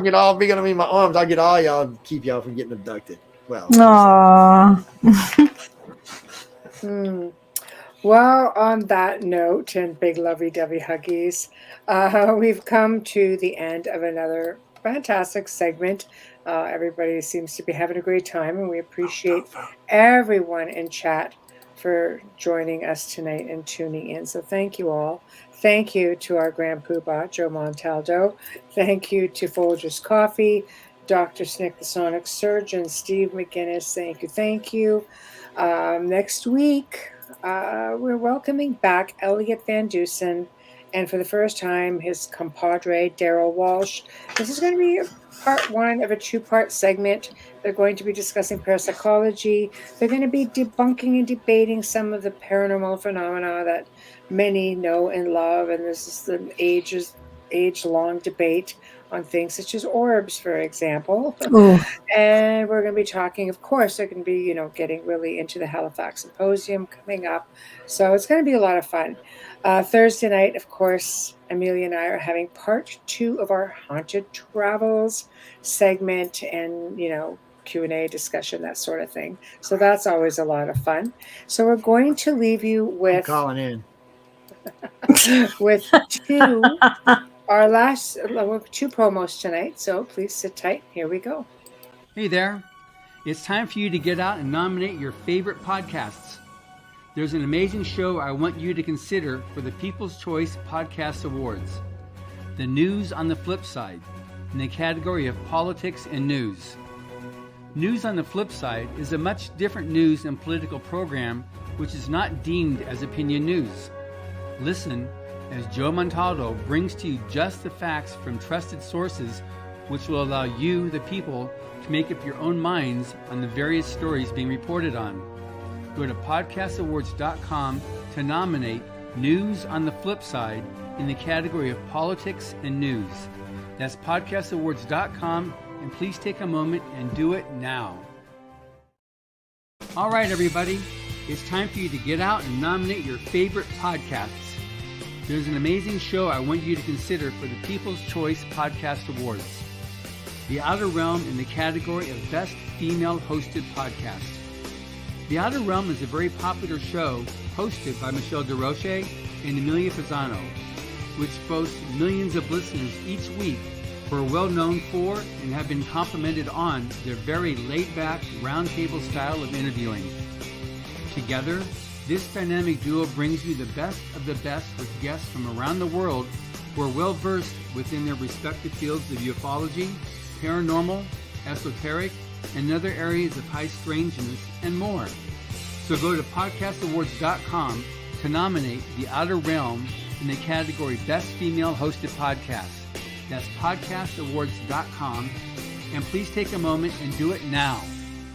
get all big on me in my arms. I'll get all y'all and keep y'all from getting abducted. Well. Aww. Well, on that note, and big lovey-dovey huggies, we've come to the end of another fantastic segment. Everybody seems to be having a great time, and we appreciate everyone in chat for joining us tonight and tuning in. So thank you all. Thank you to our Grand Poobah, Joe Montaldo. Thank you to Folgers Coffee, Dr. Snick, the Sonic Surgeon, Steve McGinnis, thank you. Next week, we're welcoming back Elliot Van Dusen, and for the first time, his compadre, Daryl Walsh. This is going to be part one of a two-part segment. They're going to be discussing parapsychology. They're going to be debunking and debating some of the paranormal phenomena that many know and love, and this is the age-long debate on things such as orbs, for example. And we're going to be talking, of course, they're going to be, getting really into the Halifax Symposium coming up. So it's going to be a lot of fun. Thursday night, of course, Amelia and I are having part 2 of our Haunted Travels segment and, Q&A discussion, that sort of thing. So that's always a lot of fun. So we're going to leave you with... I'm calling in. with our last 2 promos tonight, so please sit tight. Here we go. Hey there. It's time for you to get out and nominate your favorite podcasts. There's an amazing show I want you to consider for the People's Choice Podcast Awards. The News on the Flip Side, in the category of politics and news. News on the Flip Side is a much different news and political program which is not deemed as opinion news. Listen as Joe Montaldo brings to you just the facts from trusted sources which will allow you, the people, to make up your own minds on the various stories being reported on. Go to podcastawards.com to nominate News on the Flip Side in the category of politics and news. That's podcastawards.com, and please take a moment and do it now. All right, everybody, it's time for you to get out and nominate your favorite podcasts. There's an amazing show I want you to consider for the People's Choice Podcast Awards. The Outer Realm in the category of Best Female Hosted Podcast. The Outer Realm is a very popular show hosted by Michelle Desrochers and Amelia Pisano, which boasts millions of listeners each week who are well known for and have been complimented on their very laid-back, roundtable style of interviewing. Together, this dynamic duo brings you the best of the best with guests from around the world who are well versed within their respective fields of ufology, paranormal, esoteric, and other areas of high strangeness and more. So go to podcastawards.com to nominate The Outer Realm in the category Best Female Hosted Podcast. That's podcastawards.com, and please take a moment and do it now.